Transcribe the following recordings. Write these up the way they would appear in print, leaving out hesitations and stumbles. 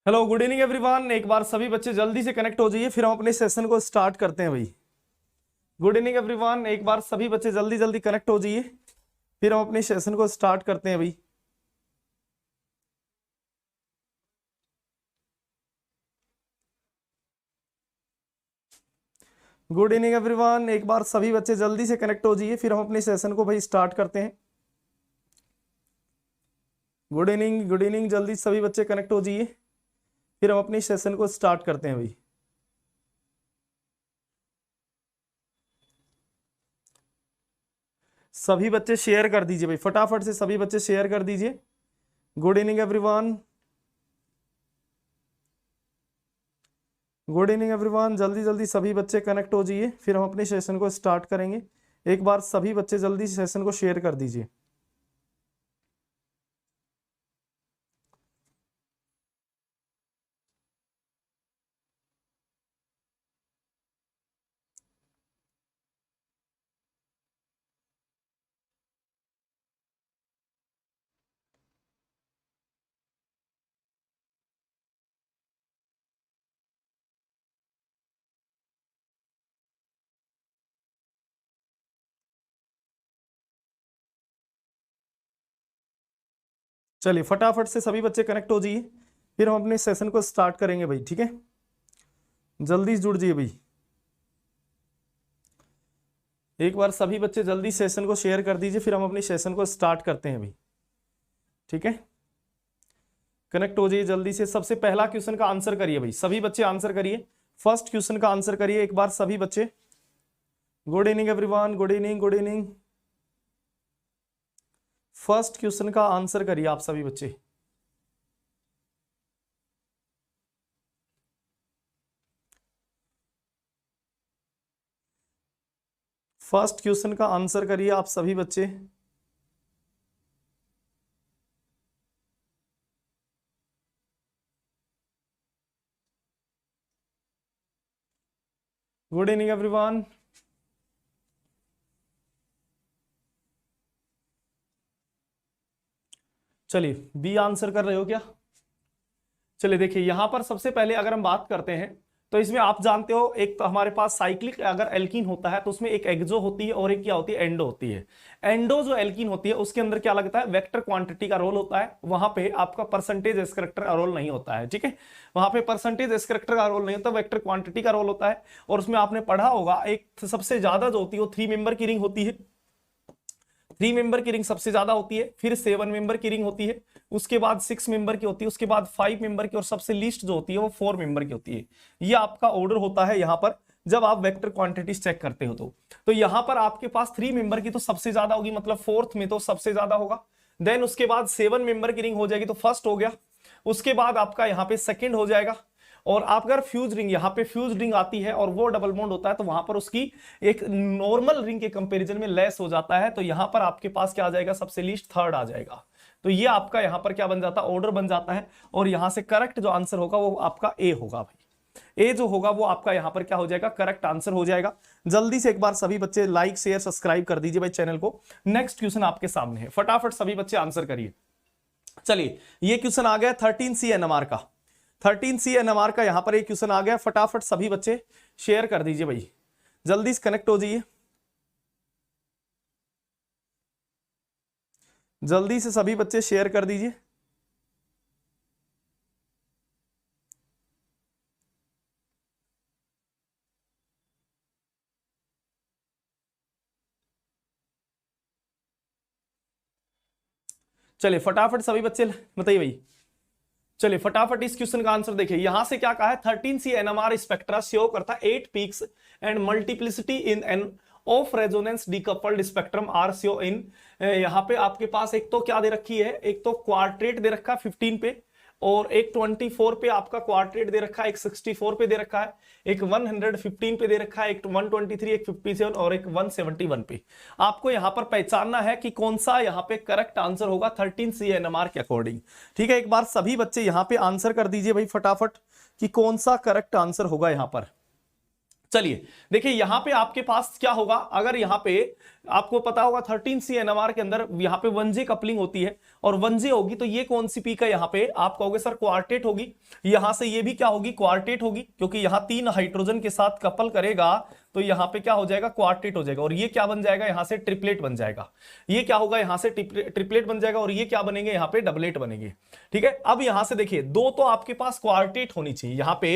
Hello good evening everyone. एक बार सभी बच्चे जल्दी से कनेक्ट हो जाइए, फिर हम अपने सेशन को स्टार्ट करते हैं भाई। गुड इवनिंग एवरीवन, एक बार सभी बच्चे जल्दी जल्दी कनेक्ट हो जाइए, फिर हम अपने सेशन को स्टार्ट करते हैं भाई। गुड इवनिंग एवरीवन, एक बार सभी बच्चे जल्दी से कनेक्ट हो जाइए, फिर हम अपने सेशन को भाई स्टार्ट करते हैं। गुड इवनिंग, जल्दी सभी बच्चे कनेक्ट हो जाइए, फिर हम अपनी सेशन को स्टार्ट करते हैं भाई। सभी बच्चे शेयर कर दीजिए भाई, फटाफट से सभी बच्चे शेयर कर दीजिए। Good evening everyone, good evening everyone, जल्दी जल्दी सभी बच्चे कनेक्ट हो जाइए, फिर हम अपने सेशन को स्टार्ट करेंगे। एक बार सभी बच्चे जल्दी सेशन को शेयर कर दीजिए। चलिए फटाफट से सभी बच्चे कनेक्ट हो जाइए, फिर हम अपने सेशन को स्टार्ट करेंगे भाई। ठीक है, जल्दी जुड़ जाइए भाई। एक बार सभी बच्चे जल्दी सेशन को शेयर कर दीजिए, फिर हम अपनी सेशन को स्टार्ट करते हैं भाई। ठीक है, कनेक्ट हो जाइए जल्दी से। सबसे पहला क्वेश्चन का आंसर करिए भाई, सभी बच्चे आंसर करिए। फर्स्ट क्वेश्चन का आंसर करिए एक बार सभी बच्चे। Good evening everyone, good evening, good evening. First question का आंसर करिए आप सभी बच्चे। फर्स्ट क्वेश्चन का आंसर करिए आप सभी बच्चे। Good evening everyone. चलिए बी आंसर कर रहे हो क्या? चलिए देखिए, यहां पर सबसे पहले अगर हम बात करते हैं तो इसमें आप जानते हो, एक तो हमारे पास साइक्लिक अगर एल्कीन होता है तो उसमें एक एक्सो होती है और एक क्या होती है, एंडो होती है। एंडो जो एल्कीन होती है उसके अंदर क्या लगता है, वेक्टर क्वांटिटी का रोल होता है। वहां पे आपका परसेंटेज एस करैक्टर का रोल नहीं होता है। ठीक है, वहां पे परसेंटेज एस करैक्टर का रोल नहीं होता, वेक्टर क्वांटिटी का रोल होता है। और उसमें आपने पढ़ा होगा, एक सबसे ज्यादा जो होती है वो 3 मेंबर की रिंग होती है। 3 मेंबर की रिंग सबसे ज्यादा होती है, फिर 7 मेंबर की रिंग होती है, उसके बाद 6 मेंबर की होती है, उसके बाद 5 मेंबर की, और सबसे लीस्ट जो होती है वो 4 मेंबर की होती है। ये आपका ऑर्डर होता है यहां पर जब आप वेक्टर क्वांटिटीज चेक करते हो। तो यहां पर आपके पास 3 मेंबर की तो सबसे ज्यादा होगी, मतलब फोर्थ में तो सबसे ज्यादा होगा। देन उसके बाद 7 मेंबर की रिंग हो जाएगी तो फर्स्ट हो गया। उसके बाद आपका यहाँ पे सेकंड हो जाएगा। और आप अगर फ्यूज रिंग, यहाँ पे फ्यूज रिंग आती है और वो डबल बॉन्ड होता है तो वहां पर उसकी एक नॉर्मल रिंग के कंपैरिजन में लेस हो जाता है। तो यहां पर आपके पास क्या आ जाएगा, सबसे लीस्ट थर्ड आ जाएगा। तो ये आपका यहां पर क्या बन जाता है, ऑर्डर बन जाता है। और यहां से करेक्ट जो आंसर होगा वो आपका ए होगा भाई। ए जो होगा वो आपका यहां पर क्या हो जाएगा, करेक्ट आंसर हो जाएगा। जल्दी से एक बार सभी बच्चे लाइक शेयर सब्सक्राइब कर दीजिए भाई चैनल को। नेक्स्ट क्वेश्चन आपके सामने है, फटाफट सभी बच्चे आंसर करिए। चलिए ये क्वेश्चन आ गया 13C NMR का। 13C NMR का यहां पर एक क्वेश्चन आ गया, फटाफट सभी बच्चे शेयर कर दीजिए भाई, जल्दी से कनेक्ट हो जाइए। जल्दी से सभी बच्चे शेयर कर दीजिए। चलिए फटाफट सभी बच्चे बताइए भाई। चलिए फटाफट इस क्वेश्चन का आंसर देखिए, यहां से क्या कहा है, 13C NMR स्पेक्ट्रा शो करता है 8 peaks and multiplicity in an off resonance decoupled spectrum are show in. यहां पे आपके पास एक तो क्या दे रखी है, एक तो क्वार्ट्रेट दे रखा है 15 पे, और एक 24 पे आपका क्वार्ट्रेट दे रखा है, एक 64 पे दे रखा है, एक 115 पे दे रखा है, एक 123, एक 57 और एक 171 पे। आपको यहां पर पहचानना है कि कौन सा यहां पे करेक्ट आंसर होगा 13C NMR के अकॉर्डिंग। ठीक है, एक बार सभी बच्चे यहां पे आंसर कर दीजिए भाई फटाफट कि कौन सा करेक्ट आंसर होगा यहां पर। चलिए देखिए, यहां पे आपके पास क्या होगा, अगर यहां पे आपको पता होगा 13C NMR के अंदर यहाँ पे 1J कपलिंग होती है और 1J होगी तो ये कौन सी पीक है यहाँ पे, आप कहोगे सर क्वार्टेट होगी। यहां से ये भी क्या होगी, क्वार्टेट होगी, क्योंकि यहां 3 हाइड्रोजन के साथ कपल करेगा तो यहाँ पे क्या हो जाएगा, क्वार्टेट हो जाएगा। और ये क्या बन जाएगा, यहां से ट्रिपलेट बन जाएगा। ये क्या होगा, यहां से ट्रिपलेट बन जाएगा और ये क्या बनेंगे, यहाँ पे डबलेट बनेंगे। ठीक है, अब यहां से देखिए 2 तो आपके पास क्वार्टेट होनी चाहिए यहाँ पे।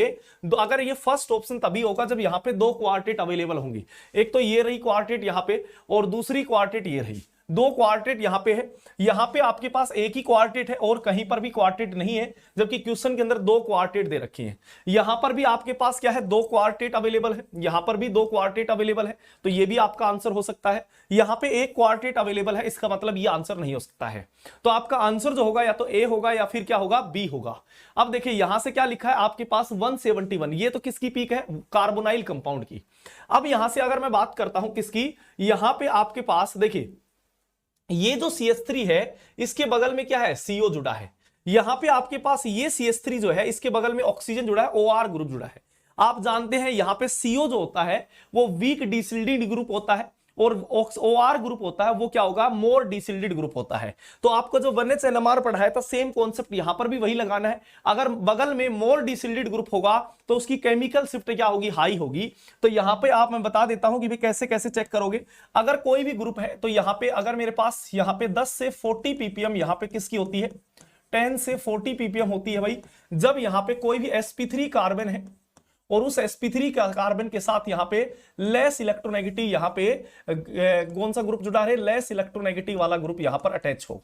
अगर ये फर्स्ट ऑप्शन तभी होगा जब यहाँ पे 2 क्वार्टेट अवेलेबल होंगी। एक तो ये रही क्वार्टेट यहाँ पे और दूसरी क्वार्टेट ये रही। 2 क्वार्टेट यहां पे है, यहां पे आपके पास एक ही क्वार्टेट है और कहीं पर भी क्वार्टेट नहीं है, जबकि क्वेश्चन के अंदर 2 क्वार्टेट दे रखी हैं। यहां पर भी आपके पास क्या है, 2 क्वार्टेट अवेलेबल है, यहां पर भी 2 क्वार्टेट अवेलेबल है, तो ये भी आपका आंसर हो सकता है। यहां पे एक क्वार्टेट अवेलेबल है, इसका मतलब ये आंसर नहीं हो सकता है। तो आपका आंसर जो होगा या तो ए होगा या फिर क्या होगा, बी होगा। अब देखिए यहां से क्या लिखा है आपके पास 171, ये तो किसकी पीक है, कार्बोनाइल कंपाउंड की। अब यहां से अगर मैं बात करता हूं किसकी, यहां पे आपके पास देखिए ये जो CH3 है इसके बगल में क्या है, CO जुड़ा है। यहां पे आपके पास ये CH3 जो है इसके बगल में ऑक्सीजन जुड़ा है, OR ग्रुप जुड़ा है। आप जानते हैं यहां पे CO जो होता है वो वीक डिसिल्डेड ग्रुप होता है और OR ग्रुप होता है वो क्या होगा, मोर डिसिल्डेड ग्रुप होता है। तो आपको जो 1H NMR पढ़ाया था सेम कॉन्सेप्ट यहां पर भी वही लगाना है। अगर बगल में मोर डिसिल्डेड ग्रुप होगा तो उसकी केमिकल शिफ्ट क्या होगी, हाई होगी। तो यहां पे आप मैं बता देता हूं कि भाई कैसे कैसे चेक करोगे। अगर कोई भी ग्रुप है तो यहां पे अगर मेरे पास यहां पे 10 से 40 ppm यहां पे किसकी होती है, 10 से 40 ppm होती है भाई, जब यहां पे कोई भी sp3 कार्बन है और उस sp3 का कार्बन के साथ यहां पे लेस इलेक्ट्रोनेगेटिव यहां पे कौन सा ग्रुप जुड़ा है, लेस इलेक्ट्रोनेगेटिव वाला ग्रुप यहां पर अटैच हो,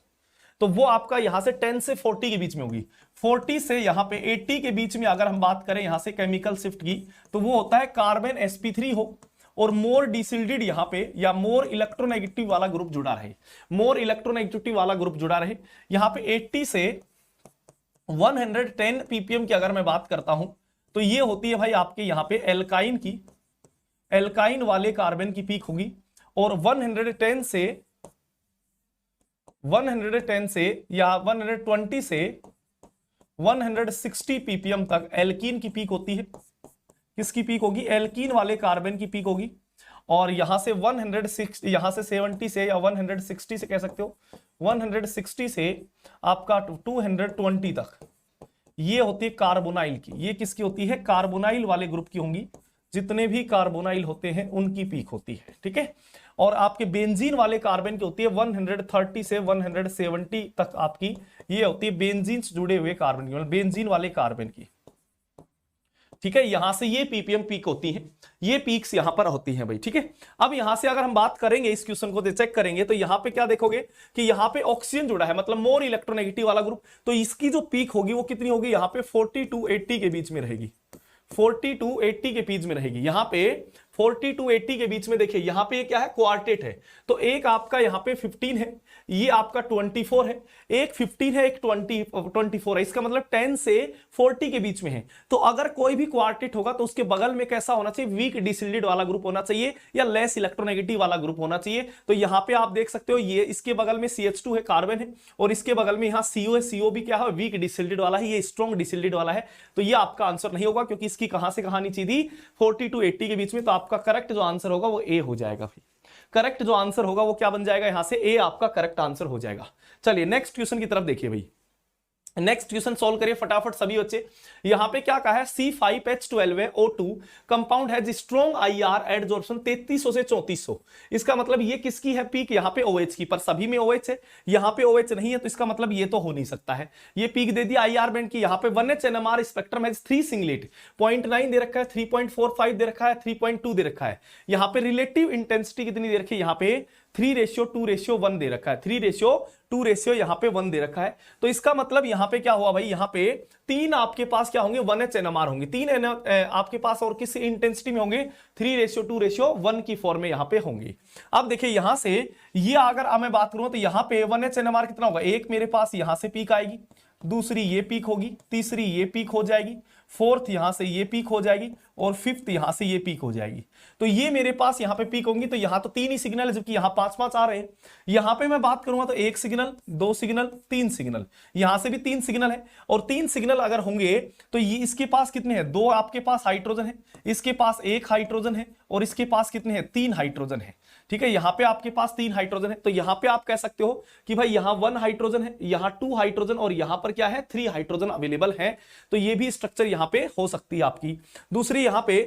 तो वो आपका यहां से 10 से 40 के बीच में होगी। 40 से यहां पे 80 के बीच में अगर हम बात करें यहां से केमिकल शिफ्ट की, तो वो होता है कार्बन sp3 हो और मोर डिसिल्डेड यहां पे या मोर इलेक्ट्रोनेगेटिव वाला ग्रुप जुड़ा रहे, मोर इलेक्ट्रोनेगेटिव वाला ग्रुप जुड़ा रहे। यहां पे 80 से 110 ppm की अगर मैं बात करता हूं तो ये होती है भाई आपके यहां पे एल्काइन की, एल्काइन वाले कार्बन की पीक होगी। और 110 से या 120 से 160 ppm तक एल्कीन की पीक होती है। किसकी पीक होगी, एल्कीन वाले कार्बन की पीक होगी। और यहां से 106 यहां से 70 से या 160 से कह सकते हो, 160 से आपका 220 तक ये होती है कार्बोनाइल की। ये किसकी होती है, कार्बोनाइल वाले ग्रुप की होंगी। जितने भी कार्बोनाइल होते हैं उनकी पीक होती है। ठीक है, और आपके बेंजीन वाले कार्बन की होती है 130 से 170 तक आपकी ये होती है बेंजीन से जुड़े हुए कार्बन की, मतलब बेंजीन वाले कार्बन की। ठीक है, यहां से ये ppm पीक होती है, ये पीक्स यहां पर होती हैं भाई। ठीक है, अब यहां से अगर हम बात करेंगे इस क्वेश्चन को चेक करेंगे तो यहां पे क्या देखोगे कि यहां पे ऑक्सीजन जुड़ा है, मतलब मोर इलेक्ट्रोनेगेटिव वाला ग्रुप, तो इसकी जो पीक होगी वो कितनी होगी, यहां पे 40 to 80 के बीच में रहेगी, 40 to 80 के बीच में रहेगी। यहां पे 40 to 80 के बीच में देखिए यहां पे क्या है, क्वार्टेट है, तो एक आपका यहां पे 15 है, ये आपका 24 है, एक 15 है, एक 24 है, इसका मतलब 10 से 40 के बीच में है। तो अगर कोई भी क्वार्टेट होगा तो उसके बगल में कैसा होना चाहिए, वीक डिसिल्डेड वाला ग्रुप होना चाहिए या लेस इलेक्ट्रोनेगेटिव वाला ग्रुप होना चाहिए। तो यहां पे आप देख सकते हो ये इसके बगल में CH2 है, कार्बन है, और इसके बगल में यहां CO है, CO भी क्या है, वीक डिसिल्डेड वाला है, ये स्ट्रॉन्ग डिसिल्डेड वाला है। तो ये आपका आंसर नहीं होगा क्योंकि इसकी कहां से कहां नीचे थी, 40 to 80 के बीच में। तो आपका करेक्ट जो आंसर होगा वो ए हो जाएगा। करेक्ट जो आंसर होगा वो क्या बन जाएगा, यहां से ए आपका करेक्ट आंसर हो जाएगा। चलिए नेक्स्ट क्वेश्चन की तरफ देखिए भाई, नेक्स्ट क्वेश्चन सॉल्व करिए फटाफट सभी बच्चे। यहां पे क्या कहा है, C5H12 है O2 कंपाउंड है स्ट्रॉन्ग IR एडजॉर्प्शन 3300 से 3400। इसका मतलब ये किसकी है पीक, यहां पे OH की, पर सभी में OH है, यहां पे OH नहीं है, तो इसका मतलब ये तो हो नहीं सकता है। ये पीक दे दिया IR बैंड की। यहां पे 1H NMR स्पेक्ट्रम है 3 सिंगलेट, 0.9 दे रखा है, 3.45 दे रखा है, 3.2 दे रखा है। यहां पे रिलेटिव इंटेंसिटी कितनी दे रखी है, यहां पे 3:2:1 दे रखा है, 3:2:1 यहां पे 1 दे रखा है। तो इसका मतलब यहां पे क्या हुआ भाई, यहां पे 3 आपके पास क्या होंगे, 1H NMR होंगे, 3 आपके पास और किस इंटेंसिटी में होंगे, 3:2:1 की फॉर्म में यहां पे होंगे। अब देखिए यहां से ये अगर मैं बात करूं तो यहां पे 1H NMR कितना होगा, एक मेरे पास यहां से पीक आएगी, दूसरी ये पीक होगी, तीसरी ये पीक हो जाएगी, फोर्थ यहां से ये पीक हो जाएगी और फिफ्थ यहां से ये पीक हो जाएगी। तो ये मेरे पास यहां पे पीक होंगी। तो यहां तो 3 ही सिग्नल है जबकि यहां 5-5 आ रहे हैं। यहां पे मैं बात करूंगा तो 1 सिग्नल, 2 सिग्नल, 3 सिग्नल, यहां से भी 3 सिग्नल है। और 3 सिग्नल अगर होंगे तो ये इसके पास कितने हैं, 2 आपके पास हाइड्रोजन है, इसके पास 1 हाइड्रोजन है और इसके पास कितने हैं, 3 हाइड्रोजन है। ठीक है, यहां पे आपके पास 3 हाइड्रोजन है, तो यहां पे आप कह सकते हो कि भाई यहां 1 हाइड्रोजन है, यहां 2 हाइड्रोजन और यहां पर क्या है 3 हाइड्रोजन अवेलेबल है। तो ये भी स्ट्रक्चर यहां पे हो सकती है आपकी। दूसरी यहां पे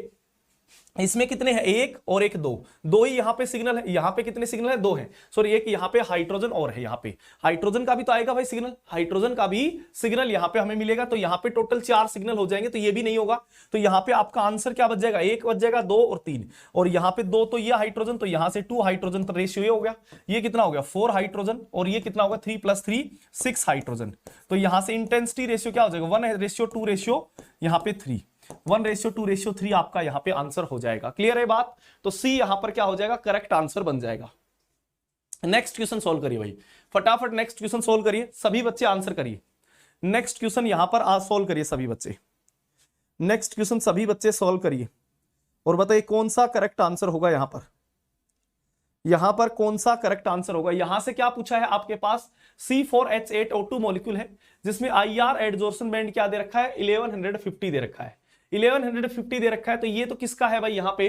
इसमें कितने हैं, एक और एक, दो, दो ही यहां पे सिग्नल है। यहां पे कितने सिग्नल है, दो है, सॉरी एक यहां पे हाइड्रोजन और है। यहां पे हाइड्रोजन का भी तो आएगा भाई सिग्नल, हाइड्रोजन का भी सिग्नल यहां पे हमें मिलेगा। तो यहां पे टोटल 4 सिग्नल हो जाएंगे, तो ये भी नहीं होगा। तो यहां पे आपका आंसर क्या बच जाएगा, एक बच जाएगा, 2 और 3, और यहां पे 2 तो ये हाइड्रोजन, तो यहां से 2 हाइड्रोजन तो रेशियो ये हो गया, ये कितना हो गया 4 हाइड्रोजन, और ये कितना होगा 3 + 3 6 हाइड्रोजन। तो यहां से इंटेंसिटी रेशियो क्या हो जाएगा 1:2 रेशियो, यहां पे 3, 1:2 आपका यहां पे आंसर हो जाएगा। क्लियर है बात। तो सी यहां पर क्या हो जाएगा, करेक्ट आंसर बन जाएगा। नेक्स्ट क्वेश्चन सोल्व करिए भाई, फटाफट नेक्स्ट क्वेश्चन सोल्व करिए, सभी बच्चे आंसर करिए। नेक्स्ट क्वेश्चन यहां पर आज सोल्व करिए सभी बच्चे, नेक्स्ट क्वेश्चन सभी बच्चे सोल्व करिए और बताइए कौन सा करेक्ट आंसर होगा। यहां पर कौन सा करेक्ट आंसर होगा। यहां से क्या पूछा है आपके पास, C4H8O2 मॉलिक्यूल है जिसमें IR एडजॉर्प्शन बैंड क्या दे रखा है 1150 दे रखा है, 1150 दे रखा है। तो ये तो किसका है भाई, यहां पे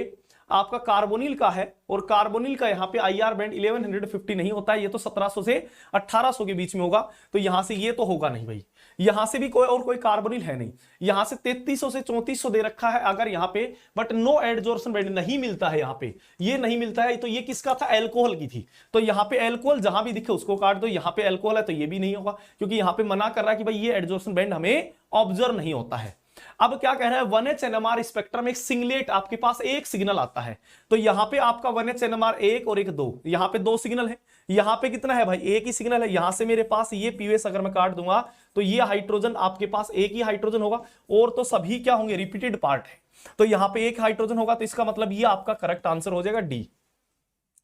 आपका कार्बोनिल का है, और कार्बोनिल का यहां पे IR बैंड 1150 नहीं होता है, ये तो 1700 से 1800 के बीच में होगा। तो यहां से ये तो होगा नहीं भाई, यहां से भी कोई कार्बोनिल है नहीं। यहां से 3300 से 3400 दे रखा है अगर यहां पे, बट नो एडजॉर्प्शन बैंड नहीं मिलता है, यहां पे ये नहीं मिलता है। तो ये किसका था, एल्कोहल की थी। तो यहां पे एल्कोहल जहां भी दिखे उसको काट दो, यहां पे एल्कोहल है तो ये भी नहीं होगा, क्योंकि यहां पे मना कर रहा है कि भाई ये एडजॉर्प्शन बैंड हमें ऑब्जर्व नहीं होता है। अब क्या कह रहा है, 1H NMR स्पेक्ट्रम में एक सिंगलेट आपके पास एक सिग्नल आता है। तो यहां पे आपका 1H NMR एक और एक दो, यहां पे 2 सिग्नल है। यहां पे कितना है भाई, एक ही सिग्नल है। यहां से मेरे पास ये पीओएस अगर मैं काट दूंगा तो ये हाइड्रोजन आपके पास एक ही हाइड्रोजन होगा, और तो सभी क्या होंगे, रिपीटेड पार्ट है। तो यहां पे एक हाइड्रोजन होगा, तो इसका मतलब ये आपका करेक्ट आंसर हो जाएगा डी।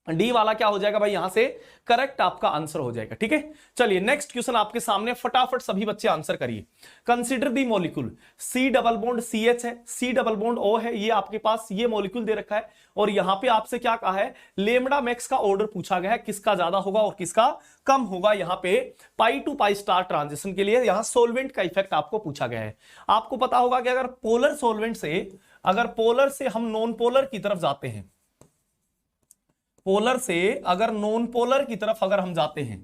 डी वाला क्या हो जाएगा भाई, यहां से करेक्ट आपका आंसर हो जाएगा। ठीक है, चलिए नेक्स्ट क्वेश्चन आपके सामने, फटाफट सभी बच्चे आंसर करिए। कंसीडर दी molecule, C double bond CH है, C डबल बॉन्ड O है, ये आपके पास ये मॉलिक्यूल दे रखा है। और यहां पे आपसे क्या कहा है, लेमडा मैक्स का ऑर्डर पूछा गया है, किसका ज्यादा होगा और किसका कम होगा। यहां पे पाई टू पाई स्टार ट्रांजिशन के लिए यहां सोलवेंट का इफेक्ट आपको पूछा गया है। आपको पता होगा कि अगर पोलर सोलवेंट से, अगर पोलर से हम नॉन पोलर की तरफ जाते हैं, पोलर से अगर नॉन पोलर की तरफ अगर हम जाते हैं,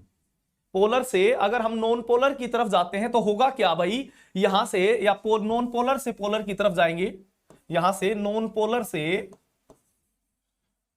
पोलर से अगर हम नॉन पोलर की तरफ जाते हैं तो होगा क्या भाई, यहां से या नॉन पोलर से पोलर की तरफ जाएंगे, यहां से नॉन पोलर से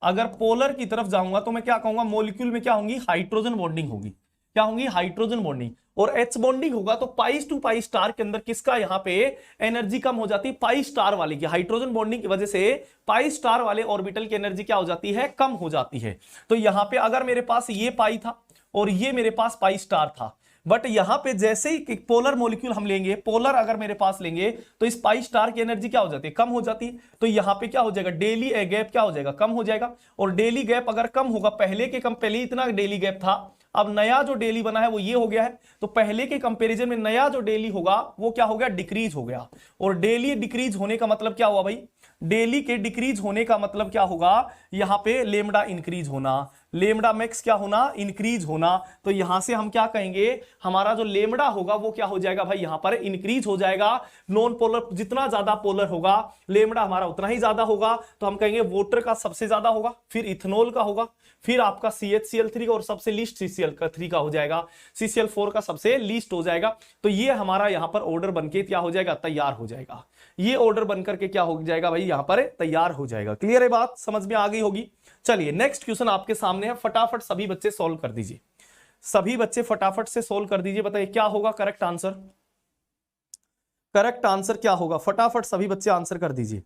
अगर पोलर की तरफ जाऊंगा तो मैं क्या कहूंगा, मॉलिक्यूल में क्या होंगी, हाइड्रोजन बॉन्डिंग होगी। क्या होंगी, हाइड्रोजन बॉन्डिंग। और H बॉन्डिंग होगा तो पाइस टू पाई स्टार के अंदर किसका यहां पे एनर्जी कम हो जाती है, पाई स्टार वाले की। हाइड्रोजन बॉन्डिंग की वजह से पाई स्टार वाले ऑर्बिटल की एनर्जी क्या हो जाती है, कम हो जाती है। तो यहां पे अगर मेरे पास ये पाई था और ये मेरे पास पाई स्टार था, बट यहां पे जैसे ही पोलर मॉलिक्यूल हम लेंगे, पोलर अगर मेरे पास लेंगे तो इस पाई स्टार की एनर्जी क्या हो जाती है, कम हो जाती है। तो यहां पे क्या हो जाएगा, डेली गैप क्या हो जाएगा, कम हो जाएगा। और डेली गैप अगर कम होगा, पहले के कम, पहले इतना डेली गैप था, अब नया जो डेली बना है वो ये हो गया है। तो पहले के कंपैरिजन में नया जो डेली होगा वो क्या हो गया, डिक्रीज हो गया। और डेली डिक्रीज होने का मतलब क्या हुआ भाई, डेली के डिक्रीज होने का मतलब क्या होगा, यहां पे लेमडा इंक्रीज होना, लेमडा मैक्स क्या होना, इंक्रीज होना। तो यहां से हम क्या कहेंगे, हमारा जो लेमडा होगा वो क्या हो जाएगा भाई, यहां पर इंक्रीज हो जाएगा। नॉन पोलर जितना ज्यादा पोलर होगा लेमडा हमारा उतना ही ज्यादा होगा। तो हम कहेंगे वाटर का सबसे ज्यादा होगा, फिर इथेनॉल का होगा, फिर आपका CHCl3 का, और सबसे लीस्ट CCl3 का हो जाएगा, CCl4 का सबसे लीस्ट हो जाएगा। तो ये हमारा यहां पर ऑर्डर बनके क्या हो जाएगा, तैयार हो जाएगा। ये ऑर्डर बनकर के क्या हो जाएगा भाई, यहां पर तैयार हो जाएगा। क्लियर है बात, समझ में आ गई होगी। चलिए नेक्स्ट क्वेश्चन आपके सामने है, फटाफट सभी बच्चे सॉल्व कर दीजिए, सभी बच्चे फटाफट से सॉल्व कर दीजिए। बताइए क्या होगा करेक्ट आंसर, करेक्ट आंसर क्या होगा, फटाफट सभी बच्चे आंसर कर दीजिए।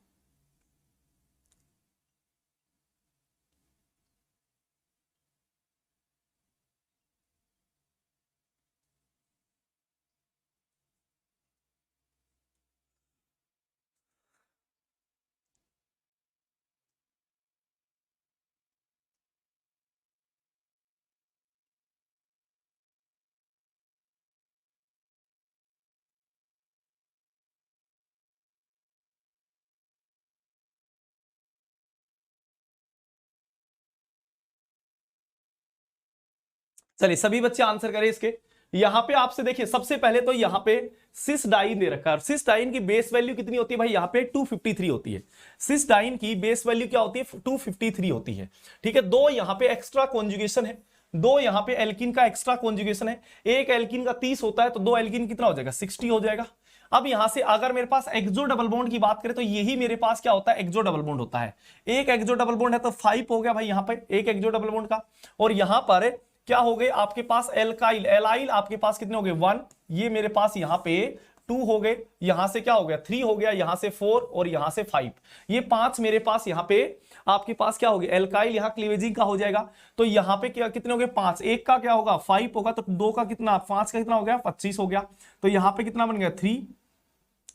चलिए सभी बच्चे आंसर करें इसके, यहां पे आपसे देखिए सबसे पहले तो यहां पे सिस्डाइन दे रखा है। सिस्डाइन की बेस वैल्यू कितनी होती है भाई, यहां पे 253 होती है। सिस्डाइन की बेस वैल्यू क्या होती है, 253 होती है। ठीक है, दो यहां पे एक्स्ट्रा कॉन्जुगेशन है, दो यहां पे एल्किन का एक्स्ट्रा कॉन्जुगेशन है। एक एल्किन का 30 होता है तो दो एल्किन कितना हो जाएगा, 60 हो जाएगा। अब यहां से अगर मेरे पास एक्सो डबल बॉन्ड की बात करें तो यही मेरे पास क्या होता है, एक्सो डबल बॉन्ड होता है। एक एक्सो डबल बॉन्ड है तो 5 हो गया भाई यहां पे एक एक्सो डबल बॉन्ड का। और यहां पर क्या हो गए आपके पास एल्काइल, एलाइल आपके पास कितने हो गए 1, ये मेरे पास यहां पे 2 हो गए, यहां से क्या हो गया 3 हो गया, यहां से 4 और यहां से 5, ये 5 मेरे पास यहां पे आपके पास क्या हो गया एल्काइल, यहां क्लीवेजिंग का हो जाएगा। तो यहां पे क्या कितने हो गए 5, एक का क्या होगा 5 होगा, तो 2 का कितना 5 का कितना हो गया 25 हो गया। तो यहां पे कितना बन गया 3,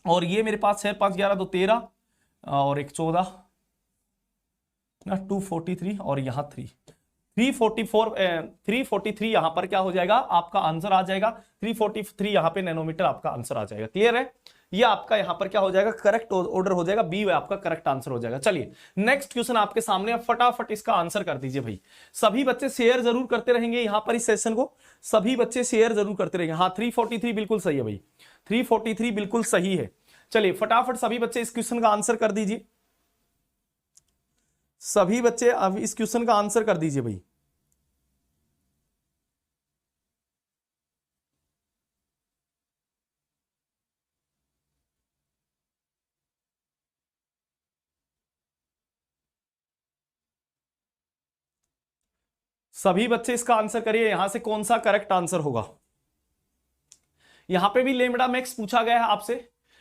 और ये मेरे पास 6 5 11 तो 13 और एक 14 ना 243 और यहां 343 यहां पर क्या हो जाएगा आपका आंसर आ जाएगा, 343 यहां पे नैनोमीटर आपका आंसर आ जाएगा। क्लियर है, ये आपका यहां पर क्या हो जाएगा करेक्ट ऑर्डर हो जाएगा, बी आपका करेक्ट आंसर हो जाएगा। चलिए नेक्स्ट क्वेश्चन आपके सामने, अब फटाफट इसका आंसर कर दीजिए भाई। सभी बच्चे शेयर जरूर करते रहेंगे यहां पर इस सेशन को, सभी बच्चे शेयर जरूर करते रहेंगे। हाँ 343 बिल्कुल सही है भाई, 343 बिल्कुल सही है। चलिए फटाफट सभी बच्चे इस क्वेश्चन का आंसर कर दीजिए, सभी बच्चे अब इस क्वेश्चन का आंसर कर दीजिए भाई। सभी बच्चे इसका आंसर करिए, यहां से कौन सा करेक्ट आंसर होगा। यहां पे भी लेमडा मैक्स पूछा गया है आपसे,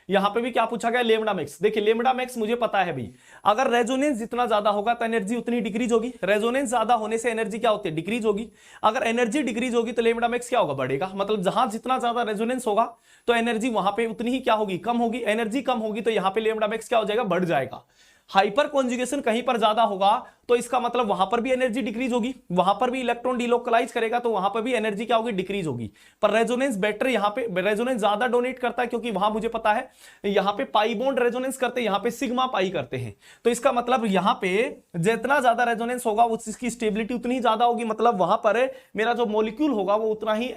यहां पे भी क्या पूछा गया लेमडा मैक्स। देखिए लेमडा मैक्स मुझे पता है भाई, अगर रेजोनेंस जितना ज्यादा होगा तो एनर्जी उतनी डिक्रीज होगी, रेजोनेंस ज्यादा होने से एनर्जी क्या होती है डिक्रीज होगी। अगर एनर्जी डिक्रीज होगी तो लेमडा मैक्स क्या होगा बढ़ेगा, मतलब जहां जितना ज्यादा रेजोनेंस होगा तो एनर्जी वहां पे उतनी ही क्या होगी कम होगी, एनर्जी कम होगी तो यहां पे लेमडा मैक्स क्या हो जाएगा बढ़ जाएगा। हाइपर कॉन्जुगेशन कहीं पर ज्यादा होगा तो इसका मतलब वहां पर भी एनर्जी डिक्रीज होगी, वहां पर भी इलेक्ट्रॉन डिलोकलाइज करेगा तो वहां पर भी एनर्जी क्या होगी डिक्रीज होगी। पर रेजोनेंस बेटर, यहां पे रेजोनेंस ज्यादा डोनेट करता है क्योंकि वहां मुझे पता है यहां पे पाई बॉन्ड रेजोनेंस करते हैं, यहां पे सिग्मा पाई करते हैं। तो इसका मतलब यहां पे जितना ज्यादा रेजोनेंस होगा उसकी स्टेबिलिटी उतनी ही ज्यादा होगी, मतलब वहां पर मेरा जो मॉलिक्यूल होगा वो उतना ही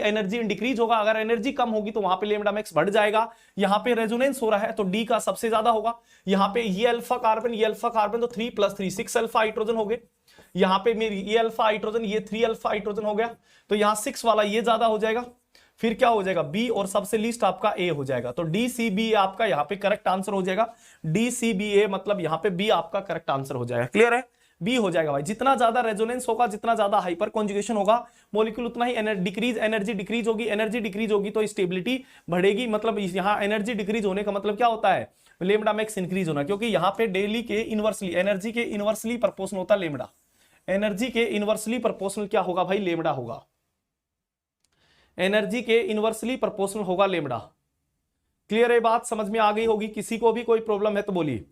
एनर्जी डिक्रीज होगा। अगर एनर्जी कम होगी तो वहां पे लेमडा मैक्स बढ़ जाएगा। यहां पे रेजोनेंस हो रहा है तो डी का सबसे ज्यादा होगा। यहां पे ये अल्फा कार्बन, ये अल्फा कार्बन तो 3 + 3 6 अल्फा हाइड्रोजन हो गए। यहां पे मेरी ये अल्फा हाइड्रोजन, ये 3 अल्फा हाइड्रोजन हो गया, तो यहां 6 वाला ये ज्यादा हो जाएगा। फिर क्या हो जाएगा बी, और सबसे लीस्ट आपका ए हो जाएगा। तो डी सी बी आपका यहां पे करेक्ट आंसर हो जाएगा, डी सी बी ए मतलब यहां पे बी आपका करेक्ट आंसर हो जाएगा। क्लियर है, बी हो जाएगा भाई। जितना ज्यादा रेजोनेंस होगा, जितना ज्यादा हाइपर कॉन्जुगेशन होगा मॉलिक्यूल, उतना ही एनर्जी डिक्रीज होगी, एनर्जी डिक्रीज होगी तो स्टेबिलिटी बढ़ेगी। मतलब यहां एनर्जी डिक्रीज होने का मतलब क्या होता है लेमडा मैक्स इंक्रीज होना, क्योंकि यहां पे डेली के इनवर्सली एनर्जी के इनवर्सली प्रोपोर्शनल होता है लेमडा, एनर्जी के इनवर्सली प्रोपोर्शनल क्या होगा भाई लेमडा होगा, एनर्जी के इनवर्सली प्रोपोर्शनल होगा लेमडा। क्लियर है बात, समझ में आ गई होगी। किसी को भी कोई प्रॉब्लम है तो बोलिए,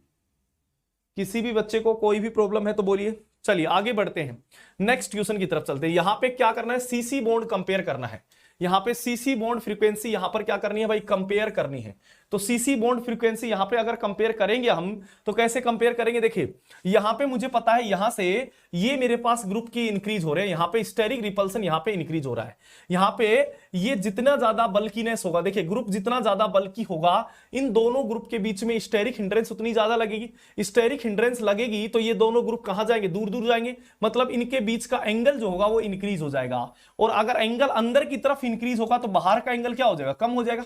किसी भी बच्चे को कोई भी प्रॉब्लम है तो बोलिए। चलिए आगे बढ़ते हैं, नेक्स्ट क्वेश्चन की तरफ चलते हैं। यहां पे क्या करना है सीसी बॉन्ड कंपेयर करना है, यहां पे सीसी बॉन्ड फ्रीक्वेंसी यहां पर क्या करनी है भाई कंपेयर करनी है। तो सीसी बॉन्ड फ्रीक्वेंसी यहां पे अगर कंपेयर करेंगे हम तो कैसे कंपेयर करेंगे, देखिए यहां पे मुझे पता है यहां से ये मेरे पास ग्रुप की इंक्रीज हो रहे हैं, यहां पे स्टेरिक रिपल्सन यहां पे इंक्रीज हो रहा है। यहां पे ये जितना ज्यादा बल्कीनेस होगा, देखिए ग्रुप जितना ज्यादा बल्की होगा इन दोनों ग्रुप के बीच में स्टेरिक हिंड्रेंस उतनी ज्यादा लगेगी। स्टेरिक हिंड्रेंस लगेगी तो ये दोनों ग्रुप कहां जाएंगे दूर दूर जाएंगे, मतलब इनके बीच का एंगल जो होगा वो इंक्रीज हो जाएगा। और अगर एंगल अंदर की तरफ इंक्रीज होगा तो बाहर का एंगल क्या हो जाएगा कम हो जाएगा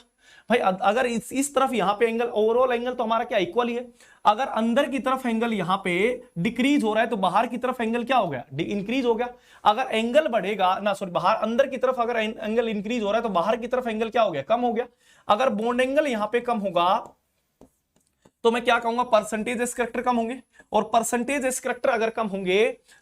भाई। अगर इस तरफ यहां पे एंगल, ओवरऑल एंगल तो हमारा क्या इक्वल ही है, अगर अंदर की तरफ एंगल यहां पे डिक्रीज हो रहा है तो बाहर की तरफ एंगल क्या हो गया इंक्रीज हो गया। अगर एंगल बढ़ेगा ना सॉरी बाहर अंदर की तरफ अगर एंगल इंक्रीज हो रहा है तो बाहर की तरफ एंगल क्या हो गया कम हो गया। अगर बॉन्ड एंगल यहां पे कम होगा तो मैं क्या कहूंगा परसेंटेज एस करैक्टर कम होंगे, और परसेंटेज एस करैक्टर अगर कम होंगे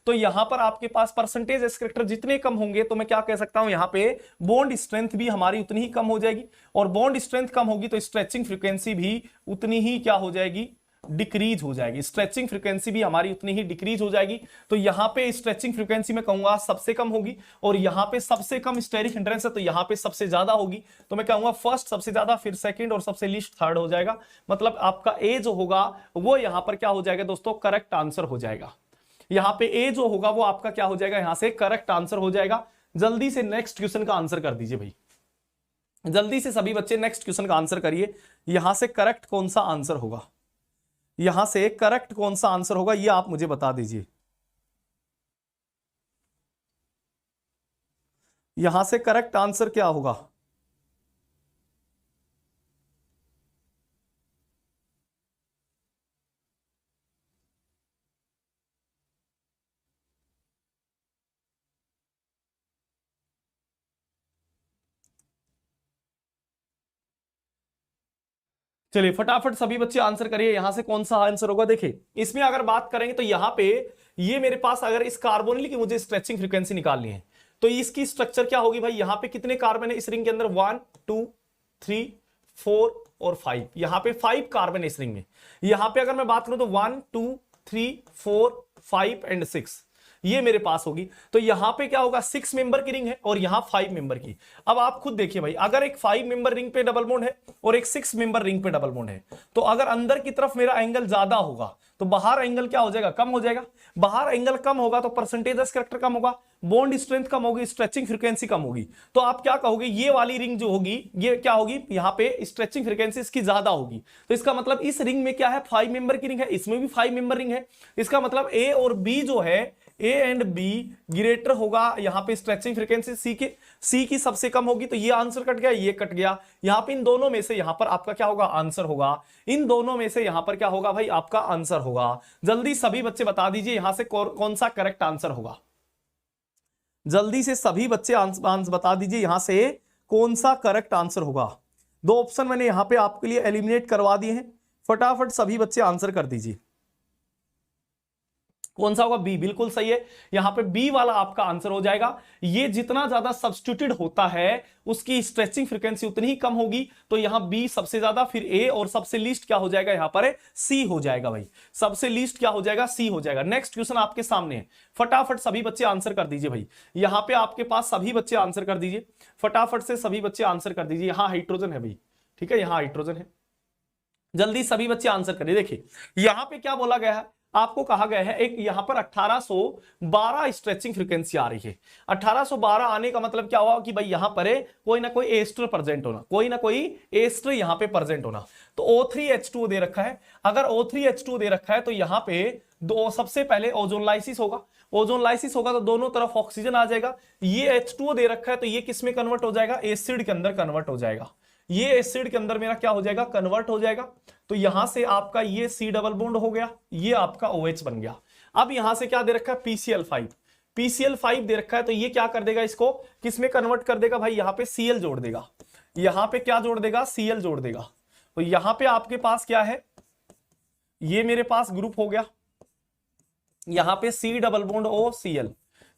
तो यहां पर आपके पास परसेंटेज एस करैक्टर जितने कम होंगे तो मैं क्या कह सकता हूं यहां पे बॉन्ड स्ट्रेंथ भी हमारी उतनी ही कम हो जाएगी, और बॉन्ड स्ट्रेंथ कम होगी तो स्ट्रेचिंग फ्रीक्वेंसी भी उतनी ही क्या हो जाएगी डिक्रीज हो जाएगी, स्ट्रेचिंग फ्रीक्वेंसी भी हमारी उतनी ही डिक्रीज हो जाएगी। तो यहां पे स्ट्रेचिंग फ्रीक्वेंसी में कहूंगा सबसे कम होगी, और यहां पे सबसे कम स्टेरिक हिंड्रेंस है तो यहां पे सबसे ज्यादा होगी, तो मैं कहूंगा फर्स्ट सबसे ज्यादा, फिर सेकंड और सबसे लीस्ट थर्ड हो जाएगा। मतलब आपका ए जो होगा वो यहां पर क्या हो जाएगा दोस्तों करेक्ट आंसर हो जाएगा। यहां पे ए जो होगा वो आपका क्या हो जाएगा यहां से करेक्ट आंसर हो जाएगा। जल्दी से नेक्स्ट क्वेश्चन का आंसर कर दीजिए भाई, जल्दी से सभी बच्चे नेक्स्ट क्वेश्चन का आंसर करिए। यहां से करेक्ट कौन सा आंसर होगा, यहां से करेक्ट कौन सा आंसर होगा ये आप मुझे बता दीजिए। यहां से करेक्ट आंसर क्या होगा? चलिए फटाफट सभी बच्चे आंसर करिए, यहां से कौन सा आंसर होगा। देखिए इसमें अगर बात करेंगे तो यहां पे ये मेरे पास अगर इस कार्बोनिल की मुझे स्ट्रेचिंग फ्रीक्वेंसी निकालनी है तो इसकी स्ट्रक्चर क्या होगी भाई, यहां पे कितने कार्बन है इस रिंग के अंदर, 1 2 3 4 और 5, यहां पे 5 कार्बन है इस रिंग में। यहां पे अगर मैं बात करूं तो 1 2 3 4 5 एंड 6 ये मेरे पास होगी। तो यहां पे क्या होगा, 6 मेंबर की रिंग है और यहां 5 मेंबर की। अब आप खुद देखिए भाई, अगर एक 5 मेंबर रिंग पे डबल बॉन्ड है और एक 6 मेंबर रिंग पे डबल बॉन्ड है, तो अगर अंदर की तरफ मेरा एंगल ज्यादा होगा तो बाहर एंगल क्या हो जाएगा, कम हो जाएगा। बाहर एंगल कम होगा तो परसेंटेज कैरेक्टर कम होगा, बॉन्ड स्ट्रेंथ कम होगी, स्ट्रेचिंग फ्रीक्वेंसी कम होगी। तो आप क्या कहोगे, ये वाली रिंग जो होगी ये क्या होगी, यहां पे स्ट्रेचिंग फ्रीक्वेंसी इसकी ज्यादा होगी। तो इसका मतलब इस रिंग में क्या है, 5 मेंबर की रिंग है, इसमें भी 5 मेंबर रिंग है। इसका मतलब ए और बी जो है, ए एंड बी ग्रेटर होगा यहां पे स्ट्रेचिंग फ्रीक्वेंसी सी की सबसे कम होगी। तो ये आंसर कट गया, ये कट गया। यहां पे इन दोनों में से यहां पर आपका क्या होगा, आंसर होगा। इन दोनों में से यहां पर क्या होगा भाई, आपका आंसर होगा। जल्दी सभी बच्चे बता दीजिए यहां से कौन सा करेक्ट आंसर होगा। जल्दी से सभी बच्चे आंसर बता दीजिए यहां से कौन सा करेक्ट आंसर होगा। 2 ऑप्शन मैंने यहां पे आपके लिए एलिमिनेट करवा दिए हैं, फटाफट सभी बच्चे आंसर कर दीजिए। कौन सा होगा, बी, बिल्कुल सही है। यहां पे बी वाला आपका आंसर हो जाएगा। ये जितना ज्यादा सब्स्टिट्यूट होता है उसकी स्ट्रेचिंग फ्रीक्वेंसी उतनी ही कम होगी। तो यहां बी सबसे ज्यादा, फिर ए और सबसे लीस्ट क्या हो जाएगा, यहां पर सी हो जाएगा भाई। सबसे लीस्ट क्या हो जाएगा, सी हो जाएगा। नेक्स्ट क्वेश्चन आपके सामने है, फटाफट सभी बच्चे आंसर कर दीजिए भाई। यहां पे आपके पास सभी बच्चे आंसर कर दीजिए, फटाफट से सभी बच्चे आंसर कर दीजिए। यहां हाइड्रोजन है भाई, ठीक है, यहां हाइड्रोजन है। जल्दी सभी बच्चे आंसर करिए। देखिए यहां पे क्या बोला गया है, आपको कहा गया है एक यहां पर 1812 स्ट्रेचिंग फ्रीक्वेंसी आ रही है। 1812 आने का मतलब क्या हुआ कि भाई यहां पर कोई ना कोई एस्टर प्रेजेंट होना, कोई ना कोई एस्टर यहां पे प्रेजेंट होना। तो O3H2 दे रखा है, अगर O3H2 दे रखा है तो यहां पे दो सबसे पहले ओजोन लाइसिस होगा। ओजोन लाइसिस होगा तो दोनों तरफ ऑक्सीजन आ जाएगा। ये H2O दे रखा है तो ये किस में कन्वर्ट हो जाएगा, एसिड के अंदर कन्वर्ट हो जाएगा। ये एसिड के अंदर मेरा क्या हो जाएगा, कन्वर्ट हो जाएगा। तो यहां से आपका ये C डबल बॉन्ड हो गया, ये आपका OH बन गया। अब यहां से क्या दे रखा है, PCl5, PCl5 दे रखा है तो ये क्या कर देगा, इसको किस में कन्वर्ट कर देगा भाई, यहां पे Cl जोड़ देगा। यहां पे क्या जोड़ देगा, Cl जोड़ देगा। तो यहां पे आपके पास क्या है, ये मेरे पास ग्रुप हो गया, यहां पे C डबल बॉन्ड OCl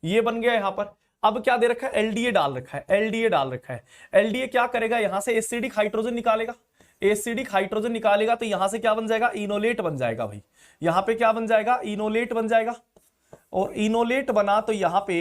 ये बन गया यहां पर। अब क्या दे रखा है, एलडीए डाल रखा है, एलडीए डाल रखा है। एलडीए क्या करेगा, यहां से एसिडिक हाइड्रोजन निकालेगा, एसिडिक हाइड्रोजन निकालेगा तो यहां से क्या बन जाएगा, इनोलेट बन जाएगा भाई। यहां पे क्या बन जाएगा, इनोलेट बन जाएगा। और इनोलेट बना तो यहां पे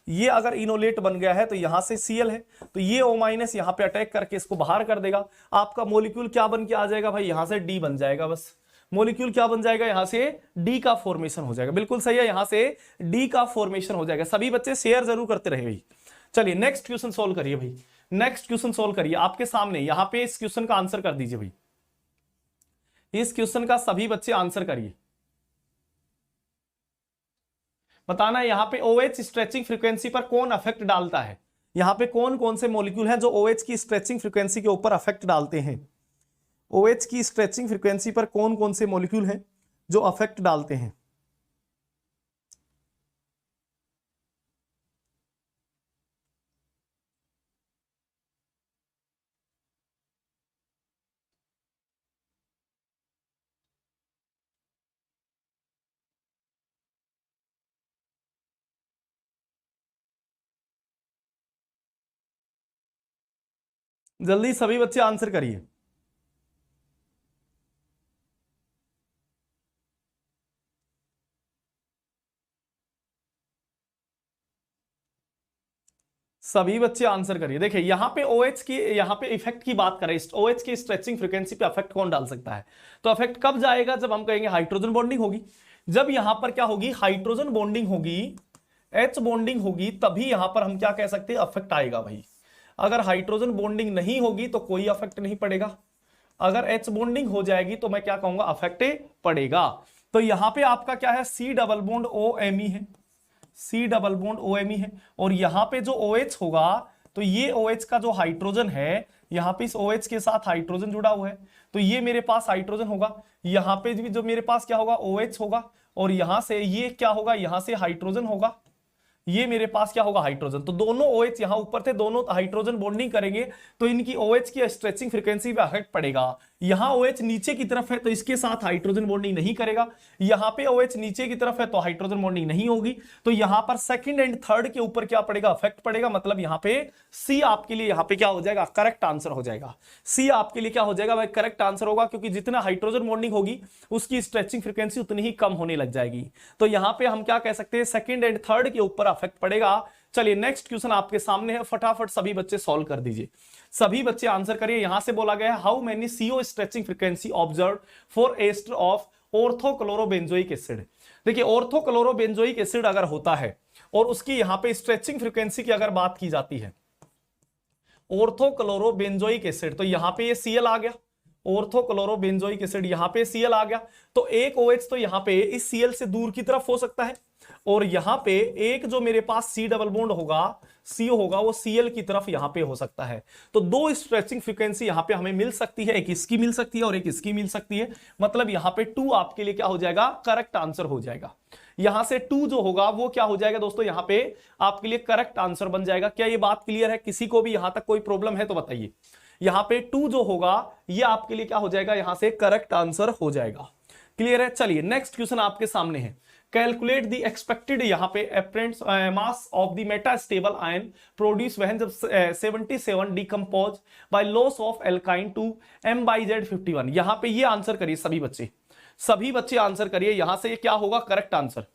ये अगर इनोलेट बन गया है तो यहां से Cl है तो ये O- यहां पे अटैक करके इसको बाहर कर देगा। आपका मोलिक्यूल क्या बन के आ जाएगा भाई, यहां से D बन जाएगा। बस मोलिक्यूल क्या बन जाएगा, यहां से डी का फॉर्मेशन हो जाएगा। बिल्कुल सही है, यहां से डी का फॉर्मेशन हो जाएगा। सभी बच्चे शेयर जरूर करते रहे भाई। चलिए नेक्स्ट क्वेश्चन सोल्व करिए भाई, नेक्स्ट क्वेश्चन सोल्व करिए आपके सामने। यहां पे इस क्वेश्चन का आंसर कर दीजिए भाई, इस क्वेश्चन का सभी बच्चे आंसर करिए। बताना यहां पे OH स्ट्रेचिंग फ्रीक्वेंसी पर कौन अफेक्ट डालता है। यहां पे कौन कौन से मॉलिक्यूल हैं जो OH की स्ट्रेचिंग फ्रीक्वेंसी के ऊपर अफेक्ट डालते हैं। OH की स्ट्रेचिंग फ्रीक्वेंसी पर कौन कौन से मॉलिक्यूल हैं जो अफेक्ट डालते हैं। जल्दी सभी बच्चे आंसर करिए। सभी बच्चे आंसर करिए। देखिए यहां पे OH की, यहां पे इफेक्ट की बात करें, OH की स्ट्रेचिंग फ्रीक्वेंसी पे अफेक्ट कौन डाल सकता है। तो अफेक्ट कब जाएगा, जब हम कहेंगे हाइड्रोजन बॉन्डिंग होगी। जब यहां पर क्या होगी, हाइड्रोजन बॉन्डिंग होगी, एच बॉन्डिंग होगी तभी यहां पर हम क्या कह सकते हैं, अफेक्ट आएगा भाई। अगर हाइड्रोजन बॉन्डिंग नहीं होगी तो कोई अफेक्ट नहीं पड़ेगा। अगर एच बॉन्डिंग हो जाएगी तो मैं क्या कहूंगा, अफेक्ट पड़ेगा। तो यहां पे आपका क्या है, C double bond O M E है, C double bond O M E है। और यहां पे जो ओ एच होगा, तो ये ओ एच का जो हाइड्रोजन है, यहां पे इस ओ एच के साथ हाइड्रोजन जुड़ा हुआ है, तो ये मेरे पास हाइड्रोजन होगा। यहां पे भी जो मेरे पास क्या होगा, ओ एच होगा। और यहां से ये क्या होगा, यहां से हाइड्रोजन होगा, ये मेरे पास क्या होगा, हाइड्रोजन। तो दोनों OH यहां ऊपर थे, दोनों हाइड्रोजन बॉन्डिंग करेंगे तो इनकी OH की स्ट्रेचिंग फ्रीक्वेंसी पे इफेक्ट पड़ेगा। यहां OH नीचे की तरफ है तो इसके साथ हाइड्रोजन बॉन्डिंग नहीं करेगा। यहां पे OH नीचे की तरफ है तो हाइड्रोजन बॉन्डिंग नहीं होगी। तो यहां पर सेकंड एंड थर्ड के ऊपर क्या पड़ेगा, इफेक्ट पड़ेगा। मतलब यहां पे सी आपके लिए यहां पे क्या हो जाएगा, करेक्ट आंसर हो जाएगा। सी आपके लिए क्या हो जाएगा भाई, करेक्ट आंसर होगा, क्योंकि जितना हाइड्रोजन बॉन्डिंग होगी उसकी स्ट्रेचिंग फ्रीक्वेंसी उतनी ही कम होने लग जाएगी। तो यहां पे हम क्या कह सकते हैं, सेकंड एंड थर्ड के ऊपर इफेक्ट पड़ेगा। चलिए नेक्स्ट क्वेश्चन आपके सामने है, फटाफट सभी बच्चे सॉल्व कर दीजिए, सभी बच्चे आंसर करिए। यहां से बोला गया है, how many CO stretching frequency observe for ester of orthochlorobenzoic acid. देखिए ऑर्थोक्लोरोबेंजोइक एसिड अगर होता है और उसकी यहां पे स्ट्रेचिंग फ्रीक्वेंसी की अगर बात की जाती है, ऑर्थोक्लोरोबेंजोइक एसिड, तो यहां पे ये Cl आ गया, ऑर्थोक्लोरोबेंजोइक एसिड यहां पे Cl आ गया। तो एक OH तो यहां पे इस Cl से दूर की तरफ हो सकता है, और यहां पे एक जो मेरे पास C डबल बॉन्ड होगा, CO होगा, वो Cl की तरफ यहां पे हो सकता है। तो दो स्ट्रेचिंग फ्रीक्वेंसी यहां पे हमें मिल सकती है, एक इसकी मिल सकती है और एक इसकी मिल सकती है। मतलब यहां पे 2 आपके लिए क्या हो जाएगा, करेक्ट आंसर हो जाएगा। यहां से 2 जो होगा वो क्या हो जाएगा दोस्तों, यहां पे आपके लिए करेक्ट आंसर बन जाएगा। क्या ये बात क्लियर है, किसी को भी यहां तक कोई प्रॉब्लम है तो बताइए। यहां पे 2 जो होगा ये आपके लिए क्या हो जाएगा, यहां से करेक्ट आंसर हो जाएगा। क्लियर है। चलिए नेक्स्ट क्वेश्चन आपके सामने है, कैलकुलेट द एक्सपेक्टेड यहां पे apparent mass of the metastable ion produce when जब 77 decompose by loss of alkyne to M/Z51। यहां पे ये आंसर करिए सभी बच्चे, सभी बच्चे आंसर करिए। यहां से ये क्या होगा, करेक्ट आंसर।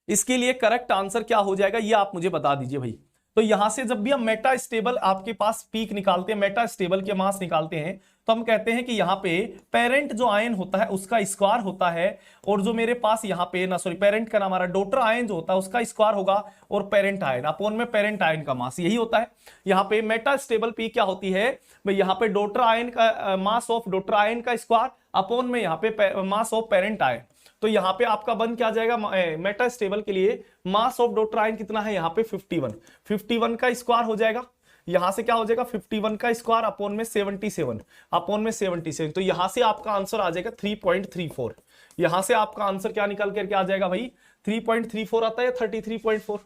इसके लिए करेक्ट आंसर क्या हो जाएगा ये आप मुझे बता दीजिए भाई। तो यहां से जब भी हम मेटा स्टेबल आपके पास पीक निकालते हैं, मेटा स्टेबल के मास निकालते हैं, तो हम कहते हैं कि यहां पे पेरेंट जो आयन होता है उसका स्क्वायर होता है, और जो मेरे पास यहां पे ना सॉरी पेरेंट का नाम हमारा डॉटर आयन जो होता है उसका स्क्वायर होगा, और पेरेंट आयन अपॉन में पेरेंट आयन का मास, यही होता है। यहां पे मेटा स्टेबल पीक क्या होती है भाई, यहां पे डॉटर आयन का मास ऑफ डॉटर आयन का स्क्वायर अपॉन में यहां पे मास ऑफ पेरेंट आयन। तो यहां पे आपका बन क्या जाएगा, मेटा स्टेबल के लिए मास ऑफ डॉटर आयन कितना है, यहां पे 51 का स्क्वायर हो जाएगा। यहां से क्या हो जाएगा, 51 का स्क्वायर अपॉन में 77 अपॉन में 77। तो यहां से आपका आंसर आ जाएगा 3.34। यहां से आपका आंसर क्या निकल करके आ जाएगा भाई, 3.34 आता है, 33.4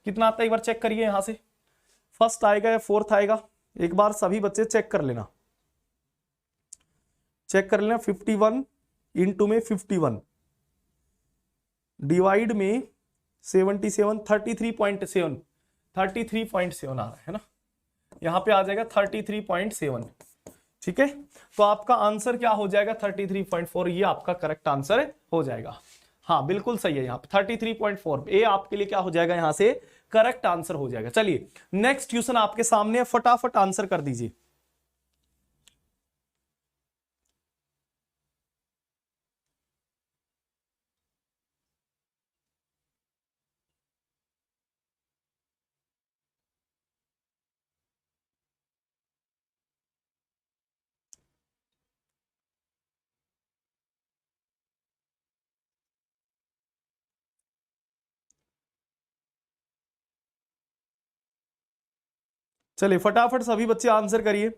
कितना आता है, एक बार चेक करिए। यहां से फर्स्ट आएगा या फोर्थ आएगा, एक बार सभी बच्चे चेक कर लेना, चेक कर लेना। 51 इंटू में 51 डिवाइड में 77, 33.7 आ रहा है ना, यहां पे आ जाएगा 33.7। ठीक है, तो आपका आंसर क्या हो जाएगा, 33.4, ये आपका करेक्ट आंसर हो जाएगा। हाँ बिल्कुल सही है, यहाँ पे 33.4 ए आपके लिए क्या हो जाएगा, यहां से करेक्ट आंसर हो जाएगा। चलिए नेक्स्ट क्वेश्चन आपके सामने, फटाफट आंसर कर दीजिए। चलिए फटाफट सभी बच्चे आंसर करिए।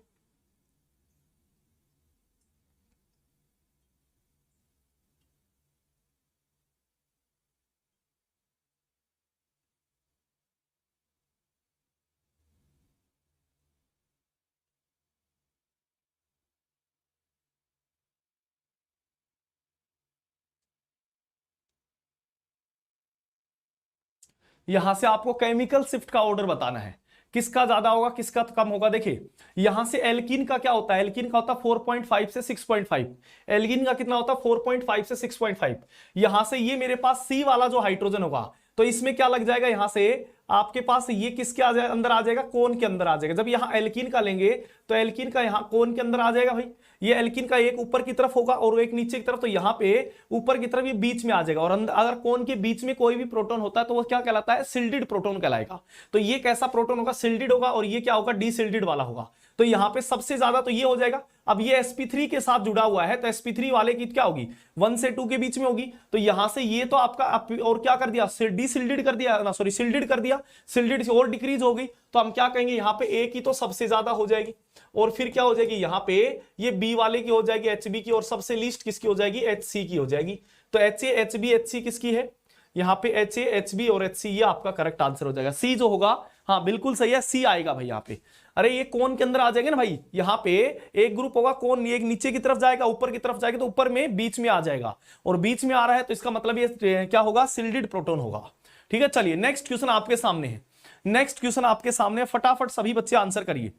यहां से आपको केमिकल शिफ्ट का ऑर्डर बताना है, किसका ज्यादा होगा किसका कम होगा। देखिए यहां से एल्कीन का क्या होता है, एल्कीन का होता है 4.5 से 6.5, एल्कीन का कितना होता है 4.5 से 6.5। यहां से ये मेरे पास सी वाला जो हाइड्रोजन होगा, तो इसमें क्या लग जाएगा, यहां से आपके पास ये किसके अंदर आ जाएगा, कोन के अंदर आ जाएगा। जब यहां एल्कीन का लेंगे तो एल्कीन का यहां कोन के अंदर आ जाएगा भाई। ये एल्कीन का एक ऊपर की तरफ होगा और एक नीचे की तरफ, तो यहां पे ऊपर की तरफ ये बीच में आ जाएगा। और अगर कोन के बीच में कोई भी प्रोटॉन होता है तो वो क्या कहलाता है, सिल्डेड प्रोटॉन कहलाएगा। तो ये कैसा प्रोटॉन होगा, सिल्डेड होगा, और ये क्या होगा, डीसिल्डेड वाला होगा। तो यहां पे सबसे ज्यादा तो ये हो जाएगा। अब ये sp3 के साथ जुड़ा हुआ है तो sp3 वाले की क्या होगी, 1 से 2 के बीच में होगी। तो यहां से ये तो आपका और क्या कर दिया, डीसिल्डेड कर दिया ना, सॉरी सिल्डेड कर दिया, सिल्डेड से और डिक्रीज हो गई। तो हम क्या कहेंगे, यहां पे ए की तो सबसे ज्यादा हो जाएगी, और फिर क्या हो जाएगी, यहां पे ये बी वाले की हो जाएगी, HB की, और सबसे लीस्ट किसकी हो जाएगी, HC की हो जाएगी। तो HA HB HC किसकी है, यहाँ पे HA HB और HC, ये आपका करेक्ट आंसर हो जाएगा। सी जो होगा, हाँ बिल्कुल सही है, सी आएगा भाई यहाँ पे। अरे ये कोन के अंदर आ जाएंगे ना भाई, यहाँ पे एक ग्रुप होगा कोन, एक नीचे की तरफ जाएगा, ऊपर की तरफ जाएगा, तो ऊपर में बीच में आ जाएगा, और बीच में आ रहा है तो इसका मतलब ये क्या होगा, सिल्डेड प्रोटॉन होगा। ठीक है, चलिए नेक्स्ट क्वेश्चन आपके सामने है। नेक्स्ट क्वेश्चन आपके सामने, फटाफट सभी बच्चे आंसर करिए।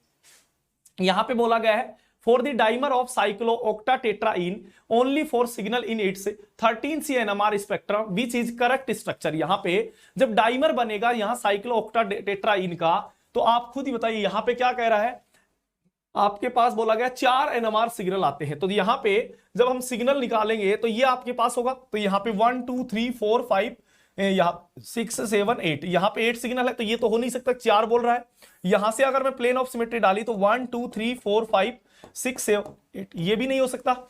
यहां पे बोला गया है, for the dimer of cyclooctatetraene only four signal in its 13C NMR spectrum which is correct structure. यहां पे जब डाइमर बनेगा यहां साइक्लोओक्टाटेट्राइन का, तो आप खुद ही बताइए यहां पे क्या कह रहा है, आपके पास बोला गया 4 NMR सिग्नल आते हैं। तो यहां पे जब हम सिग्नल निकालेंगे तो ये आपके पास होगा, तो यहां पे 1 2 3 4 5 यहाँ 6 7 8, यहाँ पे 8 सिग्नल है, तो ये तो हो नहीं सकता, 4 बोल रहा है। यहां से अगर मैं प्लेन ऑफ सिमेट्री डाली तो 1 2 3 4 5 6 7 8, ये भी नहीं हो सकता।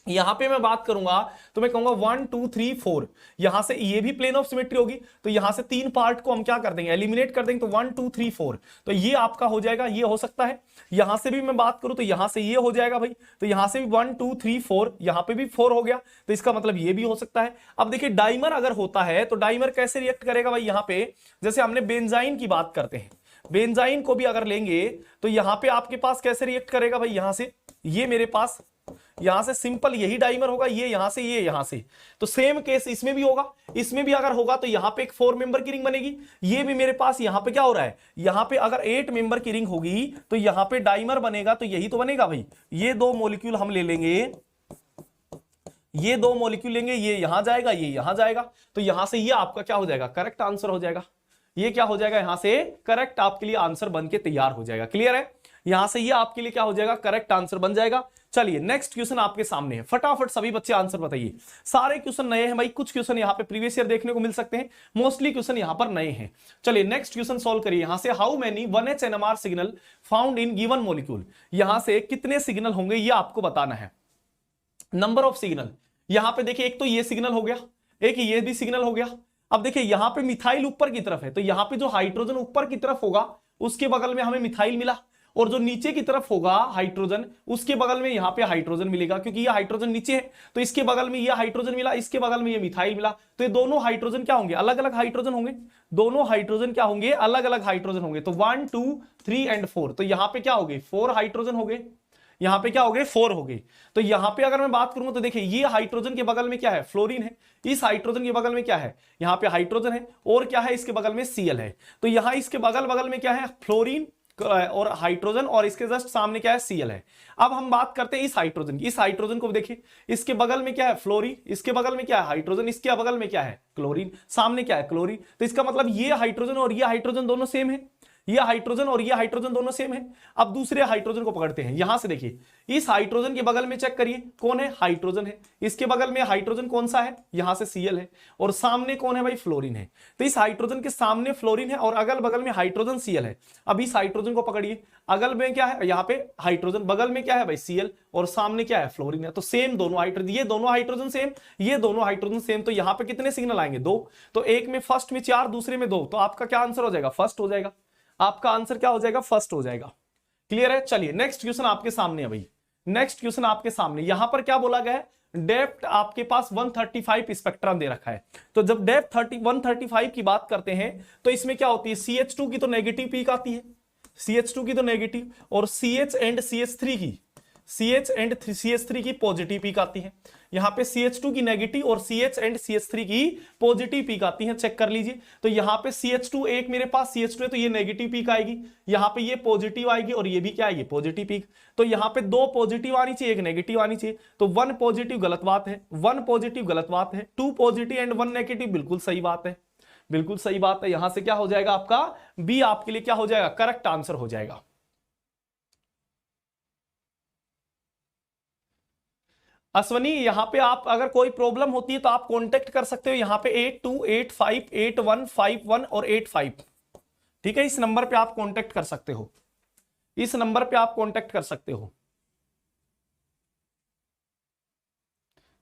यहां पे मैं बात करूंगा तो मैं कहूंगा 1 2 3 4, यहां से ये भी प्लेन ऑफ सिमेट्री होगी, तो यहां से 3 पार्ट को हम क्या कर देंगे, एलिमिनेट कर देंगे, तो 1 2 3 4, तो ये आपका हो जाएगा, ये हो सकता है। यहां से भी मैं बात करूं तो यहां से ये हो जाएगा भाई, तो यहां से भी 1 2 3 4, यहां पे भी 4 हो गया, तो इसका मतलब ये भी हो सकता है। अब देखिए डाइमर अगर होता है तो डाइमर कैसे रिएक्ट करेगा भाई, यहां पे जैसे हमने बेंजाइन की बात करते हैं, बेंजाइन को भी अगर लेंगे तो यहां पे आपके पास कैसे रिएक्ट करेगा भाई, यहां से ये मेरे पास, यहां से सिंपल यही डाइमर होगा, ये यहां से, ये यहां से, तो सेम केस इसमें भी होगा। इसमें भी अगर होगा तो यहां पे एक 4 मेंबर की रिंग बनेगी। ये भी मेरे पास यहां पे क्या हो रहा है, यहां पे अगर 8 मेंबर की रिंग होगी तो यहां पे डाइमर बनेगा, तो यही तो बनेगा भाई। ये 2 मॉलिक्यूल हम ले लेंगे, ये 2 मॉलिक्यूल लेंगे, ये यहां जाएगा, ये यहां जाएगा, तो यहां से ये आपका क्या हो जाएगा, करेक्ट आंसर हो जाएगा। ये क्या हो जाएगा, यहां से करेक्ट आपके लिए आंसर बन के तैयार हो जाएगा। क्लियर है, यहां से ये आपके लिए क्या हो जाएगा, करेक्ट आंसर बन जाएगा। चलिए नेक्स्ट क्वेश्चन आपके सामने है, फटाफट सभी बच्चे आंसर बताइए। सारे क्वेश्चन नए हैं भाई, कुछ क्वेश्चन यहां पे प्रीवियस ईयर देखने को मिल सकते हैं, मोस्टली क्वेश्चन यहां पर नए हैं। चलिए नेक्स्ट क्वेश्चन सॉल्व करिए। यहां से how many 1H NMR signal found in given molecule, यहां से कितने सिग्नल होंगे ये आपको बताना है। नंबर ऑफ सिग्नल, यहां पे देखिए एक तो ये सिग्नल हो गया, एक ये भी सिग्नल हो गया। अब देखिए यहां पे मिथाइल ऊपर की तरफ है, तो यहां पे जो हाइड्रोजन ऊपर की तरफ होगा उसके बगल में हमें मिथाइल मिला, और जो नीचे की तरफ होगा हाइड्रोजन उसके बगल में यहां पे हाइड्रोजन मिलेगा, क्योंकि ये हाइड्रोजन नीचे है, तो इसके बगल में ये हाइड्रोजन मिला, इसके बगल में ये मिथाइल मिला, तो ये दोनों हाइड्रोजन क्या होंगे, अलग अलग हाइड्रोजन होंगे। दोनों हाइड्रोजन क्या होंगे, अलग अलग हाइड्रोजन होंगे। तो 1 2 3 एंड 4, तो यहां पे क्या हो गए, 4 हाइड्रोजन हो गए, यहां पे क्या हो गए, 4 हो गए। तो यहां पे अगर मैं बात करूंगा तो देखिए ये हाइड्रोजन के बगल में क्या है, फ्लोरीन है, इस हाइड्रोजन के बगल में क्या है, यहां पे हाइड्रोजन है, और क्या है इसके बगल में Cl है। तो यहां इसके बगल में क्या है, फ्लोरीन और हाइड्रोजन, और इसके जस्ट सामने क्या है, Cl है। अब हम बात करते हैं इस हाइड्रोजन की, इस हाइड्रोजन को देखिए, इसके बगल में क्या है, फ्लोरीन, इसके बगल में क्या है, हाइड्रोजन, इसके बगल में क्या है, क्लोरीन, सामने क्या है, क्लोरीन। तो इसका मतलब ये हाइड्रोजन और ये हाइड्रोजन दोनों सेम है, ये हाइड्रोजन और ये हाइड्रोजन दोनों सेम है। अब दूसरे हाइड्रोजन को पकड़ते हैं, यहां से देखिए इस हाइड्रोजन के बगल में चेक करिए कौन है, हाइड्रोजन है, इसके बगल में हाइड्रोजन कौन सा है, यहां से Cl है, और सामने कौन है भाई, फ्लोरीन है। तो इस हाइड्रोजन के सामने फ्लोरीन है और अगल बगल में हाइड्रोजन Cl है। अब इस हाइड्रोजन को पकड़िए, अगल में क्या है, यहाँ पे हाइड्रोजन, बगल में क्या है भाई, Cl, और सामने क्या है, फ्लोरीन है। तो सेम दोनों हाइड्रोजन, ये दोनों हाइड्रोजन सेम, ये दोनों हाइड्रोजन सेम, तो यहाँ पे कितने सिग्नल आएंगे, 2। तो एक में फर्स्ट में 4, दूसरे में 2, तो आपका क्या आंसर हो जाएगा, फर्स्ट हो जाएगा। आपका आंसर क्या हो जाएगा, फर्स्ट हो जाएगा। क्लियर है, चलिए नेक्स्ट क्वेश्चन आपके सामने है भाई। नेक्स्ट क्वेश्चन आपके सामने, यहां पर क्या बोला गया है, डेप्थ आपके पास 135 स्पेक्ट्रम दे रखा है। तो जब डेप्थ 135 की बात करते हैं तो इसमें क्या होती है, CH2 की तो नेगेटिव पीक आती है, CH2 की तो नेगेटिव, और CH एंड CH3 की, CH एंड CH3 की पॉजिटिव पीक आती है। यहां पे CH2 की नेगेटिव और CH एंड CH3 की पॉजिटिव पीक आती है, चेक कर लीजिए। तो यहां पे CH2 एक मेरे पास CH2 है, तो ये नेगेटिव पीक आएगी, यहां पे ये पॉजिटिव आएगी, और ये भी क्या है, ये पॉजिटिव पीक। तो यहां पे 2 पॉजिटिव आनी चाहिए, एक नेगेटिव आनी चाहिए। तो 1 पॉजिटिव गलत बात है, 1 पॉजिटिव गलत बात है, 2 पॉजिटिव एंड 1 नेगेटिव बिल्कुल सही बात है। बिल्कुल सही बात है, यहां से क्या हो जाएगा आपका बी आपके लिए क्या हो जाएगा, करेक्ट आंसर हो जाएगा। अश्वनी यहां पे आप अगर कोई प्रॉब्लम होती है तो आप कांटेक्ट कर सकते हो, यहां पे 82858151 और 85, ठीक है, इस नंबर पे आप कांटेक्ट कर सकते हो, इस नंबर पे आप कांटेक्ट कर सकते हो,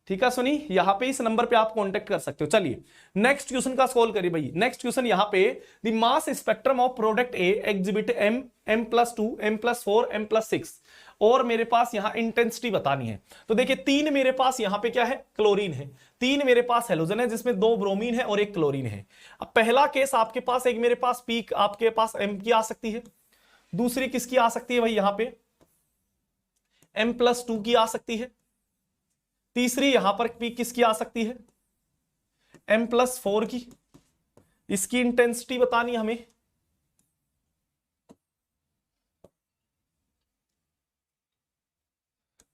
ठीक है सुनी, यहां पे इस नंबर पे आप कांटेक्ट कर सकते हो। चलिए नेक्स्ट क्वेश्चन का सोल्व करिए भाई। नेक्स्ट क्वेश्चन यहां पे the mass spectrum of product A exhibit M, m+2, m+4, m+6 और मेरे पास यहां इंटेंसिटी बतानी है। तो देखिए तीन मेरे पास यहां पे क्या है, क्लोरीन है, तीन मेरे पास हेलोजन है जिसमें दो ब्रोमीन है और एक क्लोरीन है। अब पहला केस आपके पास एक मेरे पास पीक आपके पास एम की आ सकती है, दूसरी किसकी आ सकती है भाई यहां पे m+2 की आ सकती है, तीसरी यहां पर पीक किसकी आ सकती है m+4 की। इसकी इंटेंसिटी बतानी हमें,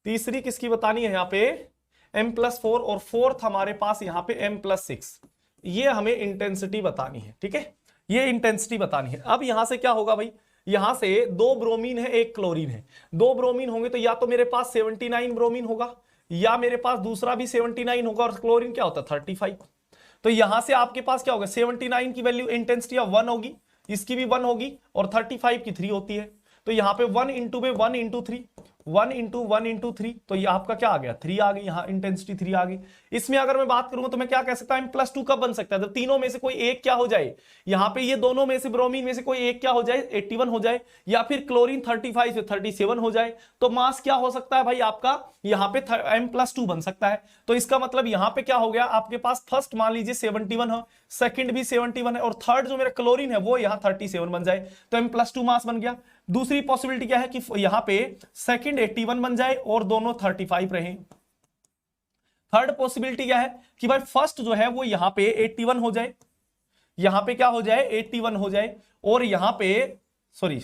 तीसरी किसकी बतानी है यहां पे m+4 और फोर्थ हमारे पास यहां पे m+6, ये हमें इंटेंसिटी बतानी है, ठीक है, ये इंटेंसिटी बतानी है। अब यहां से क्या होगा भाई, यहां से दो ब्रोमीन है एक क्लोरीन है, दो ब्रोमीन होंगे तो या तो मेरे पास 79 ब्रोमीन होगा या मेरे पास दूसरा भी 79 होगा और क्लोरीन क्या होता है 35। तो यहां से आपके पास क्या होगा 79 की वैल्यू इंटेंसिटी ऑफ 1 होगी, इसकी भी 1 होगी और 35 की 3 होती है। तो यहां पे 1 इंटू में 1 इंटू 3, 1 इंटू 1 इंटू 3, तो ये आपका क्या आ गया 3 आ गई, यहां इंटेंसिटी 3 आ गई। इसमें अगर मैं बात करूंगा तो मैं क्या कह सकता हूं m+2 कब बन सकता है, जब तीनों में से कोई एक क्या हो जाए, यहां पे ये दोनों में से ब्रोमीन में से कोई एक क्या हो जाए 81 हो जाए, या फिर क्लोरीन 35 से 37 हो जाए, तो मास क्या हो सकता है भाई आपका यहां पे m+2 बन सकता है। तो इसका मतलब यहां पे क्या हो गया आपके पास, फर्स्ट मान लीजिए 71 है, सेकंड भी 71 है और थर्ड जो मेरा क्लोरीन है वो यहां 37 बन जाए, तो m+2 मास बन गया। दूसरी पॉसिबिलिटी क्या है कि यहां पे सेकंड 81 बन जाए और दोनों 35 रहे। थर्ड पॉसिबिलिटी क्या है कि भाई फर्स्ट जो है वो यहां पे 81 हो जाए, यहां पे क्या हो जाए 81 हो जाए और यहां पे सॉरी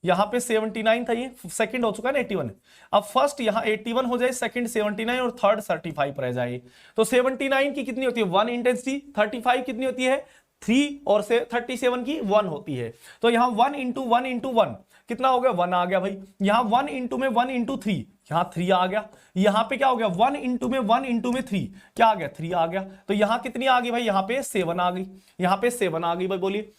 यहां पे 79 था, ये सेकंड हो चुका है ना 81, अब फर्स्ट यहां 81 हो जाए, सेकंड 79 और थर्ड 35 रह जाए। तो 79 की कितनी होती है 1 इंटेंसिटी, 35 कितनी होती है 3 और से 37 की 1 होती है। तो यहां 1 इंटू 1 इंटू 1 कितना हो गया 1 आ गया भाई, यहां 1 इंटू में 1 इंटू 3 यहां 3 आ गया, यहां पे क्या हो गया 1 इंटू में 1 इंटू में 3 क्या आ गया 3 आ गया। तो यहां कितनी आ गई भाई, यहां पे 7 आ गई, यहां पे 7 आ गई भाई। बोलिए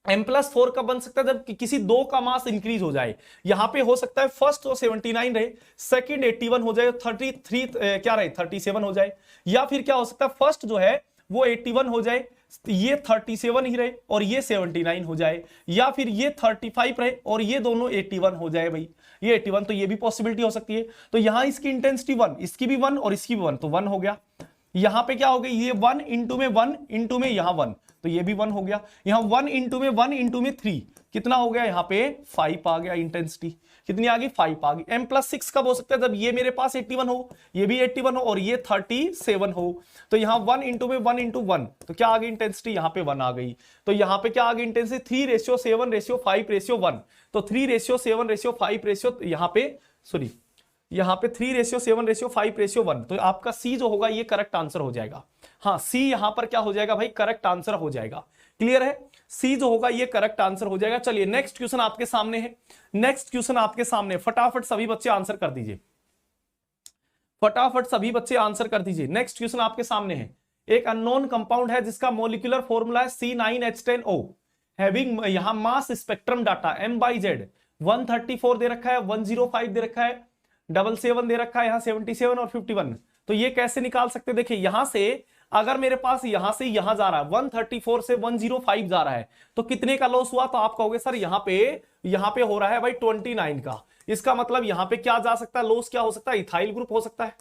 m+4 कब बन सकता है, जब किसी दो का मास इंक्रीज हो जाए। यहां पे हो सकता है फर्स्ट तो 79 रहे, सेकंड 81 हो जाए, 33 क्या रहे 37 हो जाए, या फिर क्या हो सकता है फर्स्ट जो है वो 81 हो जाए, ये 37 ही रहे और ये 79 हो जाए, या फिर ये 35 रहे और ये दोनों 81 हो जाए भाई, ये 81, तो ये भी पॉसिबिलिटी हो सकती है। तो यहां इसकी इंटेंसिटी 1, इसकी भी 1 और इसकी भी 1, तो 1 हो गया। यहां पे क्या हो गया ये 1 इंटू में 1 इंटू में यहां 1, तो ये भी 1 हो गया। यहां 1 इंटू में 1 इंटू में 3 कितना हो गया, यहां पे 5 आ गया, इंटेंसिटी कितनी आ गई 5 आ गई। m+6 कब हो सकता है, जब ये मेरे पास 81 हो, ये भी 81 हो और ये 37 हो। तो यहां 1 इंटू में 1 इंटू 1, तो क्या आ गई इंटेंसिटी, यहां पे 1 आ गई। तो यहां पे क्या आ गई इंटेंसिटी 3:7:5:1, तो 3:7:5 यहां पे सॉरी यहां पे 3:7:5:1, तो आपका सी जो होगा ये करेक्ट आंसर हो जाएगा। हाँ सी यहां पर क्या हो जाएगा भाई, करेक्ट आंसर हो जाएगा। क्लियर है, सी जो होगा ये करेक्ट आंसर हो जाएगा। चलिए नेक्स्ट क्वेश्चन आपके सामने है, नेक्स्ट क्वेश्चन आपके सामने, फटाफट सभी बच्चे आंसर कर दीजिए, फटाफट सभी बच्चे आंसर कर दीजिए। नेक्स्ट क्वेश्चन आपके सामने है, एक अननोन कंपाउंड है जिसका मॉलिक्यूलर फॉर्मूला है C9H10O, हैविंग यहां मास स्पेक्ट्रम डाटा M/Z 134 दे रखा है, 105 दे रखा है, 77 दे रखा है, यहां 77 और 51। तो ये कैसे निकाल सकते हैं, देखिए यहां से अगर मेरे पास यहां से यहां जा रहा है 134 से 105 जा रहा है, तो कितने का लॉस हुआ, तो आप कहोगे सर यहां पे हो रहा है भाई 29 का। इसका मतलब यहां पे क्या जा सकता है, लॉस क्या हो सकता है, इथाइल ग्रुप हो सकता है,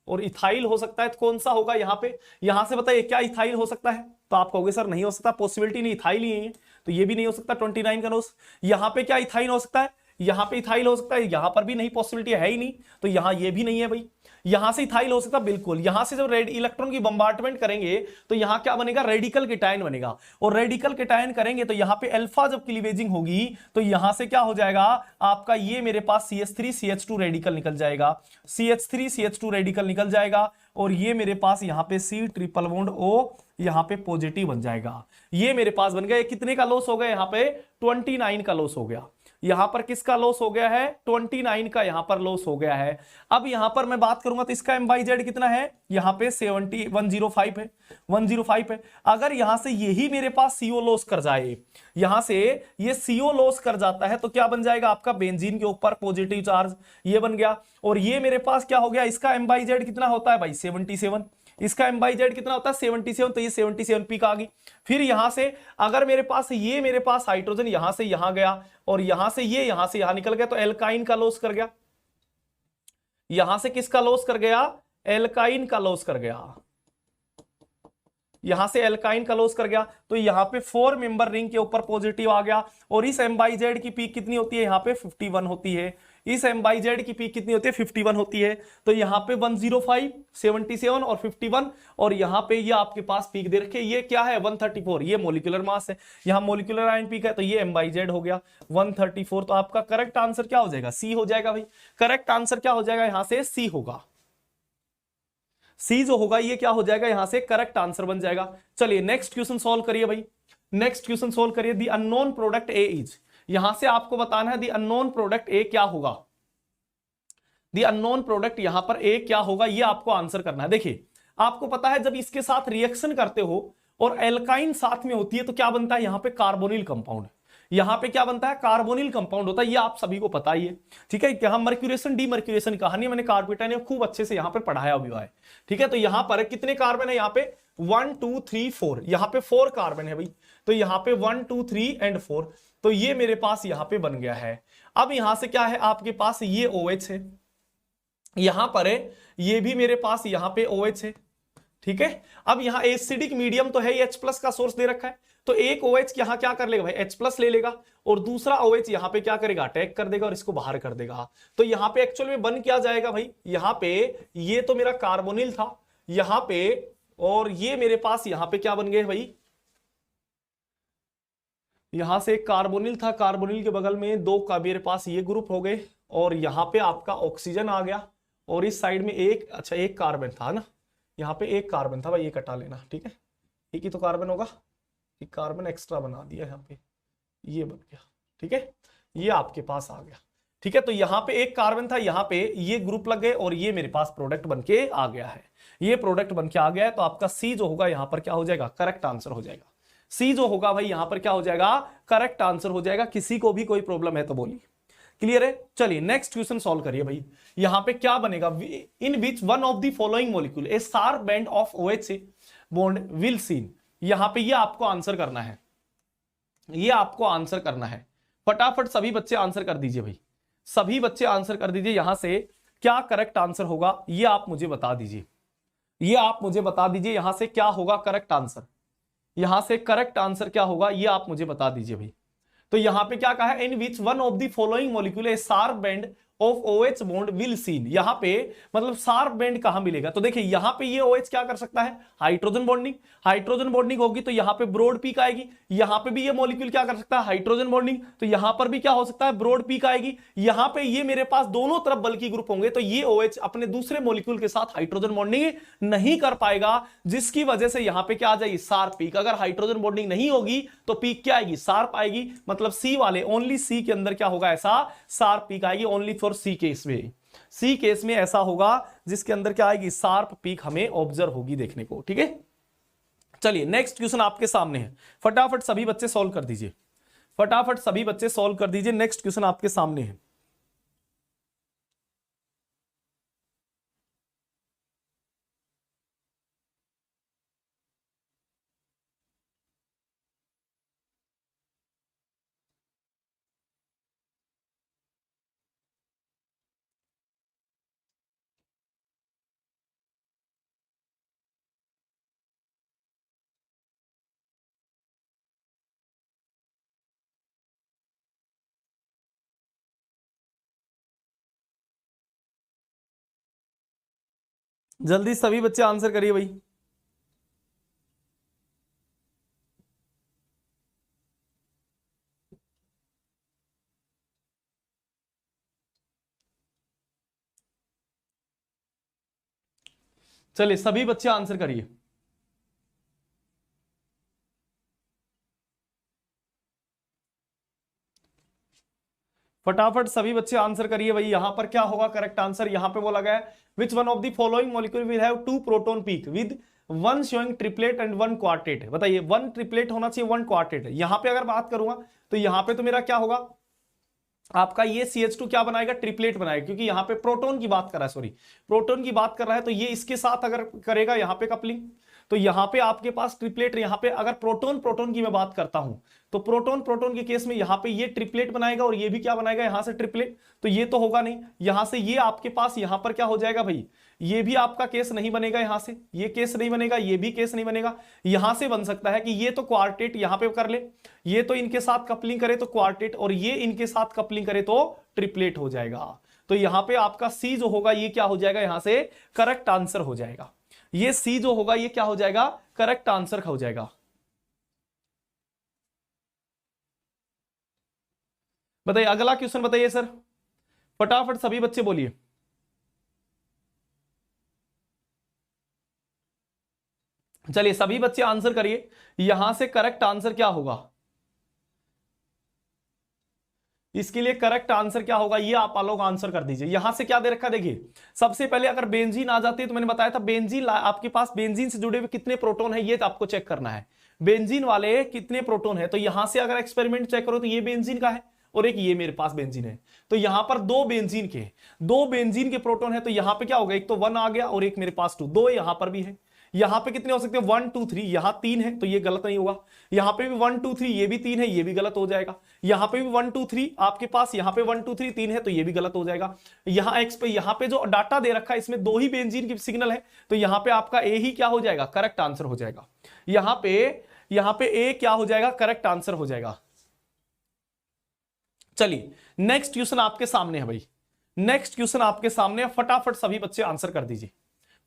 और इथाइल हो सकता है तो कौन सा होगा यहां पे, यहां से बताइए क्या इथाइल हो सकता है, तो आप कहोगे सर नहीं हो सकता, पॉसिबिलिटी नहीं, इथाइल ही है, तो ये भी नहीं हो सकता 29 का लॉस। यहां पे क्या इथाइल हो सकता है, यहां पे इथाइल हो सकता है, यहां पर भी नहीं, पॉसिबिलिटी है ही नहीं, तो यहां ये भी नहीं है भाई। यहां से इथाइल हो सकता है, बिल्कुल। यहां से जब रेड इलेक्ट्रॉन की बम्बार्टमेंट करेंगे तो यहां क्या बनेगा, रेडिकल केटायन बनेगा, और रेडिकल केटायन करेंगे तो यहां पे अल्फा जब क्लीवेजिंग होगी तो यहां से क्या हो जाएगा आपका, ये मेरे पास CH3CH2 रेडिकल निकल जाएगा, CH3CH2 रेडिकल निकल जाएगा, और ये मेरे पास यहां पे C ट्रिपल बॉन्ड O यहां पे पॉजिटिव बन जाएगा। ये मेरे पास बन गया। कितने का लॉस हो गया यहां पे, 29 का लॉस हो गया। यहां पर किसका लॉस हो गया है, 29 का यहां पर लॉस हो गया है। अब यहां पर मैं बात करूंगा तो इसका M/Z कितना है, यहां पे 105 है, 105 है। अगर यहां से यही मेरे पास CO लॉस कर जाए, यहां से ये CO लॉस कर जाता है तो क्या बन जाएगा आपका, बेंजीन के ऊपर पॉजिटिव चार्ज, ये बन गया। और ये मेरे पास क्या हो गया, इसका M/Z कितना होता है भाई, 77। इसका M/Z कितना होता है, 77, तो ये 77 पीक आ गई। फिर यहां से अगर मेरे पास ये मेरे पास हाइड्रोजन यहां से यहां गया और यहां से यहां निकल गया तो एल्काइन का लॉस कर गया। यहां से किसका लॉस कर गया, एल्काइन का लॉस कर गया। यहां से एल्काइन का लॉस कर गया तो यहां पे 4 मेंबर रिंग के ऊपर पॉजिटिव आ गया। और इस M/Z की पीक कितनी होती है, यहां पे 51 होती है। इस M/Z की पीक कितनी होती है, 51 होती है। तो यहां पे 105, 77 और 51, और यहां पे ये आपके पास पीक दे रखे, ये क्या है 134, ये मोलिकुलर मास है, यहां मोलिकुलर आयन पीक है, तो ये M/Z हो गया 134। तो आपका करेक्ट आंसर क्या हो जाएगा, सी हो जाएगा भाई। करेक्ट आंसर क्या हो जाएगा, यहां से सी होगा। सी जो होगा ये क्या हो जाएगा, यहां से करेक्ट आंसर बन जाएगा। चलिए नेक्स्ट क्वेश्चन सॉल्व करिए भाई, नेक्स्ट क्वेश्चन सॉल्व करिए। The unknown product A is, यहां से आपको बताना है द अननोन प्रोडक्ट ए क्या होगा। द अननोन प्रोडक्ट यहां पर ए क्या होगा, ये आपको आंसर करना है। देखिए आपको पता है जब इसके साथ रिएक्शन करते हो और एल्काइन साथ में होती है तो क्या बनता है, यहां पे कार्बोनिल कंपाउंड, यहां पे क्या बनता है, कार्बोनिल कंपाउंड होता है, ये आप सभी को पता ही है। ठीक है, यहां मर्क्यूरेशन डीमर्क्यूरेशन कहानी मैंने कार्पेटा ने खूब अच्छे से यहां पे पढ़ाया भी हुआ है। ठीक है, तो यहां पर कितने कार्बन है, यहां पे 1 2 3 4, यहां पे 4 कार्बन है भाई। तो यहां पे 1 2 3 एंड 4, तो ये मेरे पास यहां पे बन गया है। अब यहां से क्या है आपके पास, ये OH है, यहां पर है ये भी मेरे पास यहां पे OH है। ठीक है, अब यहां एसिडिक मीडियम तो है, H+ का सोर्स दे रखा है, तो एक OH यहां क्या कर लेगा भाई, H+ ले लेगा, और दूसरा OH यहां पे क्या करेगा, अटैक कर देगा और इसको बाहर कर देगा। तो यहां पे एक्चुअल में बन क्या जाएगा भाई, यहां पे ये तो मेरा कार्बोनिल था यहां पे, और ये मेरे पास यहां पे क्या बन गए भाई, यहां से एक कार्बोनिल था, कार्बोनिल के बगल में दो का मेरे पास ये ग्रुप हो गए, और यहां पे आपका ऑक्सीजन आ गया, और इस साइड में एक, अच्छा एक कार्बन था ना, यहाँ पे एक कार्बन था भाई, ये कटा लेना। ठीक है, एक ही तो कार्बन होगा, एक कार्बन एक्स्ट्रा बना दिया यहाँ पे, ये बन गया। ठीक है, ये आपके पास आ गया। ठीक है, तो यहाँ पे एक कार्बन था, यहाँ पे ये ग्रुप लग गए, और ये मेरे पास प्रोडक्ट बन के आ गया है, ये प्रोडक्ट बन के आ गया है। तो आपका सी जो होगा यहाँ पर क्या हो जाएगा, करेक्ट आंसर हो जाएगा। सी जो होगा भाई यहाँ पर क्या हो जाएगा, करेक्ट आंसर हो जाएगा। किसी को भी कोई प्रॉब्लम है तो बोलिए, क्लियर है। चलिए नेक्स्ट क्वेश्चन सॉल्व करिए भाई। यहां पे क्या बनेगा, in which one of the following molecule a sharp band of OH bond will seen, यहां पे ये आपको आंसर करना है, ये आपको आंसर करना है। फटाफट सभी बच्चे आंसर कर दीजिए भाई, सभी बच्चे आंसर कर दीजिए। यहां से क्या करेक्ट आंसर होगा ये आप मुझे बता दीजिए, ये आप मुझे बता दीजिए, यहां से क्या होगा करेक्ट आंसर, यहां से करेक्ट आंसर क्या होगा ये आप मुझे बता दीजिए भाई। तो यहां पे क्या कहा है, in which one of the following molecule a sharp band of OH bond will seen, यहां पे मतलब शार्प बैंड कहां मिलेगा। तो देखिए यहां पे ये OH क्या कर सकता है, हाइड्रोजन बॉन्डिंग, हाइड्रोजन बॉन्डिंग होगी तो यहां पे ब्रॉड पीक आएगी। यहां पे भी ये मॉलिक्यूल क्या कर सकता है, हाइड्रोजन बॉन्डिंग, तो यहां पर भी क्या हो सकता है, ब्रॉड पीक आएगी। यहां पे ये मेरे पास दोनों तरफ बल्कि ग्रुप होंगे, तो ये OH अपने दूसरे मॉलिक्यूल के साथ हाइड्रोजन बॉन्डिंग नहीं कर पाएगा, जिसकी वजह से यहां पे क्या आ जाएगी, शार्प पीक। अगर हाइड्रोजन बॉन्डिंग नहीं होगी तो पीक क्या आएगी, शार्प आएगी। मतलब सी वाले ओनली सी के अंदर क्या होगा, ऐसा शार्प पीक आएगी, ओनली फॉर सी केस में, सी केस में ऐसा होगा जिसके अंदर क्या आएगी, शार्प पीक हमें ऑब्जर्व होगी देखने को। ठीक है, चलिए नेक्स्ट क्वेश्चन आपके सामने है, फटाफट सभी बच्चे सॉल्व कर दीजिए, फटाफट सभी बच्चे सॉल्व कर दीजिए। नेक्स्ट क्वेश्चन आपके सामने है। जल्दी सभी बच्चे आंसर करिए भाई। चलिए सभी बच्चे आंसर करिए। फटाफट सभी बच्चे आंसर करिए भाई। यहां पर क्या होगा करेक्ट आंसर? यहां पे बोला गया है विच one of the following molecule will have 2 proton peak with 1 showing triplet and 1 quartet. बताइए 1 ट्रिपलेट होना चाहिए, 1 क्वार्टेट। यहां पे अगर बात करूंगा तो यहां पे तो मेरा क्या होगा आपका ये CH2 क्या बनाएगा? ट्रिपलेट बनाएगा, क्योंकि यहां पे प्रोटॉन की बात कर रहा है, सॉरी प्रोटॉन की बात कर रहा है, तो ये इसके साथ अगर करेगा यहां पे कपलिंग, तो यहां पे आपके पास ट्रिपलेट, यहां पे अगर प्रोटॉन प्रोटॉन की मैं बात करता हूं तो प्रोटॉन प्रोटॉन के केस में यहां पे ये ट्रिपलेट बनाएगा और ये भी क्या बनाएगा यहां से ट्रिपलेट, तो ये तो होगा नहीं। यहां से ये आपके पास यहां पर क्या हो जाएगा भाई, ये भी आपका केस नहीं बनेगा, यहां से ये केस नहीं बनेगा, ये भी केस नहीं बनेगा। यहां से बन सकता है कि ये तो क्वार्टेट यहां पे कर ले, ये तो इनके साथ कपलिंग करे तो क्वार्टेट, और ये इनके साथ कपलिंग करे तो ट्रिपलेट हो जाएगा। तो यहां पे आपका सी जो होगा ये क्या हो जाएगा यहां से करेक्ट आंसर हो जाएगा। ये सी जो होगा ये क्या हो जाएगा करेक्ट आंसर हो जाएगा। बताइए अगला क्वेश्चन बताइए सर, फटाफट सभी बच्चे बोलिए। चलिए सभी बच्चे आंसर करिए, यहां से करेक्ट आंसर क्या होगा, इसके लिए करेक्ट आंसर क्या होगा ये आप लोग आंसर कर दीजिए। यहां से क्या दे रखा है देखिए, सबसे पहले अगर बेंजीन आ जाती है तो मैंने बताया था बेंजीन आपके पास बेंजीन से जुड़े हुए कितने प्रोटॉन है ये आपको चेक करना है, बेंजीन वाले कितने प्रोटॉन है। तो यहां से अगर एक्सपेरिमेंट चेक करो तो ये बेंजीन का है और एक ये मेरे पास बेंजीन है, तो यहां पर दो बेंजीन के प्रोटॉन है, तो यहां पे क्या होगा एक तो 1 आ गया और एक मेरे पास 2, दो यहां पर भी है। यहां पे कितने हो सकते हैं 1 2 3, यहां 3 है तो ये गलत नहीं होगा। यहां पे भी 1 2 3 ये भी 3 है, ये भी गलत हो जाएगा। यहां पे भी 1 2 3 आपके पास, यहां पे 1 2 3 3 है तो ये भी गलत हो जाएगा। यहां एक्स पे यहां पे जो डाटा दे रखा है इसमें 2 ही बेंजीन की सिग्नल है, तो यहां पे आपका ए ही क्या हो जाएगा करेक्ट आंसर हो जाएगा। यहां पे ए क्या हो जाएगा करेक्ट आंसर हो जाएगा। चलिए नेक्स्ट क्वेश्चन आपके सामने है भाई, नेक्स्ट क्वेश्चन आपके सामने है, फटाफट सभी बच्चे आंसर कर दीजिए,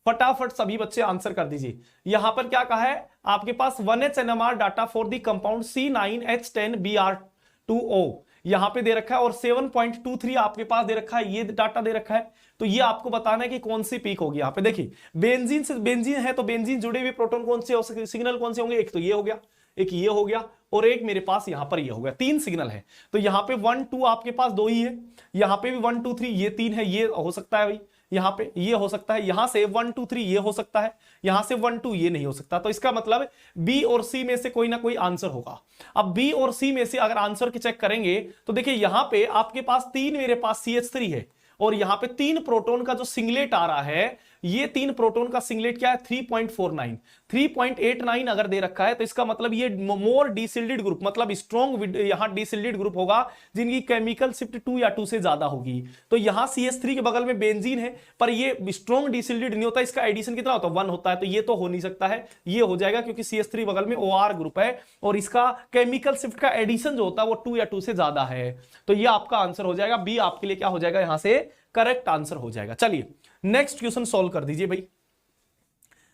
फटाफट सभी बच्चे आंसर कर दीजिए। यहां पर क्या कहा है आपके पास 1H NMR data for the compound C9H10Br2O यहां पे दे रखा है और 7.23 आपके पास दे रखा है, ये डाटा दे रखा है। तो ये आपको बताना है कि कौन सी पीक होगी। यहां पे देखिए बेंजीन से बेंजीन है तो बेंजीन जुड़े हुए प्रोटॉन कौन से हो सकते, सिग्नल कौन से होंगे, एक तो ये हो गया, एक ये हो गया और एक मेरे पास यहां पर ये हो गया, 3 सिग्नल है। तो यहां पे 1 2 आपके पास 2 ही है, यहां पे भी 1 2 3 ये 3 है, ये हो सकता है भाई, यहां पे ये हो सकता है, यहां से 1 2 3 ये हो सकता है, यहां से 1 2 ये नहीं हो सकता। तो इसका मतलब बी और सी में से कोई ना कोई आंसर होगा। अब बी और सी में से अगर आंसर की चेक करेंगे तो देखिए यहां पे आपके पास 3 मेरे पास CH3 है और यहां पे 3 प्रोटॉन का जो सिंगलेट आ रहा है, ये 3 प्रोटॉन का सिंगलेट क्या है 3.49 3.89 अगर दे रखा है तो इसका मतलब ये मोर डिसिल्डेड ग्रुप, मतलब स्ट्रॉन्ग यहां डिसिल्डेड ग्रुप होगा जिनकी केमिकल शिफ्ट 2 या 2 से ज्यादा होगी। तो यहां CH3 के बगल में बेंजीन है पर ये स्ट्रॉन्ग डिसिल्डेड नहीं होता, इसका एडिशन कितना होता है 1 होता है, तो ये तो हो नहीं सकता है, ये हो जाएगा क्योंकि CH3 बगल में OR ग्रुप है और इसका केमिकल शिफ्ट का एडिशन जो होता है वो 2 या 2 से ज्यादा है। तो ये आपका आंसर हो जाएगा, बी आपके लिए क्या हो जाएगा यहां से करेक्ट आंसर हो जाएगा। चलिए नेक्स्ट क्वेश्चन सॉल्व कर दीजिए भाई,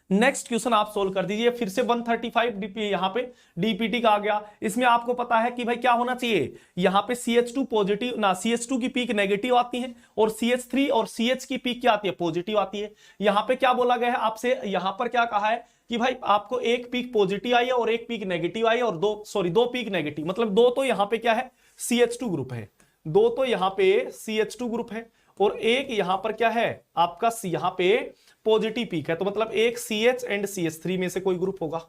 नेक्स्ट क्वेश्चन आप सोल्व कर दीजिए। फिर से 135 डीपी यहां पे डीपीटी का आ गया। इसमें आपको पता है कि भाई क्या होना चाहिए, यहां पे CH2 पॉजिटिव ना CH2 की पीक नेगेटिव आती है और CH3 और CH की पीक क्या आती है पॉजिटिव आती है। यहां पे क्या बोला गया है आपसे, यहां पर क्या कहा है कि भाई आपको एक पीक पॉजिटिव आई है और एक पीक नेगेटिव आई है और दो पीक नेगेटिव, मतलब दो तो यहां पे क्या है CH2 ग्रुप है, दो तो यहां पे CH2 ग्रुप है और एक यहां पर क्या है आपका यहां पे पॉजिटिव पीक है, तो मतलब एक CH एंड CH3 में से कोई ग्रुप होगा,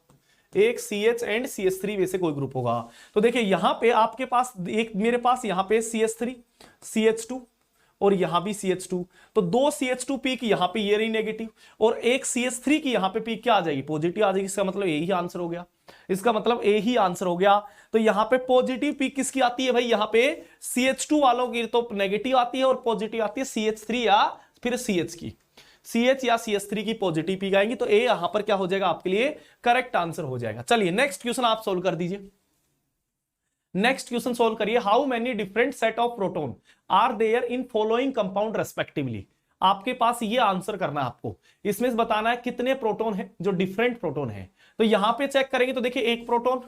एक CH एंड CH3 में से कोई ग्रुप होगा। तो देखिए यहां पे आपके पास एक मेरे पास यहां पे CH3 CH2 और यहां भी CH2, तो दो CH2 पीक यहां पे ये रही नेगेटिव और एक CH3 की यहां पे पीक क्या आ जाएगी पॉजिटिव आ जाएगी। इसका मतलब यही आंसर हो गया, इसका मतलब ए ही आंसर हो गया। तो यहां पे पॉजिटिव पीक किसकी आती है भाई, यहां पे CH2 वालों की तो नेगेटिव आती है और पॉजिटिव आती है CH3 या फिर CH की, CH या CH3 की पॉजिटिव पीक आएंगी। तो ए यहां पर क्या हो जाएगा आपके लिए करेक्ट आंसर हो जाएगा। चलिए नेक्स्ट क्वेश्चन आप सोल्व कर दीजिए, नेक्स्ट क्वेश्चन सोल्व करिए। How many different set of proton are there in following compound respectively. आपके पास ये आंसर करना है आपको। इसमें से बताना है कितने प्रोटॉन है जो डिफरेंट प्रोटॉन है। तो यहां पे चेक करेंगे तो देखिए एक प्रोटॉन,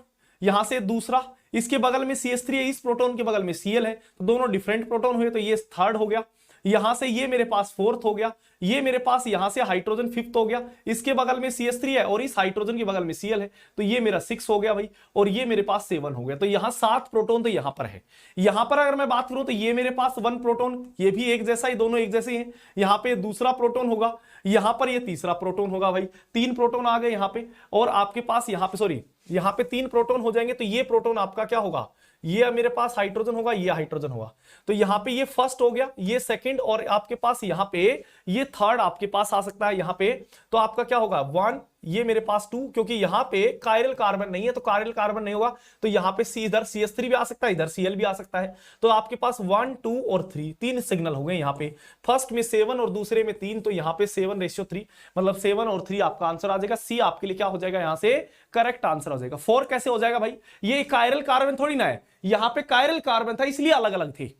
यहां से दूसरा, इसके बगल में CH3 है, इस प्रोटॉन के बगल में Cl है, तो दोनों डिफरेंट प्रोटॉन हुए, तो ये थर्ड हो गया। यहां से ये मेरे पास फोर्थ हो गया, ये मेरे पास यहां से हाइड्रोजन फिफ्थ हो गया, इसके बगल में CH3 है और इस हाइड्रोजन के बगल में Cl है, तो ये मेरा 6 हो गया भाई, और ये मेरे पास 7 हो गया। तो यहां 7 प्रोटॉन तो यहां पर है। यहां पर अगर मैं बात करूं तो ये मेरे पास 1 प्रोटॉन, ये भी एक जैसा ही, दोनों एक जैसे हैं। यहां पे दूसरा प्रोटॉन होगा, यहां पर ये तीसरा प्रोटॉन होगा भाई, 3 प्रोटॉन आ गए यहां पे, और आपके पास यहां पे सॉरी यहां पे 3 प्रोटॉन हो जाएंगे, तो ये प्रोटॉन आपका क्या होगा, ये मेरे पास हाइड्रोजन होगा, ये हाइड्रोजन होगा। तो यहां पे ये फर्स्ट हो गया, ये सेकंड, और आपके पास यहां पे ये थर्ड आपके पास आ सकता है यहां पे। तो आपका क्या होगा 1, ये मेरे पास 2, क्योंकि यहां पे कायरल कार्बन नहीं है, तो कायरल कार्बन नहीं होगा, तो यहां पे इधर CH3 भी आ सकता है, इधर Cl भी आ सकता है। तो आपके पास 1, 2 और 3 तीन सिग्नल हो गए यहां पे, फर्स्ट में 7 और दूसरे में 3, तो यहां पे 7:3, मतलब 7 और 3 आपका आंसर आ जाएगा। सी आपके लिए क्या हो जाएगा, यहां से करेक्ट आंसर हो जाएगा। 4 कैसे हो जाएगा भाई, ये कायरल कार्बन थोड़ी ना है, यहां पे कायरल कार्बन था, इसलिए अलग अलग थे,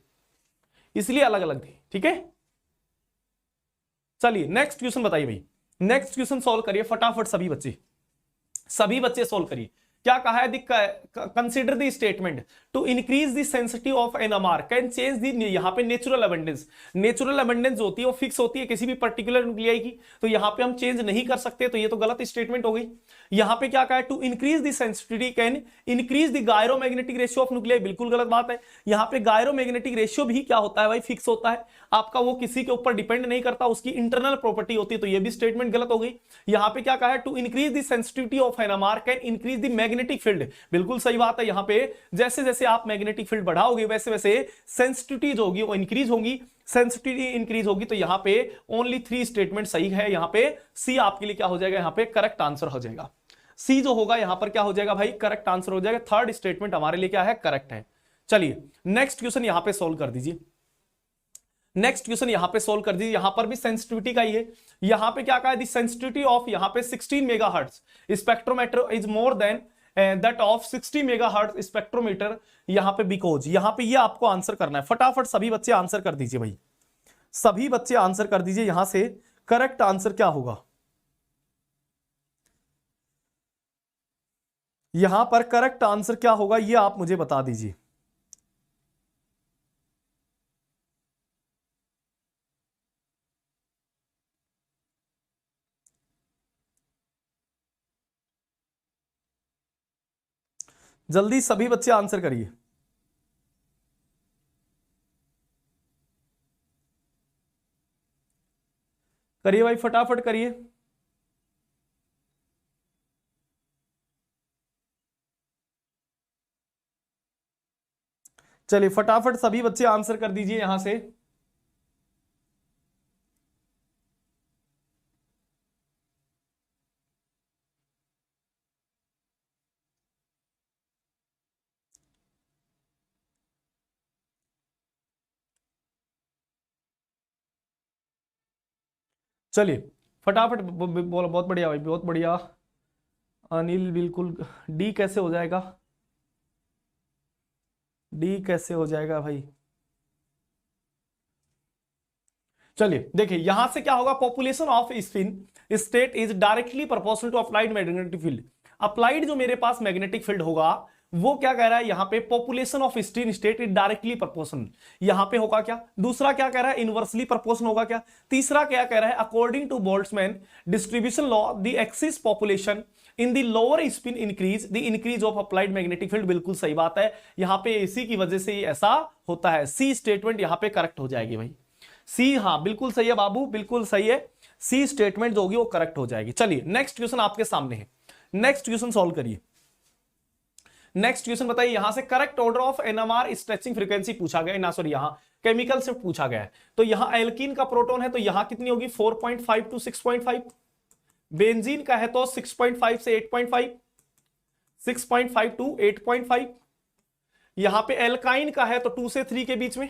इसलिए अलग अलग थे, ठीक है। चलिए नेक्स्ट क्वेश्चन बताइए भाई, नेक्स्ट क्वेश्चन सॉल्व करिए फटाफट, सभी बच्चे सॉल्व करिए। क्या कहा है, consider the statement to increase the sensitivity of NMR can change the, यहां पे नेचुरल अबंडेंस, नेचुरल अबंडेंस होती है वो फिक्स होती है किसी भी पर्टिकुलर न्यूक्लियाई की, तो यहां पे हम चेंज नहीं कर सकते, तो ये तो गलत स्टेटमेंट हो गई। यहां पे क्या कहा है, to increase the sensitivity can increase the gyromagnetic ratio of nuclei, बिल्कुल गलत बात है। यहां पे गायरोमैग्नेटिक रेशियो भी क्या होता है भाई, फिक्स होता है आपका, वो किसी के ऊपर डिपेंड नहीं करता, उसकी इंटरनल प्रॉपर्टी होती है, तो ये भी स्टेटमेंट गलत हो गई। यहां पे क्या कहा है, to increase the sensitivity of NMR can increase the magnetic field, बिल्कुल सही बात है। यहां पे जैसे जैसे आप मैग्नेटिक फील्ड बढ़ाओगे वैसे वैसे सेंसिटिविटी जो होगी वो इंक्रीज होगी, सेंसिटिविटी इंक्रीज होगी, तो यहां पे ओनली 3 स्टेटमेंट सही है। यहां पे सी आपके लिए क्या हो जाएगा, यहां पे करेक्ट आंसर हो जाएगा। सी जो होगा यहां पर क्या हो जाएगा भाई, करेक्ट आंसर हो जाएगा। थर्ड स्टेटमेंट हमारे लिए क्या है, करेक्ट है। चलिए नेक्स्ट क्वेश्चन यहां पे सोल्व कर दीजिए, नेक्स्ट क्वेश्चन यहां पे सोल्व कर दीजिए। यहां पर भी सेंसिटिविटी का ही है। यहां पे क्या कहा है, द सेंसिटिविटी ऑफ यहां पे 16 megahertz spectrometer is more than that of 60 megahertz spectrometer, यहां पे बिकॉज, यहां पे ये आपको आंसर करना है। फटाफट सभी बच्चे आंसर कर दीजिए भाई, सभी बच्चे आंसर कर दीजिए। यहां से करेक्ट आंसर क्या होगा, यहां पर करेक्ट आंसर क्या होगा ये आप मुझे बता दीजिए। जल्दी सभी बच्चे आंसर करिए। करिए भाई फटाफट करिए। चलिए फटाफट सभी बच्चे आंसर कर दीजिए यहां से। चलिए फटाफट बोलो, बहुत बढ़िया भाई, बहुत बढ़िया। अनिल बिल्कुल, डी कैसे हो जाएगा, डी कैसे हो जाएगा भाई। चलिए देखिए यहां से क्या होगा, population of spin state is directly proportional to applied magnetic field. Applied जो मेरे पास मैग्नेटिक फील्ड होगा वो क्या कह रहा है यहां पे, population of spin state is directly proportional, यहां पे होगा क्या। दूसरा क्या कह रहा है, इनवर्सली प्रोपोर्शनल होगा क्या। तीसरा क्या कह रहा है, according to Boltzmann distribution law the excess population in the lower spin increase the increase of applied magnetic field, बिल्कुल सही बात है। यहां पे इसी की वजह से ऐसा होता है। सी स्टेटमेंट यहां पे करेक्ट हो जाएगी भाई, सी, हाँ बिल्कुल सही है बाबू, बिल्कुल सही है। सी स्टेटमेंट जो होगी वो करेक्ट हो जाएगी। चलिए नेक्स्ट क्वेश्चन आपके सामने है, नेक्स्ट क्वेश्चन सॉल्व करिए। नेक्स्ट क्वेश्चन बताइए, यहां से correct order of NMR stretching frequency पूछा गया ना, सॉरी यहां केमिकल से पूछा गया है। तो यहां एल्कीन का प्रोटॉन है तो यहां कितनी होगी 4.5 टू 6.5, बेंजीन का है तो 6.5 से 8.5, 6.5 टू 8.5, यहां पे एल्काइन का है तो 2 से 3 के बीच में।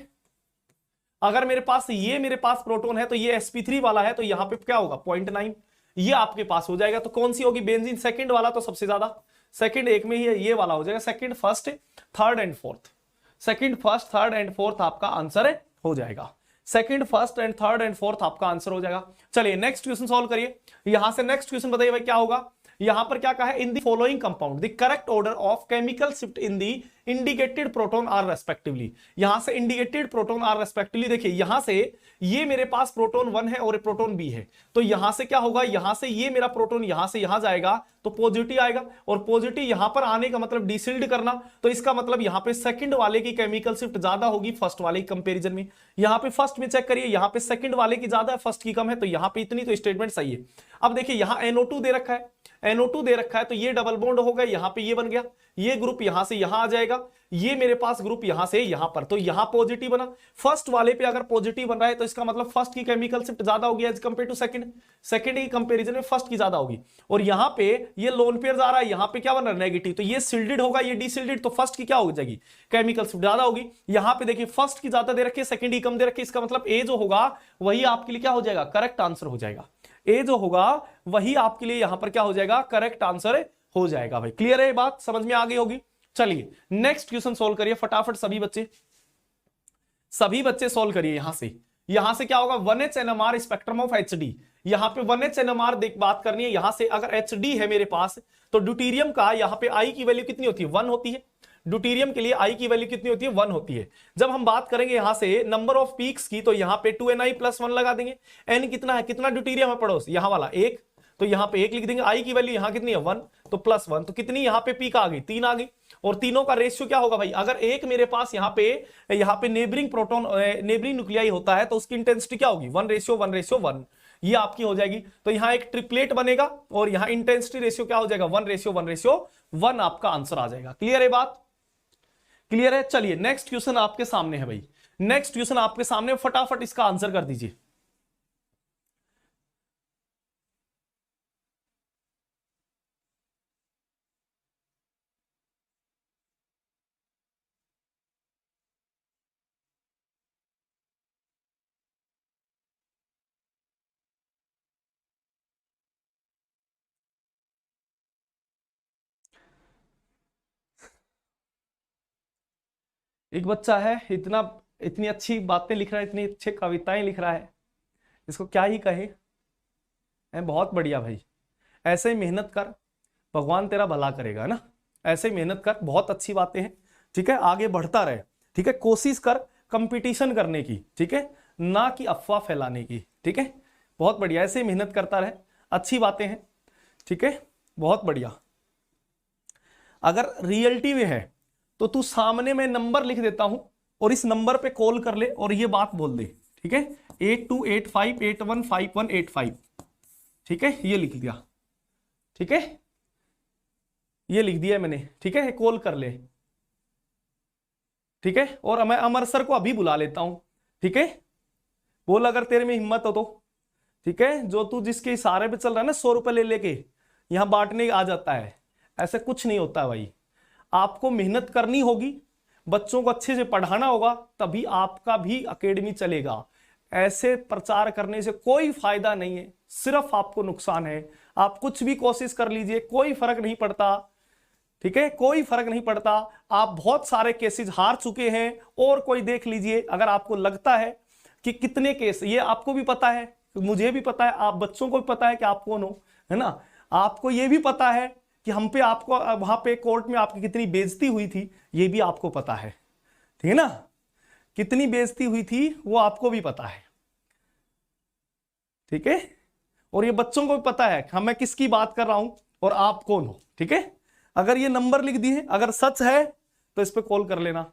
अगर मेरे पास प्रोटॉन है तो ये sp3 वाला है तो यहां पे क्या होगा 0.9, ये आपके पास हो जाएगा। तो कौन सी होगी, बेंजीन, सेकंड वाला तो सबसे ज्यादा, सेकंड एक में ही है, ये वाला हो जाएगा। Second, first, third and fourth, second, first, third and fourth आपका आंसर हो जाएगा। Second, first and third and fourth आपका आंसर हो जाएगा। चलिए नेक्स्ट क्वेश्चन सॉल्व करिए। यहां से नेक्स्ट क्वेश्चन बताइए भाई क्या होगा। यहां पर क्या कहा है, in the following compound the correct order of chemical shift in the indicated proton are respectively. यहां से इंडिकेटेड प्रोटॉन आर रेस्पेक्टिवली, देखिए यहां से ये मेरे पास प्रोटॉन 1 है और प्रोटॉन बी है, तो यहां से क्या होगा, यहां से ये मेरा प्रोटॉन यहां से यहां जाएगा तो पॉजिटिव आएगा, और पॉजिटिव यहां पर आने का मतलब डिसिल्ड करना, तो इसका मतलब यहां पे सेकंड वाले की केमिकल शिफ्ट ज्यादा होगी फर्स्ट वाले की कंपैरिजन में। यहां पे फर्स्ट में चेक करिए, यहां पे सेकंड वाले की ज्यादा है, फर्स्ट की कम है, तो यहां पे इतनी, तो स्टेटमेंट सही है। अब देखिए यहां NO2 दे रखा है, NO2 दे रखा है, तो ये डबल बॉन्ड हो गया, यहां पे ये बन गया, ये ग्रुप यहां से यहां आ जाएगा, ये मेरे पास ग्रुप यहां से यहां पर, तो यहां पॉजिटिव बना। फर्स्ट वाले पे अगर पॉजिटिव बन रहा है तो इसका मतलब फर्स्ट की केमिकल शिफ्ट ज्यादा होगी as compare to second, second की कंपैरिजन में फर्स्ट की ज्यादा होगी। और यहां पे ये लोन पेयर जा रहा है, यहां पे क्या बन रहा है, नेगेटिव, तो ये सिल्डेड होगा, ये डीसिल्डेड, तो फर्स्ट की क्या हो जाएगी, केमिकल शिफ्ट ज्यादा होगी। यहां पे देखिए फर्स्ट की ज्यादा दे रखी है, सेकंड की कम दे रखी है, इसका मतलब ए जो होगा वही आपके लिए क्या हो जाएगा, करेक्ट आंसर हो जाएगा। ए जो होगा वही आपके लिए यहां पर क्या हो जाएगा, करेक्ट आंसर हो जाएगा भाई। क्लियर है, बात समझ में आ गई होगी। चलिए नेक्स्ट क्वेश्चन सोल्व करिए फटाफट, सभी बच्चे सोल्व करिए। यहां से क्या होगा, 1H NMR spectrum of HD। यहां पे 1H NMR देख बात करनी है, यहां से अगर HD है मेरे पास तो ड्यूटीरियम का यहां पे I की वैल्यू कितनी होती है, 1 होती है। ड्यूटीरियम के लिए I की वैल्यू कितनी होती है, 1 होती है। जब हम बात करेंगे यहां से नंबर ऑफ पीक्स की, तो यहां पे 2Ni+1 लगा देंगे। N कितना है, कितना ड्यूटीरियम है पड़ोस, यहां वाला 1, तो यहां पे 1 लिख देंगे। I की वैल्यू यहां कितनी है, 1, तो +1, तो कितनी यहां पे पीक आ गई, 3 आ गई। और तीनों का रेशियो क्या होगा भाई, अगर एक मेरे पास यहां पे नेबरिंग प्रोटॉन नेबरिंग न्यूक्लियाई होता है तो उसकी इंटेंसिटी क्या होगी, 1:1:1, ये आपकी हो जाएगी। तो यहां एक ट्रिपलेट बनेगा और यहां इंटेंसिटी रेशियो क्या हो जाएगा, 1:1:1 आपका आंसर आ जाएगा। क्लियर है बात, क्लियर है। चलिए नेक्स्ट क्वेश्चन आपके सामने है भाई, नेक्स्ट क्वेश्चन आपके सामने, फटाफट इसका आंसर कर दीजिए। एक बच्चा है, इतनी अच्छी बातें लिख रहा है, इतनी अच्छी कविताएं लिख रहा है, इसको क्या ही कहे। बहुत बढ़िया भाई, ऐसे ही मेहनत कर, भगवान तेरा भला करेगा, है ना। ऐसे ही मेहनत कर, बहुत अच्छी बातें हैं, ठीक है, आगे बढ़ता रहे, ठीक है, कोशिश कर कंपटीशन करने की, ठीक है, ना कि अफवाह फैलाने की, ठीक है। बहुत बढ़िया, ऐसे ही मेहनत करता रहे, अच्छी बातें हैं, ठीक है, बहुत बढ़िया। अगर रियलिटी में है तो तू सामने में नंबर लिख देता हूं और इस नंबर पे कॉल कर ले और ये बात बोल दे, ठीक है, 8285815185, ठीक है, ये लिख दिया, ठीक है, ये लिख दिया मैंने, ठीक है, कॉल कर ले, ठीक है। और मैं अमर सर को अभी बुला लेता हूं, ठीक है, बोल अगर तेरे में हिम्मत हो तो, ठीक है। जो तू जिसके इशारे पे चल रहा है ना, 100 रुपए ले लेके यहां बांटने आ जाता है, ऐसा कुछ नहीं होता भाई। आपको मेहनत करनी होगी, बच्चों को अच्छे से पढ़ाना होगा, तभी आपका भी एकेडमी चलेगा। ऐसे प्रचार करने से कोई फायदा नहीं है, सिर्फ आपको नुकसान है। आप कुछ भी कोशिश कर लीजिए, कोई फर्क नहीं पड़ता, ठीक है, कोई फर्क नहीं पड़ता। आप बहुत सारे केसेस हार चुके हैं, और कोई देख लीजिए। अगर आपको लगता है कि कितने केस, ये आपको भी पता है, मुझे भी पता है, आप बच्चों को भी पता है कि आप कौन हो, है ना। आपको ये भी पता है कि हम पे, आपको वहां पे कोर्ट में आपकी कितनी बेइज्जती हुई थी, ये भी आपको पता है, ठीक है ना, कितनी बेइज्जती हुई थी वो आपको भी पता है, ठीक है। और ये बच्चों को भी पता है कि मैं किसकी बात कर रहा हूं और आप कौन हो, ठीक है। अगर ये नंबर लिख दिए, अगर सच है तो इस पे कॉल कर लेना।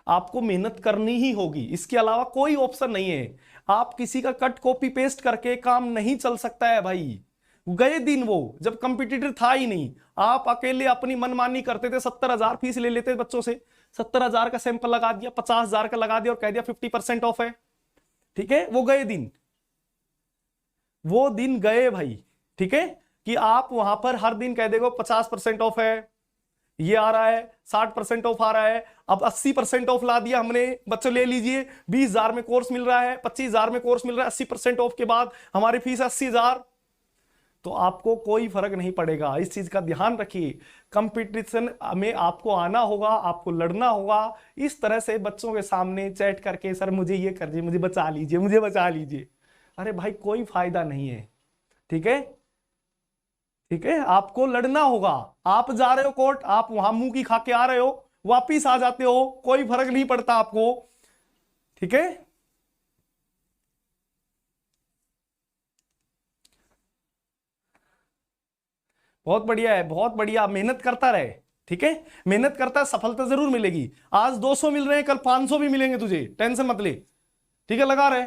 आपको मेहनत करनी ही होगी, इसके अलावा कोई ऑप्शन नहीं है। आप किसी का कट कॉपी पेस्ट करके काम नहीं चल सकता है भाई। गए दिन वो जब कंपटीटर था ही नहीं, आप अकेले अपनी मनमानी करते थे, 70,000 फीस ले लेते बच्चों से, 70,000 का सैंपल लगा दिया, 50,000 का लगा दिया और कह दिया 50% ऑफ है, ठीक है। वो गए दिन, वो दिन गए भाई, ठीक है, कि आप वहां पर हर दिन कह देगा 50% ऑफ है, ये आ रहा है, 60% ऑफ आ रहा है, अब 80% ऑफ ला दिया हमने, बच्चों ले लीजिए, 20,000 में कोर्स मिल रहा है, 25,000 में कोर्स मिल रहा है, 80% ऑफ के बाद हमारी फीस 80,000। तो आपको कोई फर्क नहीं पड़ेगा। इस चीज का ध्यान रखिए, कंपटीशन में आपको आना होगा, आपको लड़ना होगा। इस तरह से बच्चों के सामने चैट करके सर मुझे ये कर दीजिए, मुझे बचा लीजिए, मुझे बचा लीजिए, अरे भाई कोई फायदा नहीं है। ठीक है, ठीक है, आपको लड़ना होगा। आप जा रहे हो कोर्ट, आप वहां मुंह की खा के आ रहे हो, वापिस आ जाते हो, कोई फर्क नहीं पड़ता आपको। ठीक है, बहुत बढ़िया है, बहुत बढ़िया, मेहनत करता रहे। ठीक है, मेहनत करता है, सफलता जरूर मिलेगी। आज 200 मिल रहे हैं, कल 500 भी मिलेंगे तुझे, टेंशन मत ले। ठीक है, लगा रहे,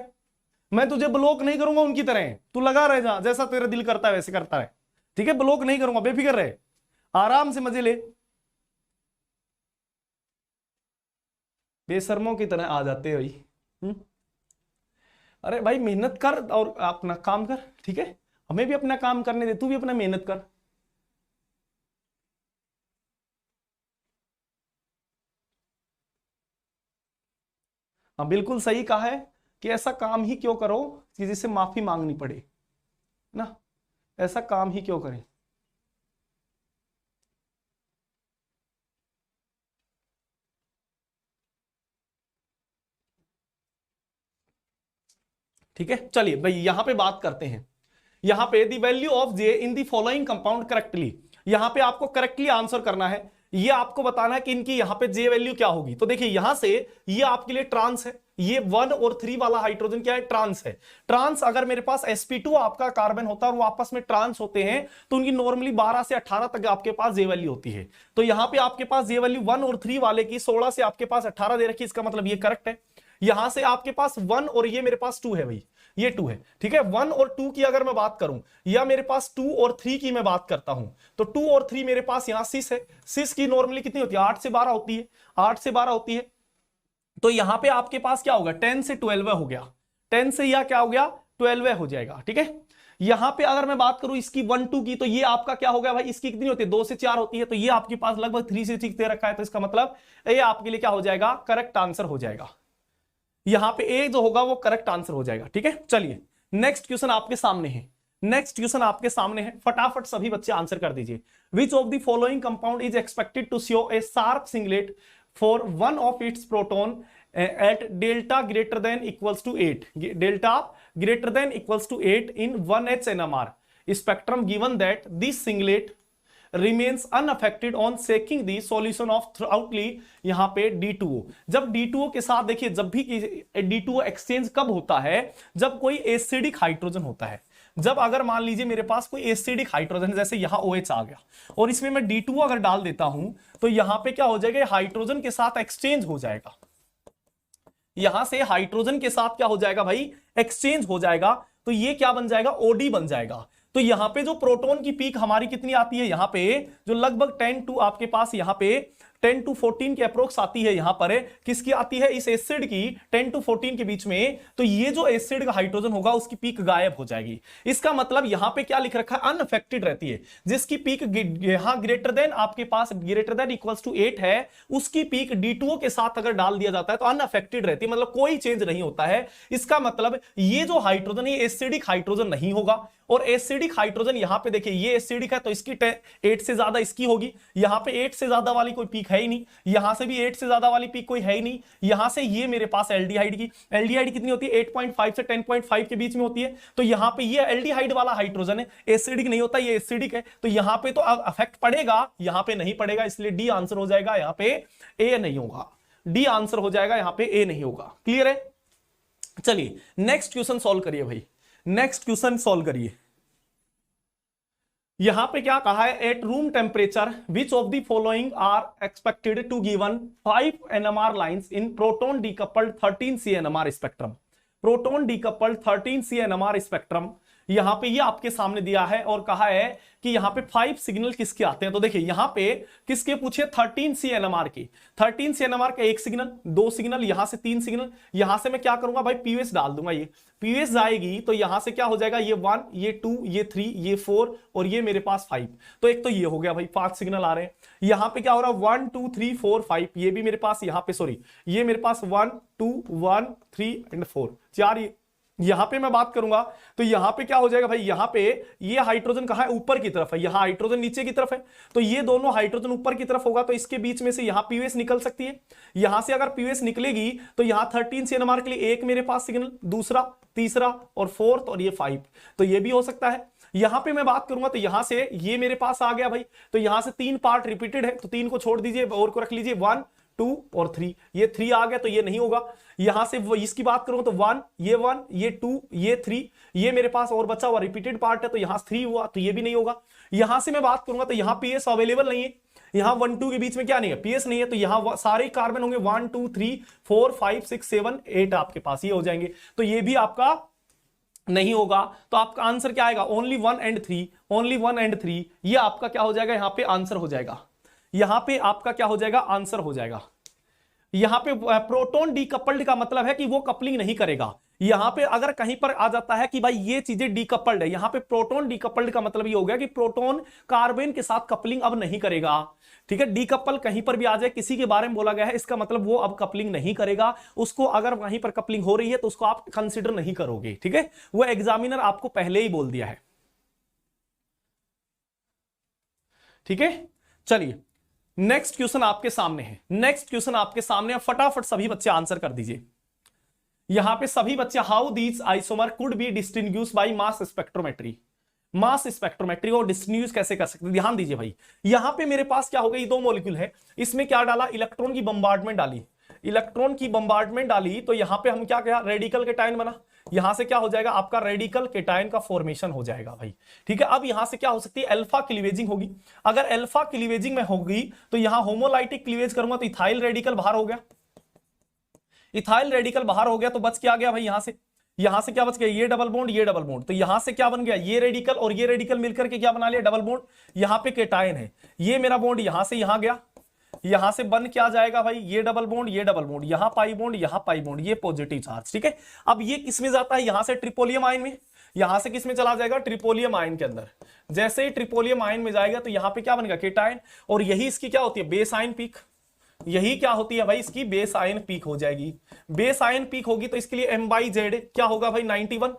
मैं तुझे ब्लॉक नहीं करूंगा उनकी तरह, तू लगा रहे जा, जैसा तेरा दिल करता है वैसे करता है। ठीक है, ब्लॉक नहीं करूंगा, बेफिक्र रहे, आराम से मजे ले। बेशर्मों की तरह आ जाते हैं भाई। अरे भाई मेहनत कर और अपना काम कर। ठीक है, हमें भी अपना काम करने दे, तू भी अपना मेहनत कर। हाँ बिल्कुल सही कहा है कि ऐसा काम ही क्यों करो कि जिससे माफी मांगनी पड़े ना, ऐसा काम ही क्यों करें। ठीक है, चलिए भाई यहां पे बात करते हैं। यहां पे the value of J in the following compound correctly, यहां पे आपको करेक्टली आंसर करना है। ये आपको बताना है कि इनकी यहां पे जे वैल्यू क्या होगी। तो देखिए यहां से ये आपके लिए ट्रांस है, ये 1 और 3 वाला हाइड्रोजन क्या है, ट्रांस है। ट्रांस अगर मेरे पास sp2 आपका कार्बन होता है और वो आपस में ट्रांस होते हैं तो उनकी नॉर्मली 12 से 18 तक आपके पास जे वैल्यू होती है। तो यहां पे आपके पास जे वैल्यू 1 और 3 वाले की 16 से आपके पास 18 दे रखी है, इसका मतलब ये करेक्ट है। यहां से आपके पास 1 और ये मेरे पास 2 है भाई, ये 2 है। ठीक है, 1 और 2 की अगर मैं बात करूं, या मेरे पास 2 और 3 की मैं बात करता हूं, तो 2 और 3 मेरे पास यहां 6 है। 6 की नॉर्मली कितनी होती है, 8 से 12 होती है, 8 से 12 होती है। तो यहां पे आपके पास क्या होगा, 10 से 12 हो गया, 10 से यह क्या हो गया, 12 हो जाएगा। ठीक है, यहां पे अगर मैं बात करूं इसकी 1 2 की, तो ये आपका क्या हो गया भाई, इसकी कितनी होती है, 2 से 4 होती है, तो ये आपके पास लगभग 3 से 6 दे रखा है। तो इसका मतलब ये आपके लिए क्या हो जाएगा, करेक्ट आंसर हो जाएगा। यहां पे ए जो होगा वो करेक्ट आंसर हो जाएगा। ठीक है, चलिए नेक्स्ट क्वेश्चन आपके सामने है, नेक्स्ट क्वेश्चन आपके सामने है, फटाफट सभी बच्चे आंसर कर दीजिए। Which of the following compound is expected to show a sharp singlet for one of its proton at delta greater than equals to 8, delta greater than equals to 8 in 1h NMR spectrum given that this singlet remains unaffected on shaking the solution of thoroughly। यहां पे D2O, जब D2O के साथ देखिए, जब भी D2O exchange कब होता है, जब कोई एसिडिक हाइड्रोजन होता है। जब अगर मान लीजिए मेरे पास कोई एसिडिक हाइड्रोजन, जैसे यहां OH आ गया और इसमें मैं D2O अगर डाल देता हूं, तो यहां पे क्या हो जाएगा, हाइड्रोजन के साथ एक्सचेंज हो जाएगा। यहां से हाइड्रोजन के साथ क्या हो जाएगा भाई, एक्सचेंज हो जाएगा, तो ये क्या बन जाएगा, OD बन जाएगा। तो यहां पे जो प्रोटॉन की पीक हमारी कितनी आती है, यहां पे जो लगभग 10 टू आपके पास यहां पे 10 to 14 के अप्रोक्स आती है। यहां पर किसकी आती है, इस एसिड की 10 to 14 के बीच में। तो ये जो एसिड का हाइड्रोजन होगा उसकी पीक गायब हो जाएगी। इसका मतलब यहां पे क्या लिख रखा है, अनअफेक्टेड रहती है। जिसकी पीक यहां ग्रेटर देन आपके पास ग्रेटर देन इक्वल्स टू 8 है, उसकी पीक D2O के साथ अगर डाल दिया जाता है तो अनअफेक्टेड रहती है, मतलब कोई चेंज नहीं होता है। इसका मतलब ये जो हाइड्रोजन है एसिडिक हाइड्रोजन नहीं होगा। और एसिडिक हाइड्रोजन यहां पे देखिए, ये एसिडिक है तो इसकी 8 से ज्यादा इसकी होगी। यहां पे 8 से ज्यादा वाली कोई पीक है ही नहीं, यहां से भी 8 से ज्यादा वाली पीक कोई है ही नहीं। यहां से ये मेरे पास एल्डिहाइड की, एल्डिहाइड कितनी होती है, 8.5 से 10.5 के बीच में होती है। तो यहां पे ये एल्डिहाइड वाला हाइड्रोजन है, एसिडिक नहीं होता, ये एसिडिक है। तो यहां पे तो अफेक्ट पड़ेगा, यहां पे नहीं पड़ेगा, इसलिए डी आंसर हो जाएगा। यहां पे ए नहीं होगा, डी आंसर हो जाएगा, यहां पे ए नहीं होगा। क्लियर है, चलिए नेक्स्ट क्वेश्चन सॉल्व करिए भाई, नेक्स्ट क्वेश्चन सॉल्व करिए। यहां पे क्या कहा है, at room temperature which of the following are expected to given 5 NMR lines in proton decoupled 13C NMR spectrum. Proton decoupled 13C NMR spectrum यहां पे ये आपके सामने दिया है और कहा है कि यहां पे 5 सिग्नल किसके आते हैं। तो देखिए यहां पे किसके पूछे, 13C NMR की। 13C NMR का 1 सिग्नल, 2 सिग्नल, यहां से 3 सिग्नल। यहां से मैं क्या करूंगा भाई, पीयूएस डाल दूंगा। ये पीयूएस जाएगी तो यहां से क्या हो जाएगा, ये 1, ये 2, ये 3, ये 4 और ये मेरे पास 5। तो एक तो ये हो गया भाई, 5 सिग्नल आ रहे हैं। यहां पे क्या हो रहा है, 1 2 3 4 5, ये भी मेरे पास यहां पे, सॉरी ये मेरे पास 1 2 1 3 एंड 4, 4 यहां पे मैं बात करूंगा तो यहां पे क्या हो जाएगा भाई, यहां पे ये हाइड्रोजन कहां है, ऊपर की तरफ है, यहां हाइड्रोजन नीचे की तरफ है, तो ये दोनों हाइड्रोजन ऊपर की तरफ होगा, तो इसके बीच में से यहां पीओएस निकल सकती है। यहां से अगर पीओएस निकलेगी तो यहां 13 CNMR के लिए एक मेरे पास सिग्नल, दूसरा, तीसरा और फोर्थ और ये 5, तो ये भी हो सकता है। यहां पे मैं बात करूंगा तो यहां से ये मेरे पास आ गया भाई, तो यहां से 3 पार्ट रिपीटेड है, तो 3 को छोड़ दीजिए और को रख लीजिए 1 2 और 3, ये 3 आ गया तो ये नहीं होगा। यहां से वो इसकी बात करूं तो 1 ये 2 ये 3, ये मेरे पास और बचा हुआ रिपीटेड पार्ट है, तो यहां 3 हुआ तो ये भी नहीं होगा। यहां से मैं बात करूंगा तो यहां पीएस अवेलेबल नहीं है, यहां 1 2 के बीच में क्या नहीं है, पीएस नहीं है, तो यहां सारे कार्बन होंगे 1 2 3 4 5 6 7 8 आपके पास ये हो जाएंगे, तो ये भी आपका नहीं होगा। तो आपका आंसर क्या आएगा, ओनली 1 एंड 3, ओनली 1 एंड 3, ये आपका क्या हो जाएगा, यहां पे आंसर हो जाएगा, यहां पे आपका क्या हो जाएगा, आंसर हो जाएगा। यहां पे प्रोटॉन डीकपल्ड का मतलब है कि वो कपलिंग नहीं करेगा। यहां पे अगर कहीं पर आ जाता है कि भाई ये चीजें डीकपल्ड है, यहां पे प्रोटॉन डीकपल्ड का मतलब ये हो गया कि प्रोटॉन कार्बन के साथ कपलिंग अब नहीं करेगा, ठीक है। डीकपल कहीं पर भी आ जाए, किसी के बारे में बोला गया है, इसका मतलब वो अब कपलिंग नहीं करेगा, उसको अगर वहीं पर कपलिंग हो रही है तो उसको आप कंसिडर नहीं करोगे, ठीक है। वो एग्जामिनर आपको पहले ही बोल दिया है, ठीक है। चलिए नेक्स्ट क्वेश्चन आपके सामने है, नेक्स्ट क्वेश्चन आपके सामने है, फटाफट सभी बच्चे आंसर कर दीजिए। यहां पे सभी बच्चे, how these isomer could be distinguished by mass spectrometry, mass spectrometry को डिस्टिंग्विश कैसे कर सकते हैं, ध्यान दीजिए भाई। यहां पे मेरे पास क्या हो गई, 2 मॉलिक्यूल है, इसमें क्या डाला, इलेक्ट्रॉन की बंबार्डमेंट डाली, इलेक्ट्रॉन की बंबार्डमेंट डाली, तो यहां पे हम क्या किया, रेडिकल केटायन बना, यहां से क्या हो जाएगा आपका रेडिकल केटायन का फॉर्मेशन हो जाएगा भाई, ठीक है। अब यहां से क्या हो सकती है, अल्फा क्लीवेजिंग होगी, अगर अल्फा क्लीवेजिंग में होगी तो यहां होमोलाइटिक क्लीवेज करूंगा तो इथाइल रेडिकल बाहर हो गया, इथाइल रेडिकल बाहर हो गया, तो बच क्या गया भाई, यहां से क्या बच गया, ये डबल बॉन्ड, ये डबल बॉन्ड, तो यहां से क्या बन गया, ये रेडिकल और ये रेडिकल मिलकर के क्या बना लिया, डबल बॉन्ड, यहां पे केटायन है, ये मेरा बॉन्ड यहां से यहां गया, यहां से बन क्या जाएगा भाई, ये डबल बॉन्ड, ये डबल बॉन्ड, यहां पाई बॉन्ड, यहां पाई बॉन्ड, ये पॉजिटिव चार्ज, ठीक है। अब ये किसमें जाता है, यहां से ट्रिपोलियम आयन में, यहां से किसमें चला जाएगा, ट्रिपोलियम आयन के अंदर। जैसे ही ट्रिपोलियम आयन में जाएगा तो यहां पे क्या बनेगा, केटायन, और यही इसकी क्या होती है, बेस आयन पीक, यही क्या होती है भाई, इसकी बेस आयन पीक हो जाएगी। बेस आयन पीक होगी तो इसके लिए M/Z क्या होगा भाई, 91,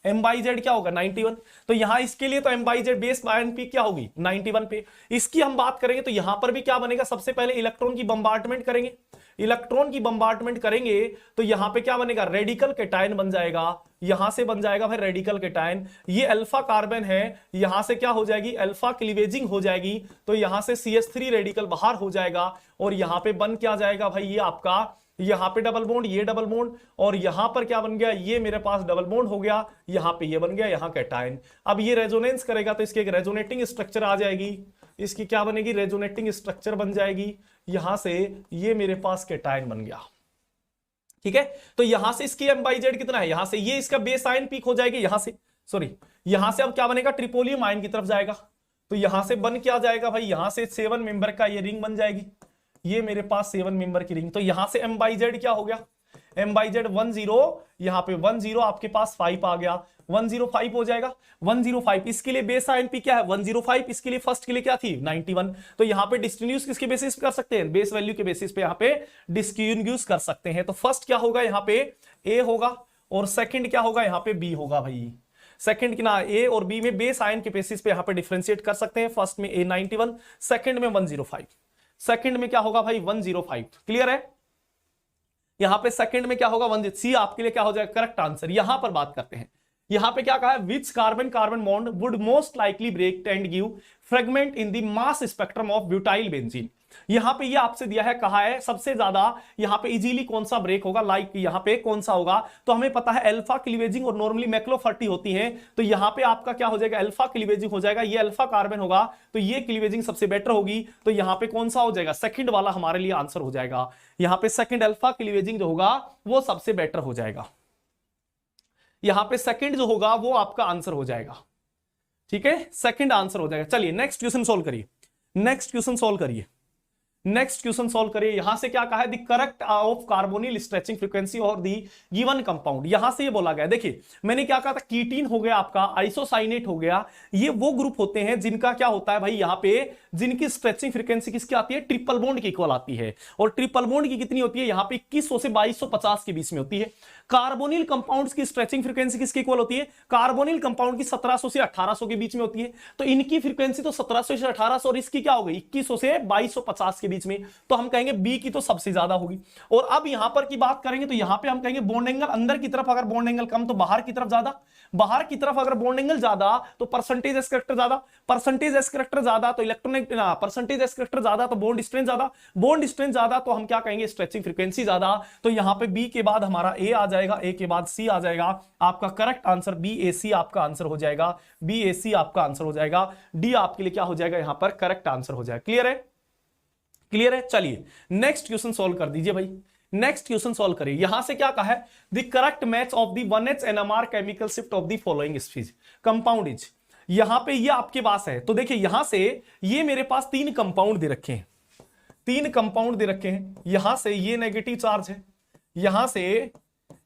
M/Z क्या होगा 91, तो यहां इसके लिए तो M/Z बेस आयन पीक क्या होगी 91 पे। इसकी हम बात करेंगे तो यहां पर भी क्या बनेगा, सबसे पहले इलेक्ट्रॉन की बंबार्टमेंट करेंगे, इलेक्ट्रॉन की बंबार्टमेंट करेंगे तो यहां पे क्या बनेगा, रेडिकल केटायन बन जाएगा, यहां से बन जाएगा भाई रेडिकल केटायन, ये अल्फा कार्बन है, यहां से क्या हो जाएगी, अल्फा क्लीवेजिंग हो जाएगी, तो यहां से CH3 रेडिकल बाहर हो जाएगा, और यहां पे बन क्या जाएगा भाई, ये आपका यहां पे डबल बॉन्ड, ये डबल बॉन्ड, और यहां पर क्या बन गया, ये मेरे पास डबल बॉन्ड हो गया, यहां पे ये बन गया, यहां केटायन। अब ये रेजोनेंस करेगा तो इसकी एक रेजोनेटिंग स्ट्रक्चर आ जाएगी, इसकी क्या बनेगी, रेजोनेटिंग स्ट्रक्चर बन जाएगी, यहां से ये मेरे पास केटायन बन गया, ठीक है। तो यहां से इसकी M/Z कितना है, यहां से ये इसका बेस आयन पीक हो जाएगी, यहां से सॉरी, यहां से अब क्या बनेगा, ट्रिपोलियम आयन की तरफ जाएगा, तो यहां से बन क्या जाएगा भाई, यहां से 7 मेंबर का ये रिंग बन जाएगी, ये मेरे पास 7 मेंबर की रिंग, तो यहां से M/Z क्या हो गया, M/Z 10, यहां पे 10 आपके पास 5 आ गया, 105 हो जाएगा, 105, इसके लिए बेस आयन पी क्या है 105, इसके लिए फर्स्ट के लिए क्या थी 91, तो यहां पे डिस्टिंग्विश किसके बेसिस पे कर सकते हैं, बेस वैल्यू के बेसिस पे यहां पे डिस्टिंग्विश कर सकते हैं। तो फर्स्ट क्या होगा, यहां पे ए होगा, और सेकंड क्या होगा, यहां पे बी होगा भाई, सेकंड की ना ए और बी में बेस आयन के बेसिस पे यहां पे डिफरेंशिएट कर सकते हैं, फर्स्ट में ए 91, सेकंड में 105, सेकंड में क्या होगा भाई 105, क्लियर है। यहां पे सेकंड में क्या होगा 1, सी आपके लिए क्या हो जाएगा करेक्ट आंसर। यहां पर बात करते हैं, यहां पे क्या कहा है, which carbon carbon bond would most likely break and give fragment in the mass spectrum of butyl benzene. यहां पे ये आपसे दिया है, कहा है सबसे ज्यादा यहां पे इजीली कौन सा ब्रेक होगा, लाइक यहां पे कौन सा होगा, तो हमें पता है अल्फा क्लीवेजिंग और नॉर्मली मैक्लोफर्टी होती है, तो यहां पे आपका क्या हो जाएगा, अल्फा क्लीवेजिंग हो जाएगा, ये अल्फा कार्बन होगा तो ये क्लीवेजिंग सबसे बेटर होगी, तो यहां पे कौन सा हो जाएगा, सेकंड वाला हमारे लिए आंसर हो जाएगा। यहां पे सेकंड अल्फा क्लीवेजिंग जो होगा वो सबसे बेटर हो जाएगा, यहां पे सेकंड जो होगा वो आपका आंसर हो जाएगा, ठीक है, सेकंड आंसर हो जाएगा। चलिए नेक्स्ट क्वेश्चन सोल्व करिए, नेक्स्ट क्वेश्चन सोल्व करिए, नेक्स्ट क्वेश्चन सॉल्व करिए। यहां से क्या कहा है, the correct of carbonyl stretching frequency और दी गिवन कंपाउंड। यहां से ये बोला गया, देखिए मैंने क्या कहा था, कीटीन हो गया आपका, आइसोसाइनेट हो गया, ये वो ग्रुप होते हैं जिनका क्या होता है भाई, यहां पे जिनकी स्ट्रेचिंग फ्रीक्वेंसी किसकी आती है, ट्रिपल बॉन्ड की इक्वल आती है। और ट्रिपल बॉन्ड की कितनी होती है, यहां पे 2100 से 2250 के बीच में होती है। कार्बोनिल कंपाउंड्स की स्ट्रेचिंग फ्रीक्वेंसी किसकी इक्वल होती है, कार्बोनिल कंपाउंड की 1700 से 1800 के बीच में होती है। तो इनकी फ्रीक्वेंसी तो 1700 से 1800 और इसकी क्या हो गई 2100 से 2250 के बीच में, तो हम कहेंगे बी की तो सबसे ज्यादा होगी। और अब यहां पर की बात करेंगे तो यहां पे हम कहेंगे बॉन्ड एंगल अंदर की तरफ अगर बॉन्ड एंगल कम तो बाहर की तरफ ज्यादा, बाहर की तरफ अगर बॉन्ड एंगल ज्यादा तो परसेंटेज एस करैक्टर ज्यादा, परसेंटेज एस करैक्टर ज्यादा तो इलेक्ट्रॉनिक परसेंटेज एस करैक्टर ज्यादा तो बॉन्ड स्ट्रेंथ ज्यादा, बॉन्ड स्ट्रेंथ ज्यादा तो हम क्या कहेंगे स्ट्रेचिंग फ्रीक्वेंसी ज्यादा। तो यहां पे बी के बाद हमारा ए आ जाएगा, ए के बाद सी आ जाएगा, आपका करेक्ट आंसर बी ए सी आपका आंसर हो जाएगा, बी ए सी आपका आंसर हो जाएगा, डी आपके लिए क्या हो जाएगा यहां पर करेक्ट आंसर हो जाएगा। क्लियर है, क्लियर है। चलिए नेक्स्ट क्वेश्चन सॉल्व कर दीजिए भाई, नेक्स्ट क्वेश्चन सॉल्व करिए। यहां से क्या कहा है, the correct match of the 1H NMR chemical shift of the following species compound is. यहां पे ये आपके पास है, तो देखिए यहां से ये मेरे पास 3 कंपाउंड दे रखे हैं, 3 कंपाउंड दे रखे हैं। यहां से ये नेगेटिव चार्ज है, यहां से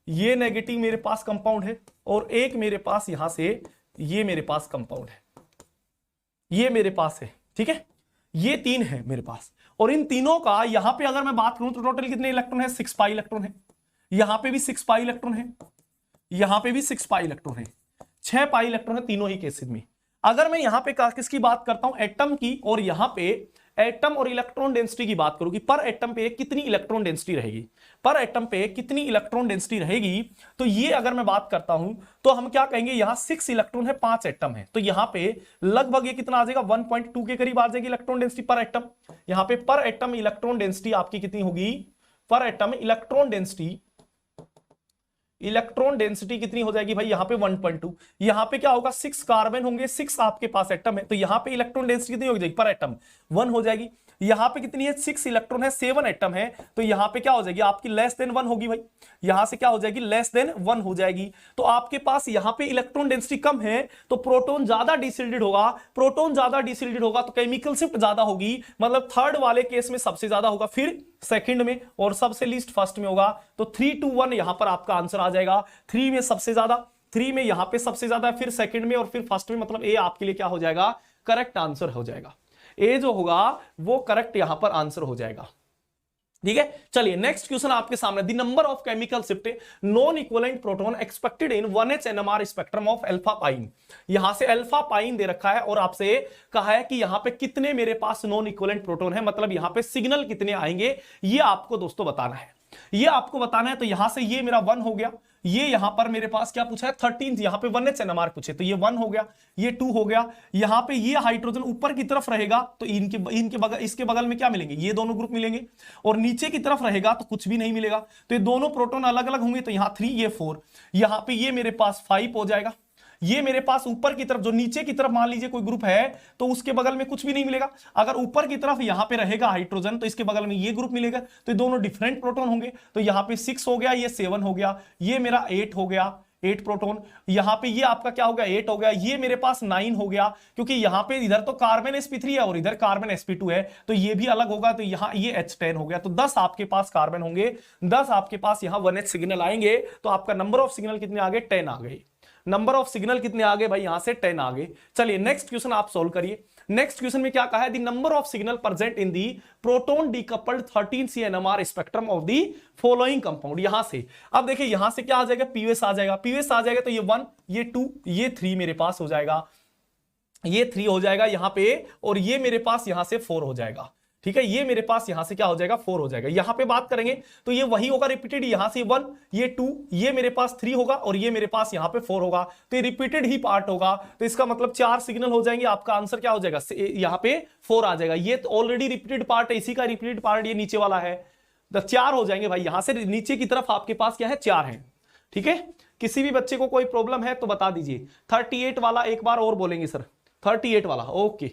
ये नेगेटिव मेरे पास कंपाउंड है, और एक मेरे पास यहां से ये मेरे पास कंपाउंड है, ये मेरे पास है, ठीक है, ये 3 है मेरे पास। और इन तीनों का यहां पे अगर मैं बात करूं तो टोटल कितने इलेक्ट्रॉन है, 6 पाई इलेक्ट्रॉन है, यहां पे भी 6 पाई इलेक्ट्रॉन है, यहां पे भी 6 पाई इलेक्ट्रॉन है, 6 पाई इलेक्ट्रॉन है तीनों ही केसेस में। अगर मैं यहां पे किसकी बात करता हूं, एटम की, और यहां पे एटम और इलेक्ट्रॉन डेंसिटी की बात करूं कि पर एटम पे कितनी इलेक्ट्रॉन डेंसिटी रहेगी, पर एटम पे कितनी इलेक्ट्रॉन डेंसिटी रहेगी, तो ये अगर मैं बात करता हूं तो हम क्या कहेंगे, यहां 6 इलेक्ट्रॉन है, 5 एटम है, तो यहां पे लगभग ये कितना आ जाएगा 1.2 के करीब आ जाएगी इलेक्ट्रॉन डेंसिटी पर एटम। यहां पे पर एटम इलेक्ट्रॉन डेंसिटी आपकी कितनी होगी, पर atom electron density, electron density कितनी हो जाएगी भाई, यहां पे 1.2। यहां पे क्या होगा 6 कार्बन होंगे, 6 आपके पास एटम है, तो यहां पे इलेक्ट्रॉन डेंसिटी कितनी हो जाएगी पर एटम 1 हो जाएगी। यहां पे कितनी है 6 इलेक्ट्रॉन है, 7 एटम है, तो यहां पे क्या हो जाएगी आपकी लेस देन 1 होगी भाई, यहां से क्या हो जाएगी लेस देन 1 हो जाएगी। तो आपके पास यहां पे इलेक्ट्रॉन डेंसिटी कम है तो प्रोटॉन ज्यादा डिसिल्डेड होगा, प्रोटॉन ज्यादा डिसिल्डेड होगा तो केमिकल शिफ्ट ज्यादा होगी, मतलब थर्ड वाले केस में सबसे ज्यादा होगा, फिर सेकंड में, और सबसे लीस्ट फर्स्ट में होगा। तो 3 to 1 यहां पर आपका आंसर आ जाएगा, 3 में सबसे ज्यादा, 3 में यहां पे सबसे ज्यादा, फिर सेकंड में और फिर फर्स्ट में, मतलब ए आपके लिए क्या हो जाएगा करेक्ट आंसर हो जाएगा, ए जो होगा वो करेक्ट यहां पर आंसर हो जाएगा। ठीक है, चलिए नेक्स्ट क्वेश्चन आपके सामने, the number of chemical shift non equivalent proton expected in 1H NMR spectrum of alpha pine. यहां से अल्फा पाइन दे रखा है और आपसे कहा है कि यहां पे कितने मेरे पास नॉन इक्विवेलेंट प्रोटॉन है, मतलब यहां पे सिग्नल कितने आएंगे, ये आपको दोस्तों बताना है, ये आपको बताना है। तो यहां से ये मेरा 1 हो गया, ये यहां पर मेरे पास क्या पूछा है 13, यहां पे 1H NMR पूछे तो ये 1 हो गया, ये 2 हो गया। यहां पे ये हाइड्रोजन ऊपर की तरफ रहेगा तो इनके बगल, इसके बगल में क्या मिलेंगे, ये दोनों ग्रुप मिलेंगे, और नीचे की तरफ रहेगा तो कुछ भी नहीं मिलेगा, तो ये दोनों प्रोटॉन अलग अलग होंगे, तो यहां 3 ये 4, यहां पे ये मेरे पास 5 हो जाएगा। ये मेरे पास ऊपर की तरफ, जो नीचे की तरफ मान लीजिए कोई ग्रुप है तो उसके बगल में कुछ भी नहीं मिलेगा, अगर ऊपर की तरफ यहां पे रहेगा हाइड्रोजन तो इसके बगल में ये ग्रुप मिलेगा, तो ये दोनों डिफरेंट प्रोटॉन होंगे, तो यहां पे 6 हो गया, ये 7 हो गया, ये मेरा 8 हो गया, 8 प्रोटॉन, यहां पे ये आपका क्या हो गया 8 हो गया, ये मेरे पास 9 हो गया, क्योंकि यहां पे इधर तो कार्बन sp3 है और इधर कार्बन sp2 है, तो ये भी अलग होगा, तो यहां ये H10 हो गया, तो 10 आपके पास कार्बन होंगे, 10 आपके पास यहां 1H सिग्नल आएंगे, तो आपका नंबर ऑफ सिग्नल कितने आ गए 10 आ गए, नंबर ऑफ सिग्नल कितने आ गए भाई यहां से 10 आ गए। चलिए नेक्स्ट क्वेश्चन आप सॉल्व करिए। नेक्स्ट क्वेश्चन में क्या कहा है, the number of signal present in the proton decoupled 13C NMR spectrum of the following compound. यहां से अब देखिए यहां से क्या आ जाएगा पीवीएस आ जाएगा, पीवीएस आ जाएगा तो ये 1 ये 2 ये 3 मेरे पास हो जाएगा, ये 3 हो जाएगा यहां पे, और ये मेरे पास यहां से 4 हो जाएगा। ठीक है, ये मेरे पास यहां से क्या हो जाएगा 4 हो जाएगा। यहां पे बात करेंगे तो ये वही होगा रिपीटेड, यहां से 1 ये 2 ये मेरे पास 3 होगा, और ये मेरे पास यहां पे 4 होगा, तो ये रिपीटेड ही पार्ट होगा, तो इसका मतलब 4 सिग्नल हो जाएंगे, आपका आंसर क्या हो जाएगा यहां पे 4 आ जाएगा। ये तो ऑलरेडी रिपीटेड पार्ट है, इसी का रिपीटेड पार्ट ये नीचे वाला है, तो 4 हो जाएंगे भाई, यहां से नीचे की तरफ आपके पास क्या है 4 है। ठीक है, किसी भी बच्चे को कोई प्रॉब्लम है तो बता दीजिए। 38 वाला एक बार और बोलेंगे सर, 38 वाला, ओके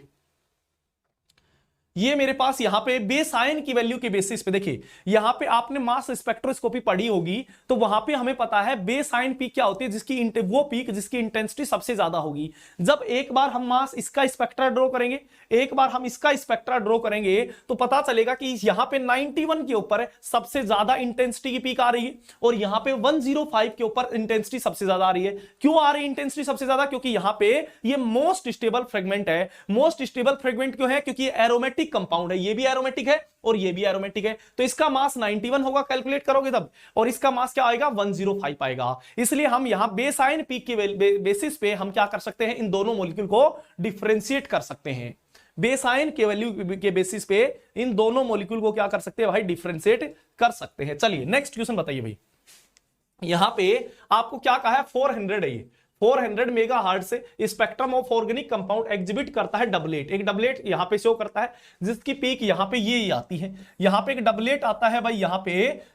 ये मेरे पास यहां पे बेस आयन की वैल्यू के बेसिस पे देखिए, यहां पे आपने मास स्पेक्ट्रोस्कोपी पढ़ी होगी, तो वहां पे हमें पता है बेस आयन पीक क्या होती है, जिसकी वो पीक जिसकी इंटेंसिटी सबसे ज्यादा होगी। जब एक बार हम मास इसका स्पेक्ट्रा ड्रॉ करेंगे, एक बार हम इसका स्पेक्ट्रा ड्रॉ करेंगे, तो पता चलेगा कि यहां पे 91 के ऊपर सबसे ज्यादा इंटेंसिटी की पीक आ रही है, और यहां पे 105 के ऊपर इंटेंसिटी सबसे ज्यादा आ रही है। क्यों आ रही है इंटेंसिटी सबसे ज्यादा? क्योंकि यहां पे ये मोस्ट स्टेबल फ्रेगमेंट है। मोस्ट स्टेबल फ्रेगमेंट क्यों है? क्योंकि ये एरोमेटिक कंपाउंड है, ये भी एरोमेटिक है और ये भी एरोमेटिक है, तो इसका मास 91 होगा, कैलकुलेट करोगे तब, और इसका मास क्या आएगा? 105 आएगा। इसलिए हम यहां बेस आयन पीक के बेसिस पे हम क्या कर सकते हैं, इन दोनों मॉलिक्यूल को डिफरेंशिएट कर सकते हैं। बेस आयन के वैल्यू के बेसिस पे इन दोनों मॉलिक्यूल को क्या कर सकते हैं भाई? डिफरेंशिएट कर सकते हैं। चलिए नेक्स्ट क्वेश्चन बताइए भाई। यहां पे आपको क्या कहा है? 400 है, ये 400 मेगाहर्ट्ज से spectrum of organic compound exhibit करता है डबलेट। एक डबलेट यहां पे शो करता है, जिसकी पीक यहां पे ये आती है। यहां पे एक डबलेट आता है भाई यहां पे,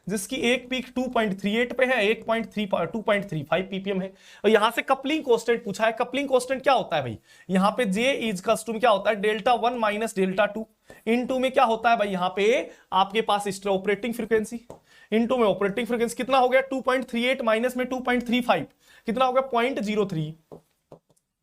जिसकी एक पीक 2.38 पे है, 2.35 ppm है। और यहां से कपलिंग कांस्टेंट पूछा है। कपलिंग कांस्टेंट क्या होता है भाई? यहां पे J इज कस्टम क्या होता है? Δ1 माइनस Δ2 इनटू में क्या होता है भाई? यहां पे आपके पास ऑपरेटिंग फ्रीक्वेंसी इनटू में ऑपरेटिंग फ्रीक्वेंसी कितना हो गया? 2.38 माइनस में 2.35 कितना हो गया? 0.03।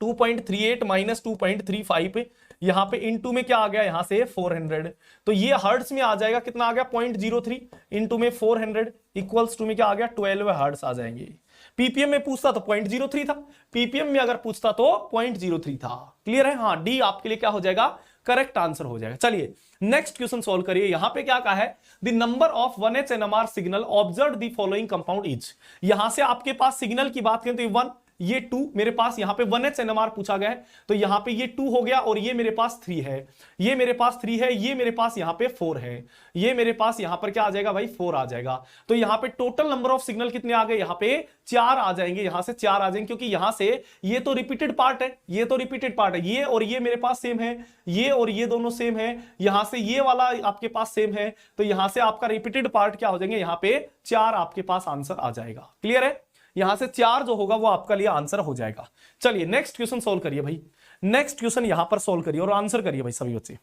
2.38 माइनस 2.35 यहां पे इनटू में क्या आ गया? यहां से 400, तो ये हर्ट्ज में आ जाएगा। कितना आ गया? 0.03 इनटू में 400 इक्वल्स टू में क्या आ गया? 12 हर्ट्ज आ जाएंगे। पीपीएम में पूछता तो 0.03 था, पीपीएम में अगर पूछता तो 0.03 था। क्लियर है? हाँ, डी आपके लिए क्या हो जाएगा? करेक्ट आंसर हो जाएगा। चलिए नेक्स्ट क्वेश्चन सॉल्व करिए। यहां पे क्या कहा है? The number of 1H NMR signal observe the following compound is. यहां से आपके पास सिग्नल की बात करें तो 1, ये 2, मेरे पास यहां पे 1H NMR पूछा गया है, तो यहां पे ये 2 हो गया, और ये मेरे पास 3 है, ये मेरे पास 3 है, ये मेरे पास यहां पे 4 है, ये मेरे पास यहां पर क्या आ जाएगा भाई? 4 आ जाएगा। तो यहां पे टोटल नंबर ऑफ सिग्नल कितने आ गए? यहां पे 4 आ जाएंगे, यहां से 4 आ जाएंगे, क्योंकि यहां से ये तो रिपीटेड पार्ट है, ये तो रिपीटेड पार्ट है, ये और ये मेरे पास सेम है, ये और ये दोनों सेम है, यहां से ये वाला आपके पास सेम है, तो यहां से आपका रिपीटेड पार्ट क्या हो जाएंगे? यहां पे 4 आपके पास आंसर आ जाएगा। क्लियर है? यहां से 4 जो होगा वो आपका लिए आंसर हो जाएगा। चलिए नेक्स्ट क्वेश्चन सोल्व करिए भाई। नेक्स्ट क्वेश्चन यहां पर सोल्व करिए और आंसर करिए भाई सभी बच्चे।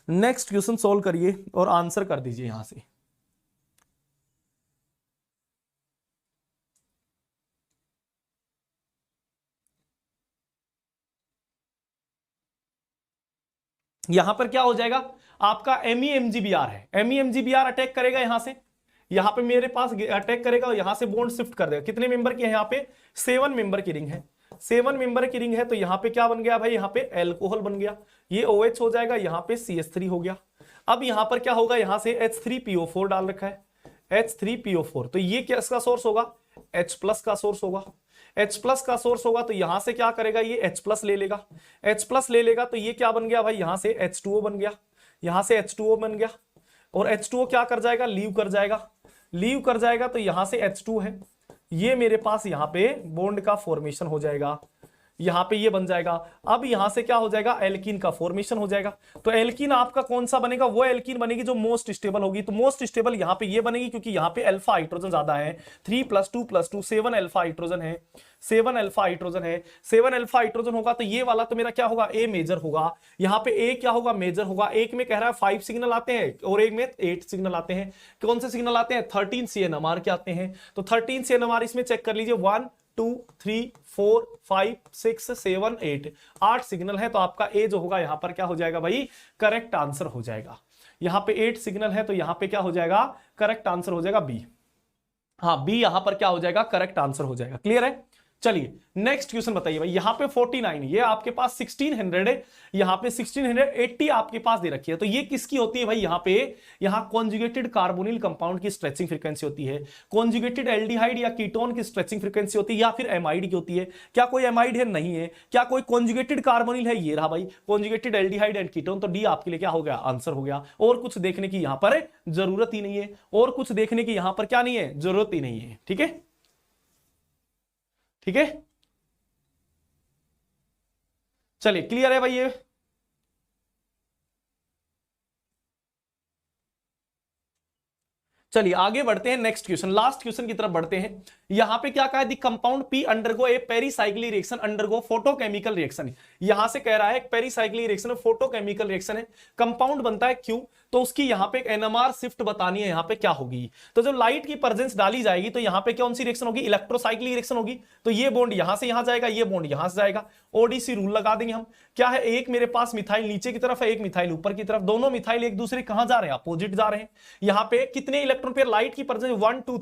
नेक्स्ट क्वेश्चन सोल्व करिए और आंसर कर दीजिए यहां से। यहां पर क्या हो जाएगा? आपका MEMGBR है, MEMGBR अटैक करेगा यहां से, यहां पे मेरे पास अटैक करेगा और यहां से बॉन्ड शिफ्ट कर देगा। कितने मेंबर की है? यहां पे 7 मेंबर की रिंग है, 7 मेंबर की रिंग है, तो यहां पे क्या बन गया भाई? यहां पे एल्कोहल बन गया, ये OH हो जाएगा, यहां पे CH3 हो गया। अब यहां पर क्या होगा? यहां से H3PO4 डाल रखा है, H3PO4, तो ये क्या इसका सोर्स होगा? H+ का सोर्स होगा, H+ का सोर्स होगा, तो यहां से क्या करेगा? ये H+ ले लेगा, H+ ले लेगा, तो ये क्या बन गया भाई? यहां से H2O बन गया, यहां से H2O बन गया, और H2O क्या कर जाएगा? लीव कर जाएगा, लीव कर जाएगा, तो यहां से H2 है, ये मेरे पास यहां पे बॉन्ड का फॉर्मेशन हो जाएगा, यहां पे ये बन जाएगा। अब यहां से क्या हो जाएगा? एल्कीन का फॉर्मेशन हो जाएगा। तो एल्कीन आपका कौन सा बनेगा? वो एल्कीन बनेगी जो मोस्ट स्टेबल होगी। तो मोस्ट स्टेबल यहां पे ये बनेगी, क्योंकि यहां पे अल्फा हाइड्रोजन ज्यादा है, 3 + 2 + 2 7 अल्फा हाइड्रोजन है, 7 अल्फा हाइड्रोजन है, 7 अल्फा हाइड्रोजन होगा, तो ये वाला तो मेरा क्या होगा? ए मेजर होगा। यहाँ पे ए क्या होगा? मेजर होगा। एक में कह रहा है 5 सिग्नल आते हैं और एक में 8 सिग्नल आते हैं। कौन से सिग्नल आते हैं? 13 CNMR के आते हैं। तो 13 CNMR इसमें चेक कर लीजिए, 1 2 3 4 5 6 7 8 8 सिग्नल है, तो आपका ए जो होगा यहां पर क्या हो जाएगा भाई? करेक्ट आंसर हो जाएगा। यहां पे 8 सिग्नल है, तो यहां पे क्या हो जाएगा? करेक्ट आंसर हो जाएगा बी। हाँ, बी यहां पर क्या हो जाएगा? करेक्ट आंसर हो जाएगा। क्लियर है? चलिए नेक्स्ट क्वेश्चन बताइए भाई। यहां पे 49, ये आपके पास 1600 है, यहां पे 1680 आपके पास दे रखी है, तो ये किसकी होती है भाई? यहां पे यहां कॉन्जुगेटेड कार्बोनिल कंपाउंड की स्ट्रेचिंग फ्रीक्वेंसी होती है, कॉन्जुगेटेड एल्डिहाइड या कीटोन की स्ट्रेचिंग फ्रीक्वेंसी होती है, या फिर एमाइड की होती है। क्या कोई एमाइड है? नहीं है। क्या कोई कॉन्जुगेटेड कार्बोनिल है? ये रहा भाई, कॉन्जुगेटेड एल्डिहाइड एंड कीटोन, तो डी आपके लिए क्या हो गया? आंसर हो गया। और कुछ देखने की यहां पर जरूरत ही नहीं है, और कुछ देखने की यहां पर क्या नहीं है? जरूरत ही नहीं है। ठीक है? ठीक है, चलिए क्लियर है भाई ये? चलिए आगे बढ़ते हैं नेक्स्ट क्वेश्चन, लास्ट क्वेश्चन की तरफ बढ़ते हैं। यहां पे क्या कहा है, the compound P undergo A pericyclic reaction undergo photochemical reaction. यहां से कह रहा है पेरीसाइक्लिक रिएक्शन है, फोटोकेमिकल रिएक्शन है, कंपाउंड बनता है क्यों, तो उसकी यहां पे एक एनएमआर शिफ्ट बतानी है, यहां पे क्या होगी। तो जब लाइट की प्रेजेंस डाली जाएगी तो यहां पे कौन सी रिएक्शन होगी, इलेक्ट्रोसाइक्लिक रिएक्शन होगी। तो ये बॉन्ड यहां से यहां जाएगा, ये बॉन्ड यहां से जाएगा, ओडीसी रूल लगा देंगे हम। क्या है, एक मेरे पास मिथाइल नीचे की तरफ है, एक मिथाइल ऊपर की तरफ, दोनों मिथाइल एक दूसरे कहां जा रहे हैं, अपोजिट जा रहे हैं। यहां पे कितने इलेक्ट्रॉन पेयर लाइट की प्रेजेंस 1 2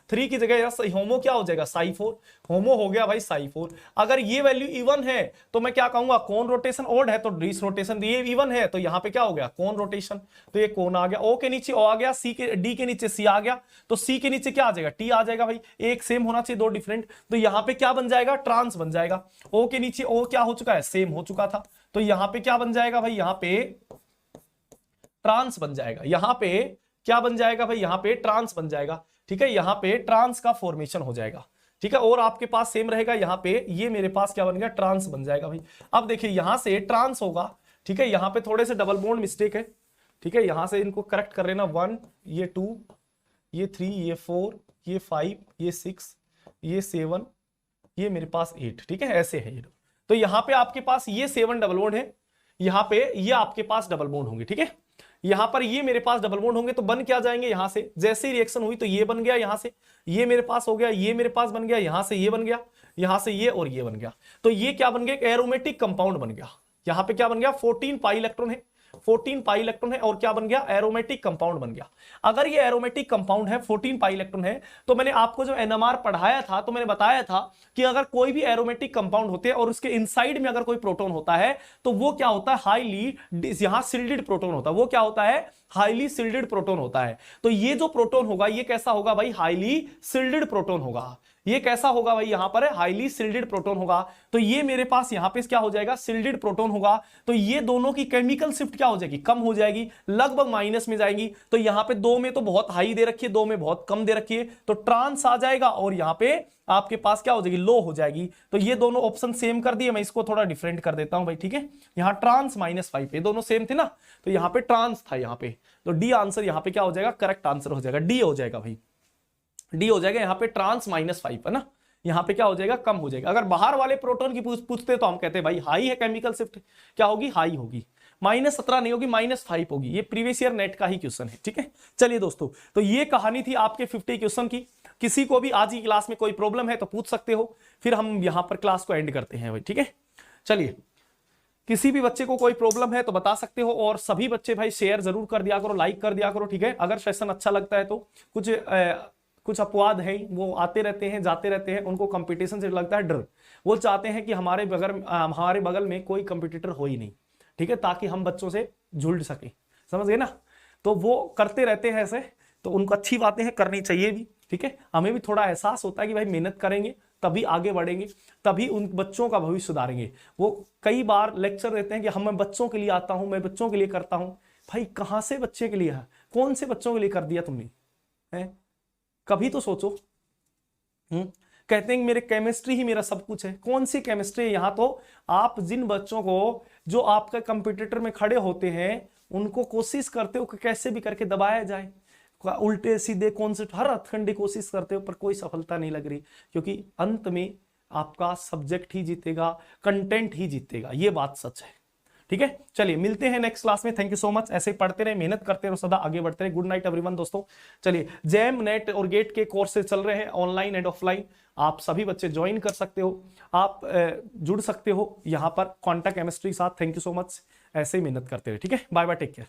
3 की जगह होमो क्या हो जाएगा, साई 4, होमो हो गया भाई साई 4। अगर ये वैल्यू इवन है तो मैं क्या कहूंगा, कोन रोटेशन, ओड है तो डिस रोटेशन, ये इवन है तो यहां पे क्या हो गया, कोन रोटेशन, तो ये कोन आ गया। ओ के नीचे ओ आ गया, सी के डी के नीचे सी आ गया, तो सी के नीचे क्या आ जाएगा, टी आ जाएगा भाई, एक सेम होना चाहिए दो डिफरेंट, तो यहां पे क्या बन जाएगा, ट्रांस बन जाएगा। ओ के नीचे ओ क्या हो चुका है, सेम हो चुका था, तो यहां पे क्या बन जाएगा भाई, यहां पे ट्रांस बन जाएगा। यहां पे क्या बन जाएगा भाई, यहां पे ट्रांस बन जाएगा, ठीक है, यहां पे ट्रांस का फॉर्मेशन हो जाएगा, ठीक है। और आपके पास सेम रहेगा, यहां पे ये मेरे पास क्या बन गया, ट्रांस बन जाएगा भाई। अब देखिए यहां से ट्रांस होगा, ठीक है, यहां पे थोड़े से डबल बॉन्ड मिस्टेक है, ठीक है, यहां से इनको करेक्ट कर लेना, 1 ये 2 ये 3 ये 4 ये 5 ये 6 ये 7 ये मेरे पास 8, ठीक है, ऐसे है ये। तो यहां पे आपके पास ये 7 डबल बॉन्ड है, यहां पे ये आपके पास डबल बॉन्ड होंगे, ठीक है। यहां पर ये मेरे पास डबल बॉन्ड होंगे तो बन क्या जाएंगे, यहां से जैसे ही रिएक्शन हुई तो ये बन गया, यहां से ये मेरे पास हो गया, ये मेरे पास बन गया, यहां से ये बन गया, यहां से ये और ये बन गया, तो ये क्या बन गया, एक एरोमेटिक कंपाउंड बन गया। यहां पे क्या बन गया, 14 पाई इलेक्ट्रॉन है, 14 पाई इलेक्ट्रॉन है, और क्या बन गया, एरोमेटिक कंपाउंड बन गया। अगर ये एरोमेटिक कंपाउंड है, 14 पाई इलेक्ट्रॉन है, तो मैंने आपको जो एनएमआर पढ़ाया था तो मैंने बताया था कि अगर कोई भी एरोमेटिक कंपाउंड होते हैं और उसके इनसाइड में अगर कोई प्रोटॉन होता है तो वो क्या होता है, हाईली, यहां सिल्डेड प्रोटॉन होता है, वो क्या होता है, हाईली सिल्डेड प्रोटॉन होता है। तो ये जो प्रोटॉन होगा ये कैसा होगा भाई, हाईली सिल्डेड प्रोटॉन होगा। ये कैसा होगा भाई, यहां पर हाईली सिल्डेड प्रोटॉन होगा, तो ये मेरे पास यहां पे क्या हो जाएगा, सिल्डेड प्रोटॉन होगा। तो ये दोनों की केमिकल शिफ्ट क्या हो जाएगी, कम हो जाएगी, लगभग माइनस में जाएगी। तो यहां पे 2 में तो बहुत हाई दे रखी है, 2 में बहुत कम दे रखी है, तो ट्रांस आ जाएगा, और यहां पे आपके पास क्या हो जाएगी, लो हो जाएगी। तो ये दोनों ऑप्शन सेम कर दिए, मैं इसको थोड़ा डिफरेंट कर देता हूं भाई, ठीक है। यहां ट्रांस -5 पे दोनों सेम थे ना, तो यहां पे ट्रांस था यहां पे, तो डी आंसर यहां पे क्या हो जाएगा, करेक्ट आंसर हो जाएगा, डी हो जाएगा भाई, डी हो जाएगा। यहां पे ट्रांस -5 है ना, यहां पे क्या हो जाएगा, कम हो जाएगा। अगर बाहर वाले प्रोटॉन की पूछते तो हम कहते हैं भाई हाई है केमिकल शिफ्ट, क्या होगी, हाई होगी, -17 नहीं होगी, -5 होगी। ये प्रीवियस ईयर नेट का ही क्वेश्चन है, ठीक है। चलिए दोस्तों, तो ये कहानी थी आपके 50 क्वेश्चन की। किसी को भी आज की क्लास में कोई प्रॉब्लम है तो पूछ सकते हो, फिर हम यहां पर क्लास को एंड करते हैं भाई, ठीक है। चलिए, किसी भी बच्चे को कोई प्रॉब्लम है तो बता सकते हो, और सभी बच्चे भाई शेयर जरूर कर दिया करो, लाइक कर दिया करो, ठीक है। अगर सेशन अच्छा लगता है तो कुछ अपवाद हैं, वो आते रहते हैं जाते रहते हैं, उनको कंपटीशन से लगता है डर, वो चाहते हैं कि हमारे बगल में कोई कंपटीटर हो ही नहीं, ठीक है, ताकि हम बच्चों से जुड़ सके, समझ गए ना। तो वो करते रहते हैं ऐसे, तो उनको अच्छी बातें हैं, करनी चाहिए भी, ठीक है। हमें भी थोड़ा एहसास होता है कि भाई मेहनत करेंगे तभी आगे बढ़ेंगे, तभी उन बच्चों का भविष्य सुधारेंगे। वो कई बार लेक्चर देते हैं कि मैं बच्चों के लिए आता हूं, मैं बच्चों के लिए करता हूं। भाई कहां से बच्चे के लिए है, कौन से बच्चों के लिए कर दिया तुमने, है कभी तो सोचो। कहते हैं कि मेरे केमिस्ट्री ही मेरा सब कुछ है, कौन सी केमिस्ट्री है। यहां तो आप जिन बच्चों को जो आपके कंपटीटर में खड़े होते हैं उनको कोशिश करते हो कि कैसे भी करके दबाया जाए, उल्टे सीधे कॉन्सेप्ट हर हथकंडे कोशिश करते हो, पर कोई सफलता नहीं लग रही, क्योंकि अंत में आपका सब्जेक्ट ही जीतेगा, कंटेंट ही जीतेगा, ये बात सच है, ठीक है। चलिए मिलते हैं नेक्स्ट क्लास में, थैंक यू सो मच। ऐसे ही पढ़ते रहे, मेहनत करते रहो, सदा आगे बढ़ते रहे। गुड नाइट एवरीवन दोस्तों। चलिए, जैम, नेट और गेट के कोर्सेज चल रहे हैं ऑनलाइन एंड ऑफलाइन, आप सभी बच्चे ज्वाइन कर सकते हो, आप जुड़ सकते हो यहाँ पर क्वांटा केमिस्ट्री के साथ। थैंक यू सो मच, ऐसे ही मेहनत करते रहे, ठीक है। Bye bye, take care.